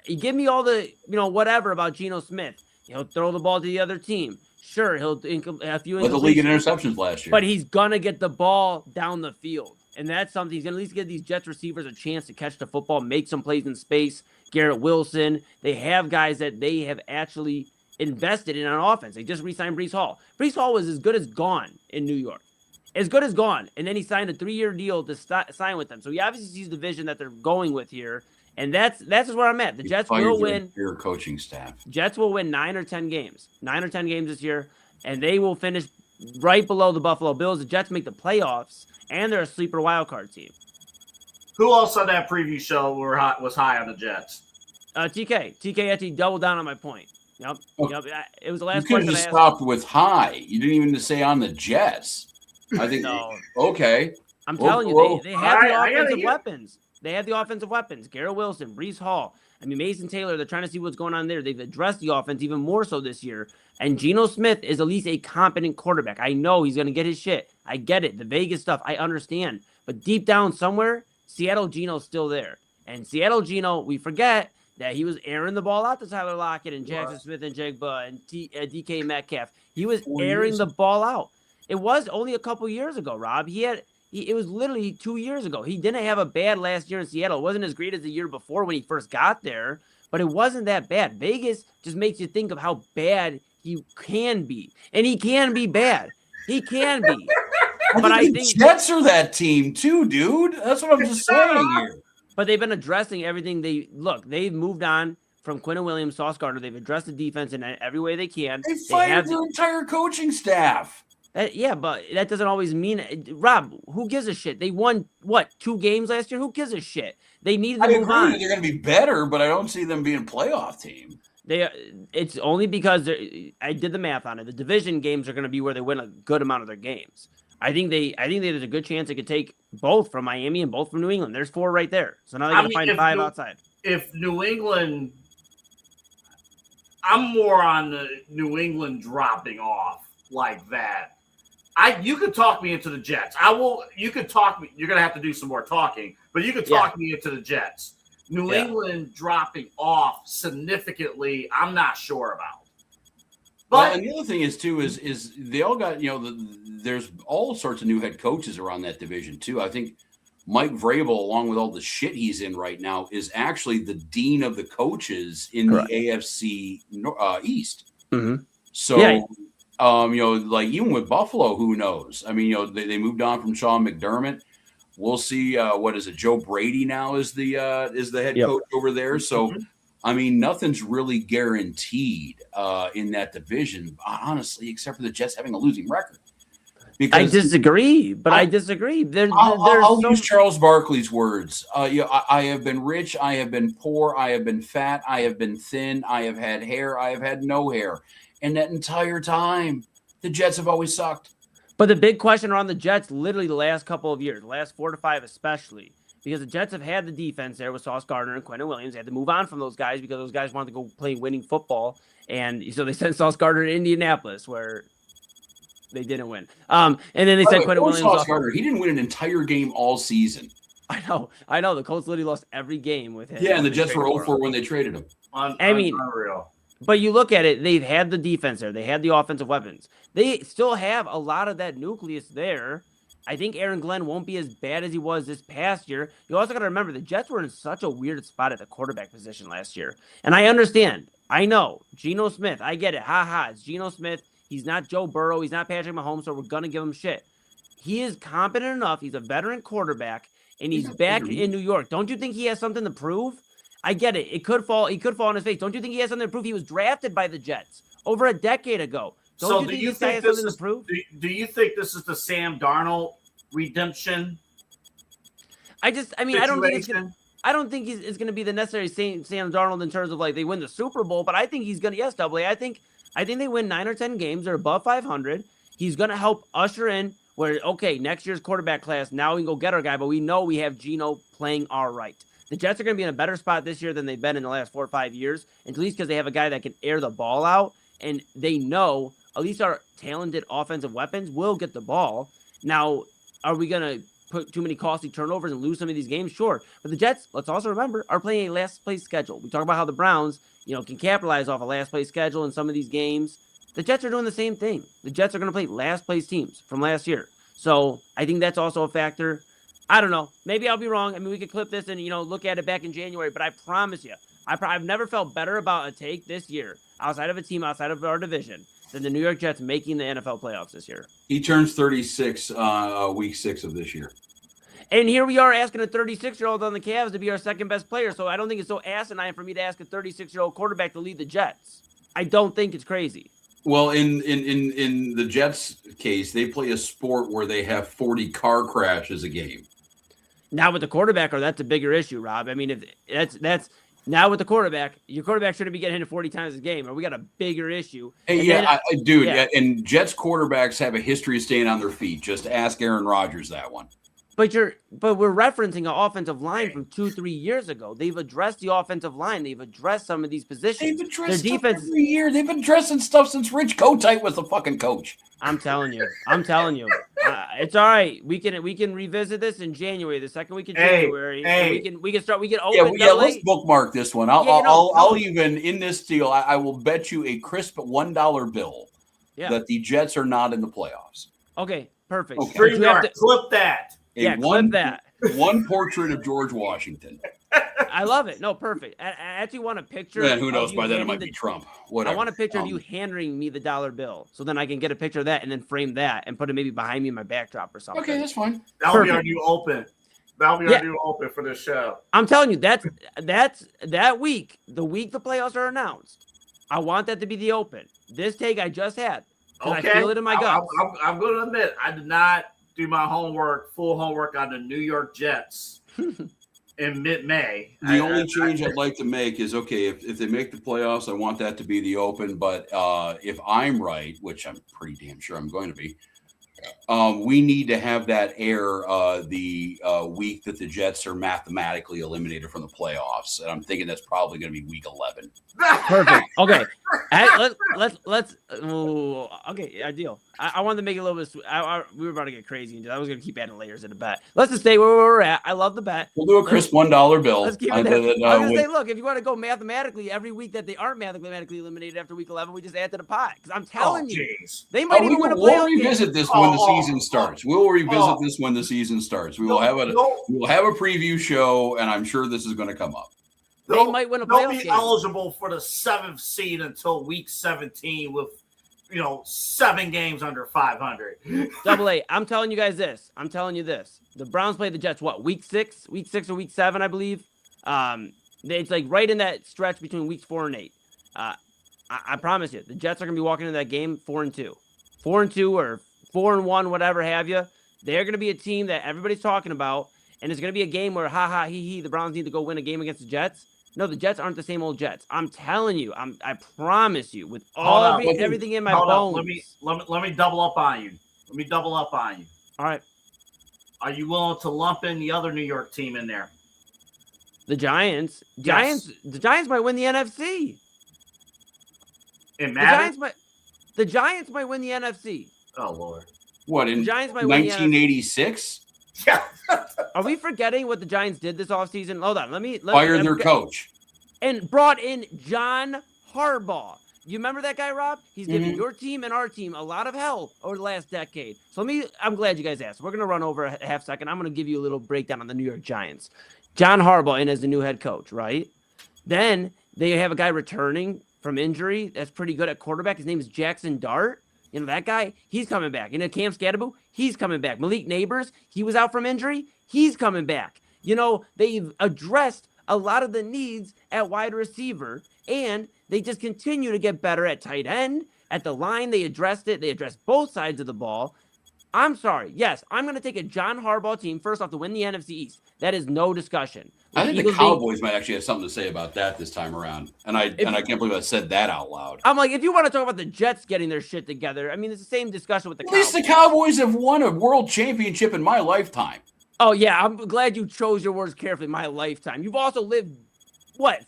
You give me all the, whatever about Geno Smith. He'll throw the ball to the other team. Sure, he'll a few. Led the league in interceptions last year. But he's going to get the ball down the field. And that's something. He's going to at least give these Jets receivers a chance to catch the football, make some plays in space. Garrett Wilson. They have guys that they have actually invested in on offense. They just re-signed Breece Hall. Breece Hall was as good as gone in New York. As good as gone. And then he signed a 3-year deal to sign with them. So he obviously sees the vision that they're going with here. And that's just where I'm at. The Jets will win. Your coaching staff. Jets will win 9 or 10 games. 9 or 10 games this year. And they will finish right below the Buffalo Bills. The Jets make the playoffs. And they're a sleeper wild card team. Who else on that preview show was high on the Jets? TK. TK actually doubled down on my point. Yep. It was the last question. You could have just stopped with high. You didn't even say on the Jets. I think. No. Okay. I'm telling you, they have the offensive weapons. They have the offensive weapons. Garrett Wilson, Breece Hall. Mason Taylor, they're trying to see what's going on there. They've addressed the offense even more so this year. And Geno Smith is at least a competent quarterback. I know he's going to get his shit. I get it. The Vegas stuff, I understand. But deep down somewhere, Seattle Geno's still there. And Seattle Geno, we forget that he was airing the ball out to Tyler Lockett and Jackson Smith and Jigba and DK Metcalf. He was airing the ball out. It was only a couple years ago, Rob. It was literally 2 years ago. He didn't have a bad last year in Seattle. It wasn't as great as the year before when he first got there, but it wasn't that bad. Vegas just makes you think of how bad he can be. And he can be bad. He can be. But I think Jets are that team too, dude. That's what I'm just saying here. But they've been addressing everything. They've moved on from Quinnen Williams, Sauce Gardner. They've addressed the defense in every way they can. They fired their entire coaching staff. But that doesn't always mean – Rob, who gives a shit? They won, 2 games last year? Who gives a shit? They needed to move on. They're going to be better, but I don't see them being a playoff team. It's only because I did the math on it. The division games are going to be where they win a good amount of their games. I think there's a good chance they could take both from Miami and both from New England. There's 4 right there. So now they got to find 5 outside. If New England – I'm more on the New England dropping off like that. You could talk me into the Jets. You could talk me. You're going to have to do some more talking, but you could talk me into the Jets. New England dropping off significantly, I'm not sure about. Well, and the other thing is too is they all got there's all sorts of new head coaches around that division too. I think Mike Vrabel, along with all the shit he's in right now, is actually the dean of the coaches in the AFC East. Mm-hmm. So, like even with Buffalo, who knows? I mean, they moved on from Sean McDermott. We'll see. What is it? Joe Brady now is the head coach over there. So, I mean, nothing's really guaranteed in that division, honestly, except for the Jets having a losing record. Because I disagree. I'll use Charles Barkley's words. I have been rich. I have been poor. I have been fat. I have been thin. I have had hair. I have had no hair. And that entire time, the Jets have always sucked. But the big question around the Jets, literally the last couple of years, the last 4 to 5 especially, because the Jets have had the defense there with Sauce Gardner and Quentin Williams. They had to move on from those guys because those guys wanted to go play winning football. And so they sent Sauce Gardner to Indianapolis, where they didn't win. And then they sent Quentin Williams off. He didn't win an entire game all season. I know. The Colts literally lost every game with him. Yeah, and the Jets were 0-4 when they traded him. Unreal. But you look at it, they've had the defense there. They had the offensive weapons. They still have a lot of that nucleus there. I think Aaron Glenn won't be as bad as he was this past year. You also got to remember the Jets were in such a weird spot at the quarterback position last year. And I understand. I know. Geno Smith. I get it. It's Geno Smith. He's not Joe Burrow. He's not Patrick Mahomes, so we're going to give him shit. He is competent enough. He's a veteran quarterback, and he's back in New York. Don't you think he has something to prove? I get it. He could fall on his face. Don't you think he has something to prove? He was drafted by the Jets over a decade ago. Don't you think this guy has something to prove? Do you think this is the Sam Darnold redemption? I don't think it's going to be the necessary Sam Darnold in terms of like they win the Super Bowl, but I think he's going to, yes, AA. I think they win 9 or 10 games. They're above 500. He's going to help usher in where, okay, next year's quarterback class, now we can go get our guy, but we know we have Geno playing all right. The Jets are going to be in a better spot this year than they've been in the last 4 or 5 years, at least because they have a guy that can air the ball out, and they know at least our talented offensive weapons will get the ball. Now, are we going to put too many costly turnovers and lose some of these games? Sure. But the Jets, let's also remember, are playing a last-place schedule. We talk about how the Browns, can capitalize off a last-place schedule in some of these games. The Jets are doing the same thing. The Jets are going to play last-place teams from last year. So I think that's also a factor. I don't know. Maybe I'll be wrong. I mean, we could clip this and, look at it back in January, but I promise you, I've never felt better about a take this year, outside of a team, outside of our division, than the New York Jets making the NFL playoffs this year. He turns 36 week 6 of this year. And here we are asking a 36-year-old on the Cavs to be our second best player. So I don't think it's so asinine for me to ask a 36-year-old quarterback to lead the Jets. I don't think it's crazy. Well, in the Jets case, they play a sport where they have 40 car crashes a game. Now with the quarterback, that's a bigger issue, Rob. I mean, if that's now with the quarterback, your quarterback shouldn't be getting hit 40 times a game, or we got a bigger issue. Hey, and Jets quarterbacks have a history of staying on their feet. Just ask Aaron Rodgers that one. But we're referencing an offensive line from 2-3 years ago. They've addressed the offensive line. They've addressed some of these positions. They've addressed their defense every year. They've been addressing stuff since Rich Kotite was the fucking coach. I'm telling you. It's all right. We can revisit this in January, the second week of January. We can open. Let's bookmark this one. I'll even in this deal. I will bet you a crisp $1 bill that the Jets are not in the playoffs. Okay, perfect. Okay. Clip that. Clip that. One portrait of George Washington. I love it. No, perfect. I actually want a picture. Man, who knows? By then it might be Trump. Whatever. I want a picture of you handing me the dollar bill, so then I can get a picture of that and then frame that and put it maybe behind me in my backdrop or something. Okay, that's fine. That'll be our new open. That'll be our new open for this show. I'm telling you, that's that week. The week the playoffs are announced, I want that to be the open. This take I just had. Okay. I feel it in my guts. I'm going to admit I did not do my full homework on the New York Jets in mid-May. The only change I'd like to make is, okay, if they make the playoffs, I want that to be the open. But if I'm right, which I'm pretty damn sure I'm going to be, We need to have that air the week that the Jets are mathematically eliminated from the playoffs, and I'm thinking that's probably going to be week 11. Perfect. Okay. Let's. Okay, ideal. I wanted to make it a little bit. We were about to get crazy. I was going to keep adding layers in the bet. Let's just stay where we're at. I love the bet. We'll do a crisp $1 bill. Let's keep it there. I was going to say, look, if you want to go mathematically, every week that they aren't mathematically eliminated after week 11, we just add to the pot. Because I'm telling you, they might even win a playoff We'll revisit this when the season starts. We'll revisit this when the season starts. We will have a preview show, and I'm sure this is going to come up. They might win a playoff They'll be game. eligible for the 7th seed until week 17 with, 7 games under 500. AA. I'm telling you guys this. I'm telling you this. The Browns play the Jets, week 6 or week 7, I believe. It's like right in that stretch between weeks 4 and 8. I promise you, the Jets are going to be walking into that game 4-2. 4-2 or 4-1, whatever have you. They're going to be a team that everybody's talking about, and it's going to be a game where, the Browns need to go win a game against the Jets. No, the Jets aren't the same old Jets. I'm telling you. I promise you, with everything in my bones. Let me double up on you. All right. Are you willing to lump in the other New York team in there? The Giants. Yes. The Giants might win the NFC. In Madden? The Giants might win the NFC. Oh, Lord. What, in The Giants might win the 1986? Yeah. Are we forgetting what the Giants did this offseason? Hold on. Let me Fired their coach. And brought in John Harbaugh. You remember that guy, Rob? He's given your team and our team a lot of hell over the last decade. So I'm glad you guys asked. We're going to run over a half second. I'm going to give you a little breakdown on the New York Giants. John Harbaugh in as the new head coach, right? Then they have a guy returning from injury that's pretty good at quarterback. His name is Jackson Dart. You know, that guy, he's coming back. You know, Cam Scadaboo, he's coming back. Malik Neighbors, he was out from injury. He's coming back. You know, they've addressed a lot of the needs at wide receiver, and they just continue to get better at tight end. At the line, they addressed it. They addressed both sides of the ball. I'm sorry. Yes, I'm going to take a John Harbaugh team first off to win the NFC East. That is no discussion. I think the Cowboys might actually have something to say about that this time around. And I can't believe I said that out loud. I'm like, if you want to talk about the Jets getting their shit together, I mean, it's the same discussion with the Cowboys. At least the Cowboys have won a world championship in my lifetime. Oh, yeah. I'm glad you chose your words carefully. My lifetime. You've also lived,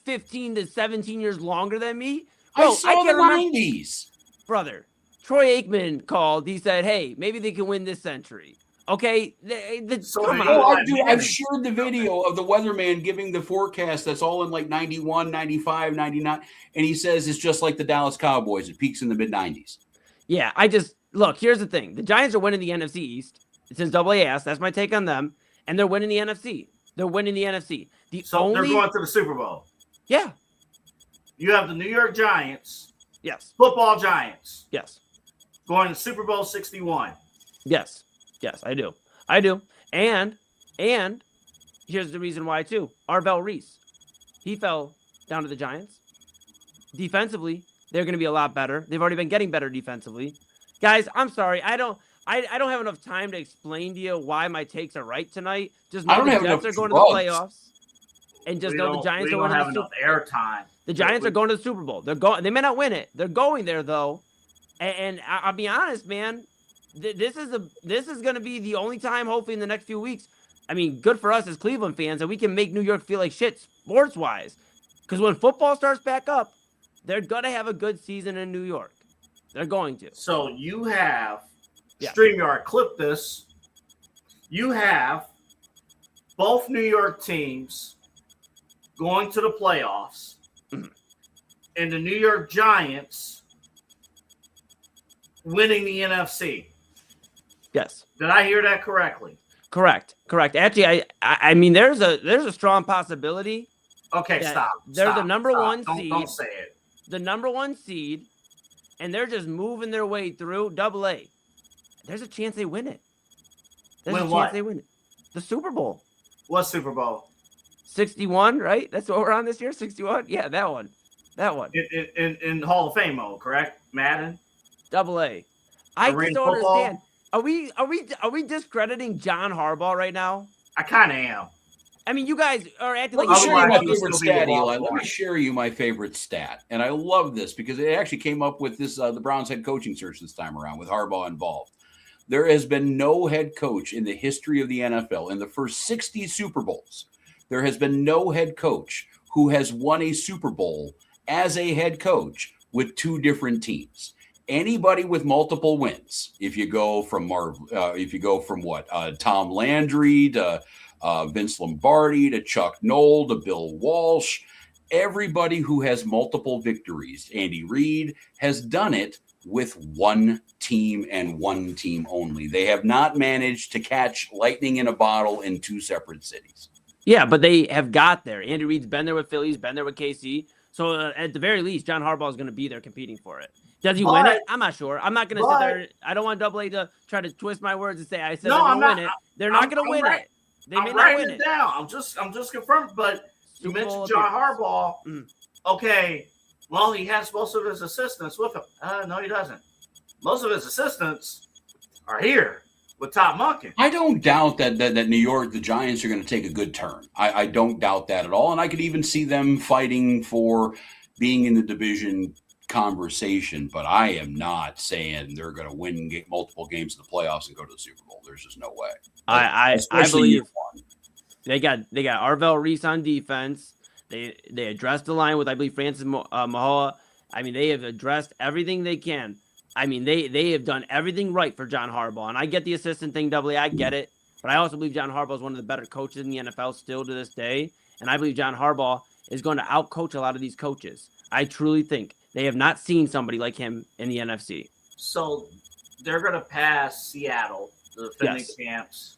15 to 17 years longer than me? Bro, I saw the 90s. Brother, Troy Aikman called. He said, hey, maybe they can win this century. Okay? Come on. I've shared the video of the weatherman giving the forecast that's all in like 91, 95, 99. And he says it's just like the Dallas Cowboys. It peaks in the mid-90s. Yeah, look, here's the thing. The Giants are winning the NFC East. Since AA asked, that's my take on them. And they're winning the NFC. They're going to the Super Bowl. Yeah. You have the New York Giants. Yes. Football Giants. Yes. Going to Super Bowl 61. Yes. Yes, I do. And here's the reason why, too. Arvell Reese. He fell down to the Giants. Defensively, they're going to be a lot better. They've already been getting better defensively. Guys, I'm sorry. I don't have enough time to explain to you why my takes are right tonight. Just know the Jets are going to the playoffs. And just know the Giants are winning the Super Bowl. The Giants are going to the Super Bowl. They may not win it. They're going there, though. And I'll be honest, man. This is going to be the only time, hopefully, in the next few weeks. I mean, good for us as Cleveland fans that we can make New York feel like shit sports-wise. Because when football starts back up, they're going to have a good season in New York. They're going to. So you have StreamYard, clip this. You have both New York teams going to the playoffs, and the New York Giants winning the NFC. Yes. Did I hear that correctly? Correct. Actually, I mean, there's a strong possibility. Okay, stop. They're the number one seed. Don't say it. The number one seed, and they're just moving their way through AA. There's a chance they win it. They win it. The Super Bowl. What Super Bowl? 61, right? That's what we're on this year. 61. Yeah, that one. In Hall of Fame mode, correct? Madden. AA. I just don't understand. Are we discrediting John Harbaugh right now? I kind of am. I mean, you guys are acting like. Let me share you my favorite stat, Eli. Let me share you my favorite stat, and I love this because it actually came up with this the Browns head coaching search this time around with Harbaugh involved. There has been no head coach in the history of the NFL in the first 60 Super Bowls. There has been no head coach who has won a Super Bowl as a head coach with two different teams. Anybody with multiple wins, if you go from Tom Landry to Vince Lombardi to Chuck Noll to Bill Walsh, everybody who has multiple victories, Andy Reid, has done it with one team and one team only. They have not managed to catch lightning in a bottle in two separate cities. Yeah, but they have got there. Andy Reid's been there with Philly, he's been there with KC. So at the very least, John Harbaugh is going to be there competing for it. Does he win it? I'm not sure. I'm not going to sit there. I don't want Double A to try to twist my words and say I said they're going to win it. They're not going to win it. They may not win it. Down. I'm just confirmed. But you mentioned John Harbaugh. Okay, well, he has most of his assistants with him. No, he doesn't. Most of his assistants are here with Todd Monken. I don't doubt that New York, the Giants, are going to take a good turn. I don't doubt that at all. And I could even see them fighting for being in the division conversation. But I am not saying they're going to win multiple games in the playoffs and go to the Super Bowl. There's just no way. I believe they got Arvell Reese on defense. They addressed the line with, I believe, Francis Mahoa. I mean, they have addressed everything they can. I mean, they have done everything right for John Harbaugh. And I get the assistant thing, Double A. I get it. But I also believe John Harbaugh is one of the better coaches in the NFL still to this day. And I believe John Harbaugh is going to outcoach a lot of these coaches. I truly think they have not seen somebody like him in the NFC. So they're going to pass Seattle, the defending champs.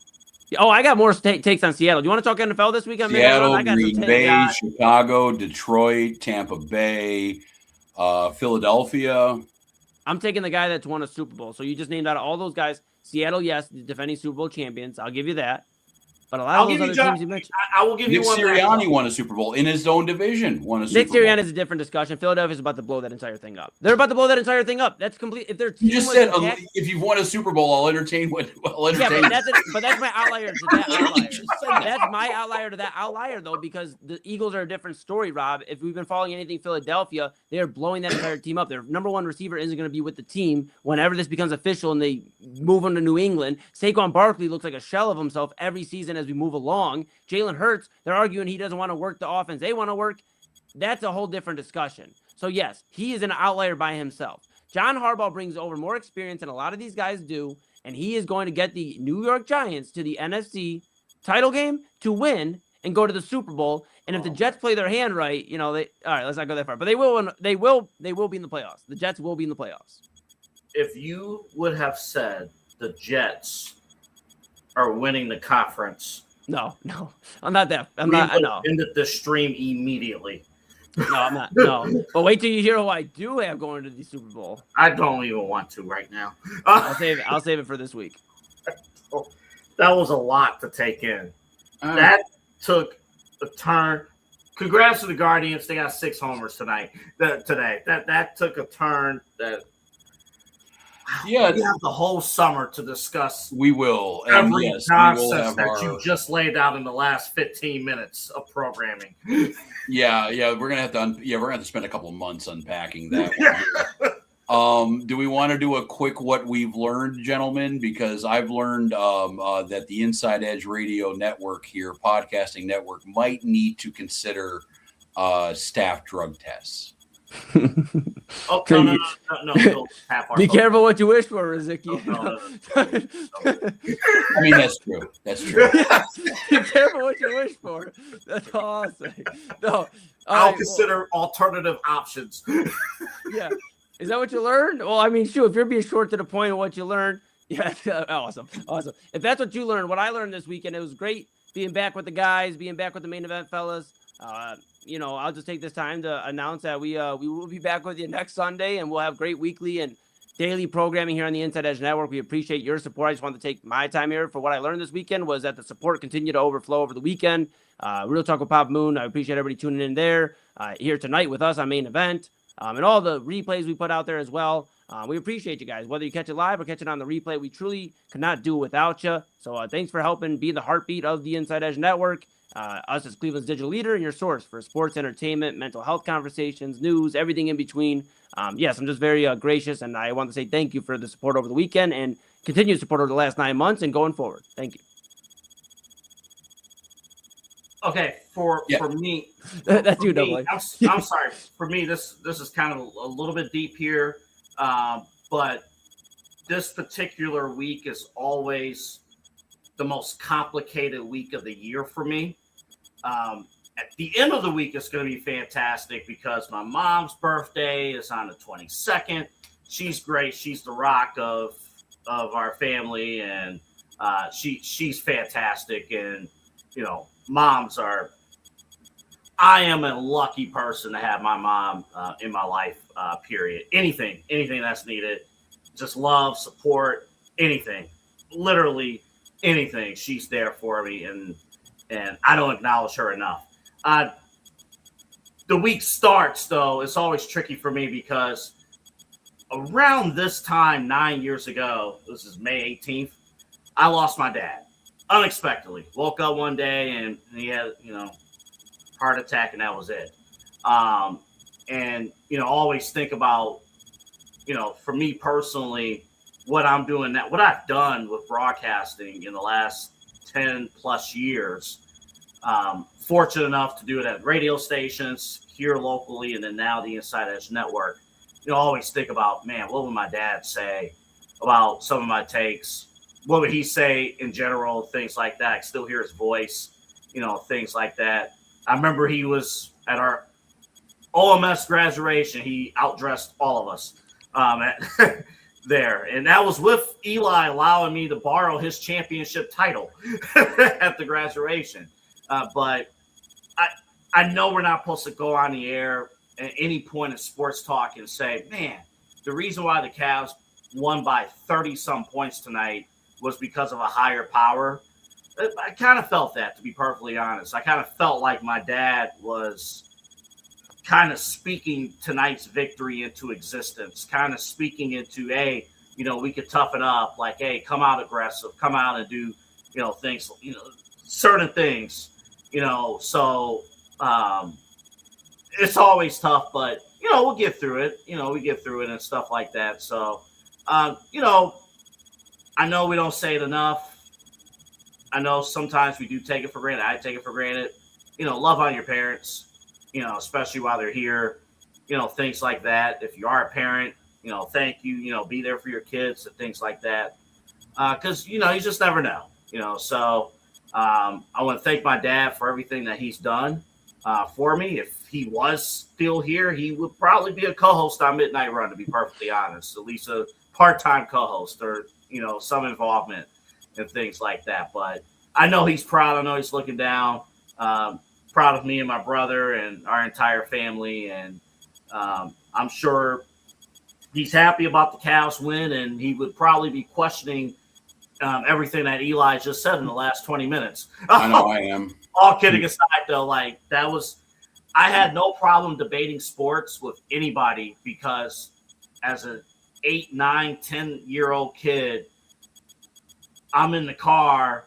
Oh, I got more takes on Seattle. Do you want to talk NFL this weekend? Seattle, Green Bay, Chicago, Detroit, Tampa Bay, Philadelphia. I'm taking the guy that's won a Super Bowl. So you just named out all those guys. Seattle, yes, the defending Super Bowl champions. I'll give you that. But a lot of those other teams you mentioned. I will give you one. Nick Sirianni won a Super Bowl in his own division. Nick Sirianni is a different discussion. Philadelphia's about to blow that entire thing up. They're about to blow that entire thing up. That's complete. If they're you just said if you've won a Super Bowl, I'll entertain. Yeah, but that's my outlier to that outlier. That's my outlier to that outlier, though, because the Eagles are a different story, Rob. If we've been following anything Philadelphia, they are blowing that entire team up. Their number one receiver isn't going to be with the team whenever this becomes official and they move on to New England. Saquon Barkley looks like a shell of himself every season as we move along. Jalen Hurts, they're arguing he doesn't want to work the offense. They want to work. That's a whole different discussion. So, yes, he is an outlier by himself. John Harbaugh brings over more experience than a lot of these guys do, and he is going to get the New York Giants to the NFC title game to win and go to the Super Bowl. And if the Jets play their hand right, all right, let's not go that far. But they will be in the playoffs. The Jets will be in the playoffs. If you would have said the Jets are winning the conference, No, I'm not that. I'm not. I know. Ended the stream immediately. No, I'm not. No, but wait till you hear who I do have going to the Super Bowl. I don't even want to right now. I'll save it for this week. That was a lot to take in. That took a turn. Congrats to the Guardians. They got 6 homers today. That took a turn that. Yeah, we have the whole summer to discuss. We will. Every nonsense that you just laid out in the last 15 minutes of programming. Yeah, we're gonna have to spend a couple of months unpacking that. Do we want to do a quick what we've learned, gentlemen? Because I've learned that the Inside Edge Radio Network here, podcasting network, might need to consider staff drug tests. Oh, no. Be careful what you wish for, Rozycki. No. I mean, that's true. Be careful what you wish for. That's all I'll say. No, I'll consider alternative options. Yeah. Is that what you learned? Well, I mean, shoot, if you're being short to the point of what you learned, yeah, awesome. If that's what you learned, what I learned this weekend, it was great being back with the guys, being back with the main event fellas. I'll just take this time to announce that we will be back with you next Sunday, and we'll have great weekly and daily programming here on the Inside Edge Network. We appreciate your support. I just wanted to take my time here for what I learned this weekend was that the support continued to overflow over the weekend. Real Talk with Pop Moon. I appreciate everybody tuning in there here tonight with us on Main Event, and all the replays we put out there as well. We appreciate you guys, whether you catch it live or catch it on the replay. We truly could not do it without you. So thanks for helping be the heartbeat of the Inside Edge Network. Us as Cleveland's digital leader and your source for sports, entertainment, mental health conversations, news, everything in between. Yes, I'm just very gracious, and I want to say thank you for the support over the weekend. And continued support over the last 9 months and going forward. Thank you. Okay, for me, That's you, me, Double. I'm sorry. For me, this is kind of a little bit deep here, but this particular week is always the most complicated week of the year for me. At the end of the week, it's going to be fantastic because my mom's birthday is on the 22nd. She's great. She's the rock of our family, and she's fantastic. And I am a lucky person to have my mom in my life. Period. Anything that's needed, just love, support, anything, literally anything. She's there for me, and I don't acknowledge her enough. The week starts, though, it's always tricky for me because around this time 9 years ago, this is May 18th, I lost my dad unexpectedly. Woke up one day and he had, heart attack, and that was it. And always think about, for me personally, what I'm doing now, what I've done with broadcasting in the last 10 plus years. Fortunate enough to do it at radio stations here locally, and then now the InsideEdge Network. Always think about, man, what would my dad say about some of my takes? What would he say in general? Things like that. I still hear his voice, things like that. I remember he was at our OMS graduation. He outdressed all of us there. And that was with Eli allowing me to borrow his championship title at the graduation. But I know we're not supposed to go on the air at any point in sports talk and say, man, the reason why the Cavs won by 30-some points tonight was because of a higher power. I kind of felt that, to be perfectly honest. I kind of felt like my dad was kind of speaking tonight's victory into existence, kind of speaking into, hey, we could toughen up, like, hey, come out aggressive, come out and do, things, certain things, so it's always tough, but, we'll get through it, and stuff like that. So, I know we don't say it enough. I know sometimes we do take it for granted. I take it for granted. Love on your parents, especially while they're here, things like that. If you are a parent, thank you, be there for your kids and things like that. Because, you just never know, So I want to thank my dad for everything that he's done for me. If he was still here, he would probably be a co-host on Midnight Run, to be perfectly honest, at least a part-time co-host or, some involvement and things like that. But I know he's proud. I know he's looking down, proud of me and my brother and our entire family. And I'm sure he's happy about the Cavs win, and he would probably be questioning everything that Eli just said in the last 20 minutes. I know I am. All kidding aside, though, I had no problem debating sports with anybody because as an 8, 9, 10-year-old kid, I'm in the car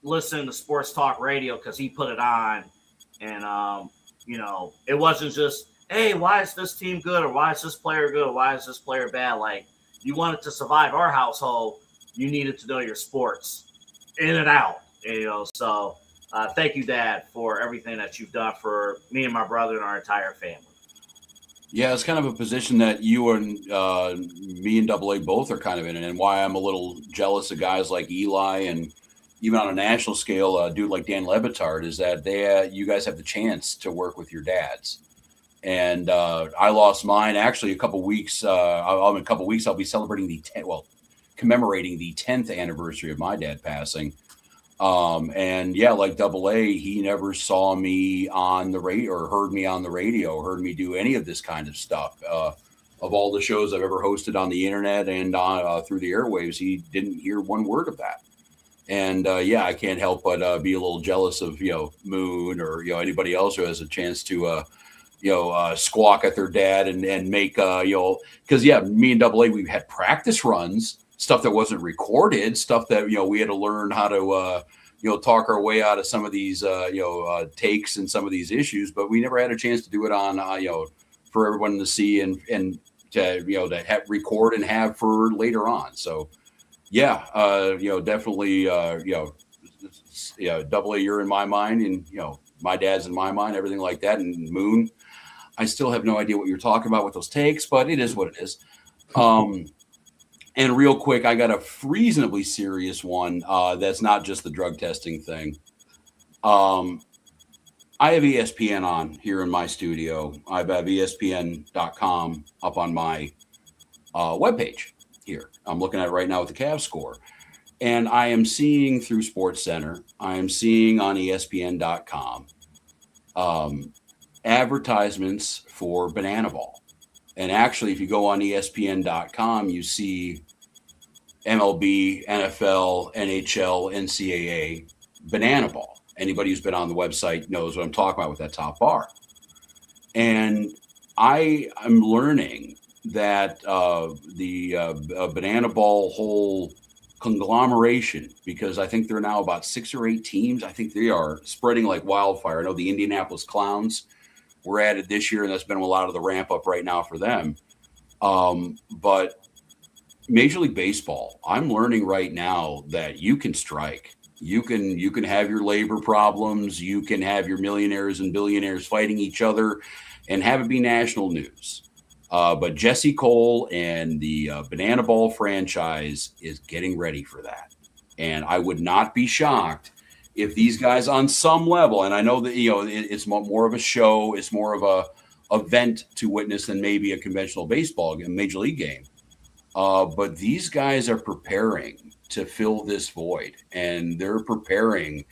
listening to sports talk radio because he put it on. And, it wasn't just, hey, why is this team good? Or why is this player good? Or why is this player bad? Like, you wanted to survive our household, you needed to know your sports in and out. So thank you, Dad, for everything that you've done for me and my brother and our entire family. Yeah, it's kind of a position that you and me and Double A both are kind of in, and why I'm a little jealous of guys like Eli and even on a national scale, a dude like Dan Lebitard, is that you guys have the chance to work with your dads. And I lost mine actually a couple weeks. In a couple weeks, I'll be celebrating commemorating the 10th anniversary of my dad passing. And yeah, like Double A, he never saw me on the radio or heard me on the radio, heard me do any of this kind of stuff. Of all the shows I've ever hosted on the internet and through the airwaves, he didn't hear one word of that. And I can't help but be a little jealous of, Moon or, anybody else who has a chance to, squawk at their dad and make, because me and Double A, we've had practice runs, stuff that wasn't recorded, stuff that, we had to learn how to, talk our way out of some of these, takes and some of these issues, but we never had a chance to do it on, for everyone to see and to, to record and have for later on. So Definitely, Double A, you're in my mind, and my dad's in my mind, everything like that. And Moon, I still have no idea what you're talking about with those takes, but it is what it is. And real quick, I got a reasonably serious one. That's not just the drug testing thing. I have ESPN on here in my studio. I have ESPN.com up on my webpage here. I'm looking at it right now with the Cavs score. And I am seeing through SportsCenter, I am seeing on ESPN.com advertisements for Banana Ball. And actually, if you go on ESPN.com, you see MLB, NFL, NHL, NCAA, Banana Ball. Anybody who's been on the website knows what I'm talking about with that top bar. And I am learning that the Banana Ball whole conglomeration, because I think there are now about 6 or 8 teams. I think they are spreading like wildfire. I know the Indianapolis Clowns were added this year, and that's been a lot of the ramp up right now for them. But Major League Baseball, I'm learning right now that you can strike. You can have your labor problems. You can have your millionaires and billionaires fighting each other and have it be national news. But Jesse Cole and the Banana Ball franchise is getting ready for that. And I would not be shocked if these guys on some level, and I know that, it's more of a show, it's more of a event to witness than maybe a conventional baseball game, major league game. But these guys are preparing to fill this void, and they're preparing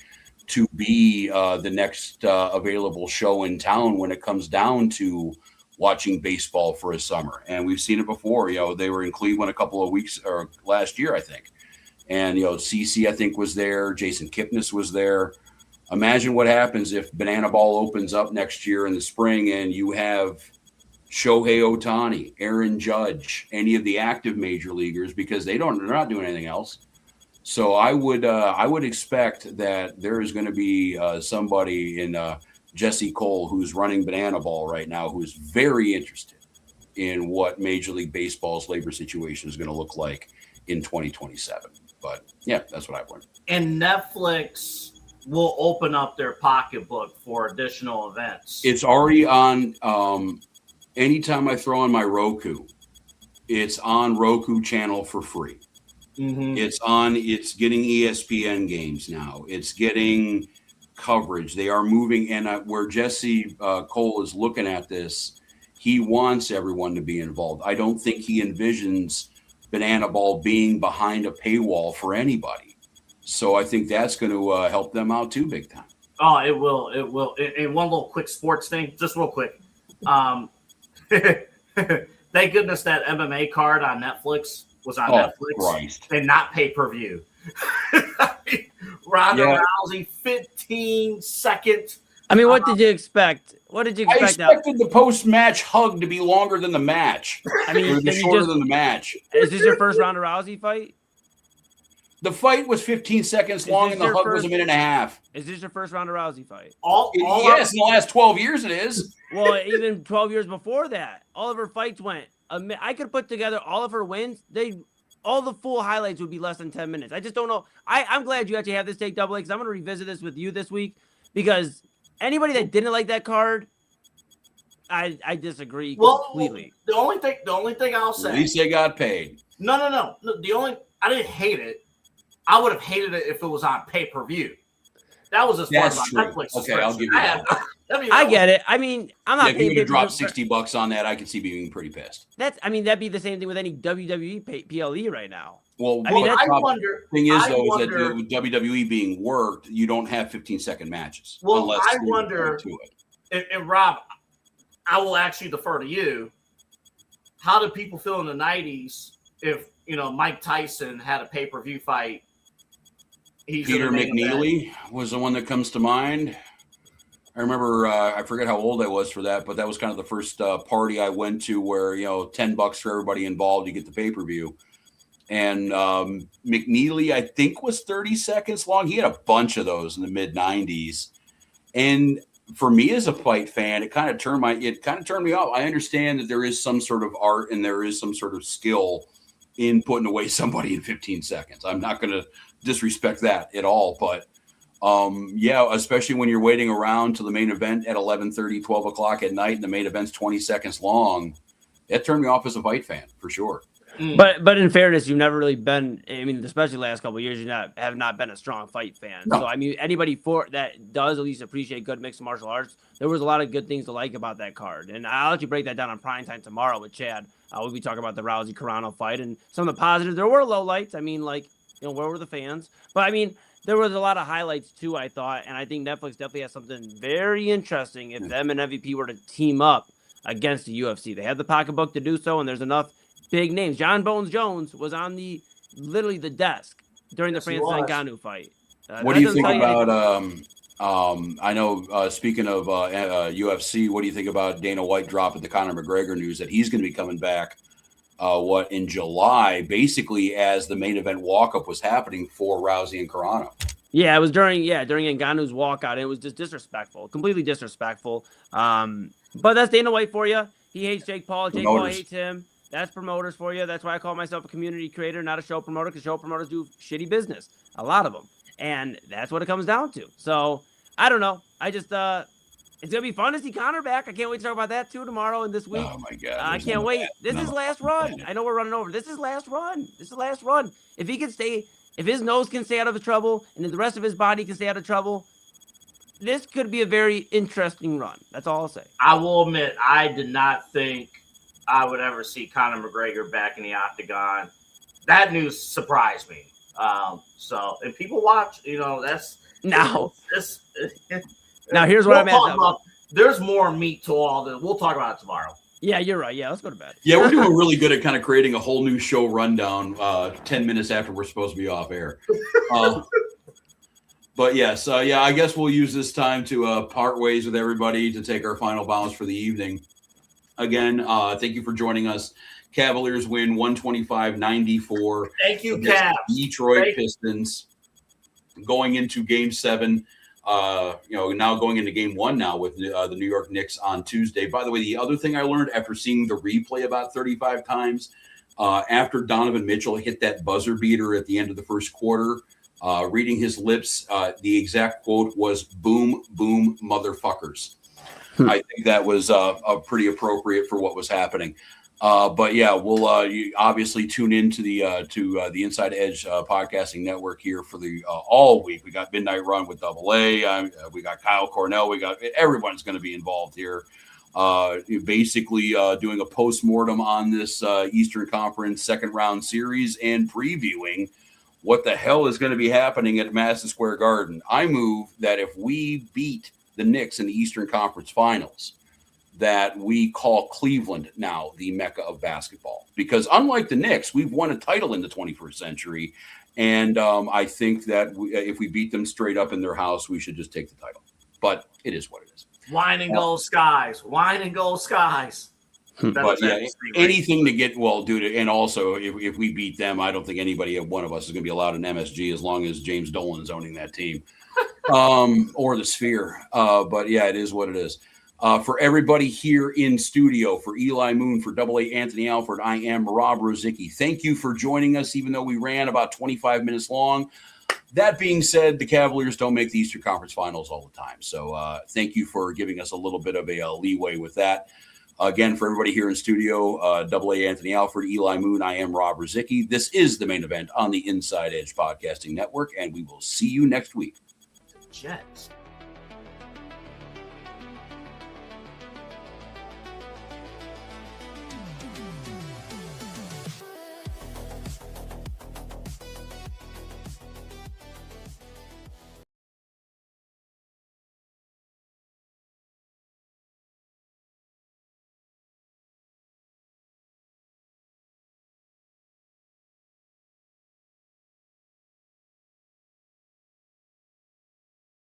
to be the next available show in town when it comes down to watching baseball for a summer. And we've seen it before. They were in Cleveland a couple of weeks or last year, I think. And, CC, I think, was there. Jason Kipnis was there. Imagine what happens if Banana Ball opens up next year in the spring and you have Shohei Ohtani, Aaron Judge, any of the active major leaguers, because they're not doing anything else. So I would expect that there is going to be somebody in Jesse Cole, who's running Banana Ball right now, who's very interested in what Major League Baseball's labor situation is going to look like in 2027. But yeah, that's what I've learned. And Netflix will open up their pocketbook for additional events. It's already on. Anytime I throw on my Roku, it's on Roku channel for free. Mm-hmm. It's getting ESPN games now. It's getting coverage. They are moving, and where Jesse Cole is looking at this, he wants everyone to be involved. I don't think he envisions Banana Ball being behind a paywall for anybody. So I think that's going to help them out too, big time. Oh, it will. It will. And one little quick sports thing, just real quick. Thank goodness that MMA card on Netflix was on Netflix Christ. And not pay-per-view. Ronda Rousey, 15 seconds. I mean, what did you expect? What did you expect? I expected the post-match hug to be longer than the match. I mean, shorter than the match. Is this your first Ronda Rousey fight? The fight was 15 seconds long, and the hug was a minute and a half. Is this your first Ronda Rousey fight? Yes, in the last 12 years it is. Well, even 12 years before that, all of her fights went. I could put together all of her wins. All the full highlights would be less than 10 minutes. I just don't know. I'm glad you actually have this take, Double A, because I'm going to revisit this with you this week, because anybody that didn't like that card, I disagree completely. The only thing I'll say. At least they got paid. No. I didn't hate it. I would have hated it if it was on pay-per-view. That was as far as my Netflix. Okay, I'll give you that. I get it. I mean, I'm not paying. If you drop $60 on that, I can see being pretty pissed. That'd be the same thing with any WWE PLE right now. Well, I wonder. The thing is, though, is that with WWE being worked, you don't have 15-second matches. Well, I wonder. And Rob, I will actually defer to you. How did people feel in the 90s if Mike Tyson had a pay-per-view fight? Peter McNeely was the one that comes to mind. I remember, I forget how old I was for that, but that was kind of the first party I went to where, $10 for everybody involved, you get the pay-per-view. And McNeely, I think, was 30 seconds long. He had a bunch of those in the mid-90s. And for me as a fight fan, it kind of turned me off. I understand that there is some sort of art and there is some sort of skill in putting away somebody in 15 seconds. I'm not going to disrespect that at all, but yeah, especially when you're waiting around to the main event at 11:30, 12 o'clock at night, and the main event's 20 seconds long. That turned me off as a fight fan for sure. But in fairness, you've never really been. I mean, especially the last couple of years, have not been a strong fight fan. No. So I mean, anybody that does at least appreciate good mixed martial arts, there was a lot of good things to like about that card. And I'll let you break that down on primetime tomorrow with Chad. We'll be talking about the Rozycki-Carano fight and some of the positives. There were lowlights. I mean, like, where were the fans? But I mean, there was a lot of highlights too, I thought, and I think Netflix definitely has something very interesting if them and MVP were to team up against the UFC. They have the pocketbook to do so, and there's enough big names. John Bones Jones was on literally the desk during the Francis Ngannou fight. What do you think about? I know. Speaking of UFC, what do you think about Dana White dropping the Conor McGregor news that he's going to be coming back? In July, basically as the main event walk-up was happening for Rousey and Carano. Yeah, it was during Ngannou's walkout. It was just disrespectful, completely disrespectful. But that's Dana White for you. He hates Jake Paul. Jake Paul hates him. That's promoters for you. That's why I call myself a community creator, not a show promoter, because show promoters do shitty business, a lot of them, and that's what it comes down to. So I don't know. I just it's gonna be fun to see Conor back. I can't wait to talk about that too tomorrow and this week. Oh my god! I can't wait. This is last run. I know we're running over. This is last run. If he can stay, if his nose can stay out of the trouble, and if the rest of his body can stay out of trouble, this could be a very interesting run. That's all I'll say. I will admit, I did not think I would ever see Conor McGregor back in the octagon. That news surprised me. So if people watch, that's now. Now here's what I'm at. There's more meat to all this. We'll talk about it tomorrow. Yeah, you're right. Yeah, let's go to bed. Yeah, we're doing really good at kind of creating a whole new show rundown 10 minutes after we're supposed to be off air. But yes, yeah, I guess we'll use this time to part ways with everybody to take our final bounce for the evening. Again, thank you for joining us. Cavaliers win 125-94. Thank you, Cavs. Detroit Pistons going into Game 7. Now going into Game 1 now with the New York Knicks on Tuesday. By the way, the other thing I learned after seeing the replay about 35 times, after Donovan Mitchell hit that buzzer beater at the end of the first quarter, reading his lips, the exact quote was "boom, boom, motherfuckers." I think that was pretty appropriate for what was happening. But yeah, we'll you obviously tune into the Inside Edge podcasting network here for the all week. We got Midnight Run with Double A. We got Kyle Cornell. We got everyone's going to be involved here. Basically doing a postmortem on this Eastern Conference second round series and previewing what the hell is going to be happening at Madison Square Garden. I move that if we beat the Knicks in the Eastern Conference Finals, that we call Cleveland now the Mecca of basketball. Because unlike the Knicks, we've won a title in the 21st century. And I think that if we beat them straight up in their house, we should just take the title. But it is what it is. Wine and gold skies. Wine and gold skies. But yeah, anything to get, well, dude, and also if we beat them, I don't think anybody, one of us is going to be allowed an MSG as long as James Dolan is owning that team or the Sphere. But yeah, it is what it is. For everybody here in studio, for Eli Moon, for Double A Anthony Alford, I am Rob Rozycki. Thank you for joining us, even though we ran about 25 minutes long. That being said, the Cavaliers don't make the Eastern Conference Finals all the time. So thank you for giving us a little bit of a leeway with that. Again, for everybody here in studio, Double A Anthony Alford, Eli Moon, I am Rob Rozycki. This is the main event on the Inside Edge Podcasting Network, and we will see you next week. Jets.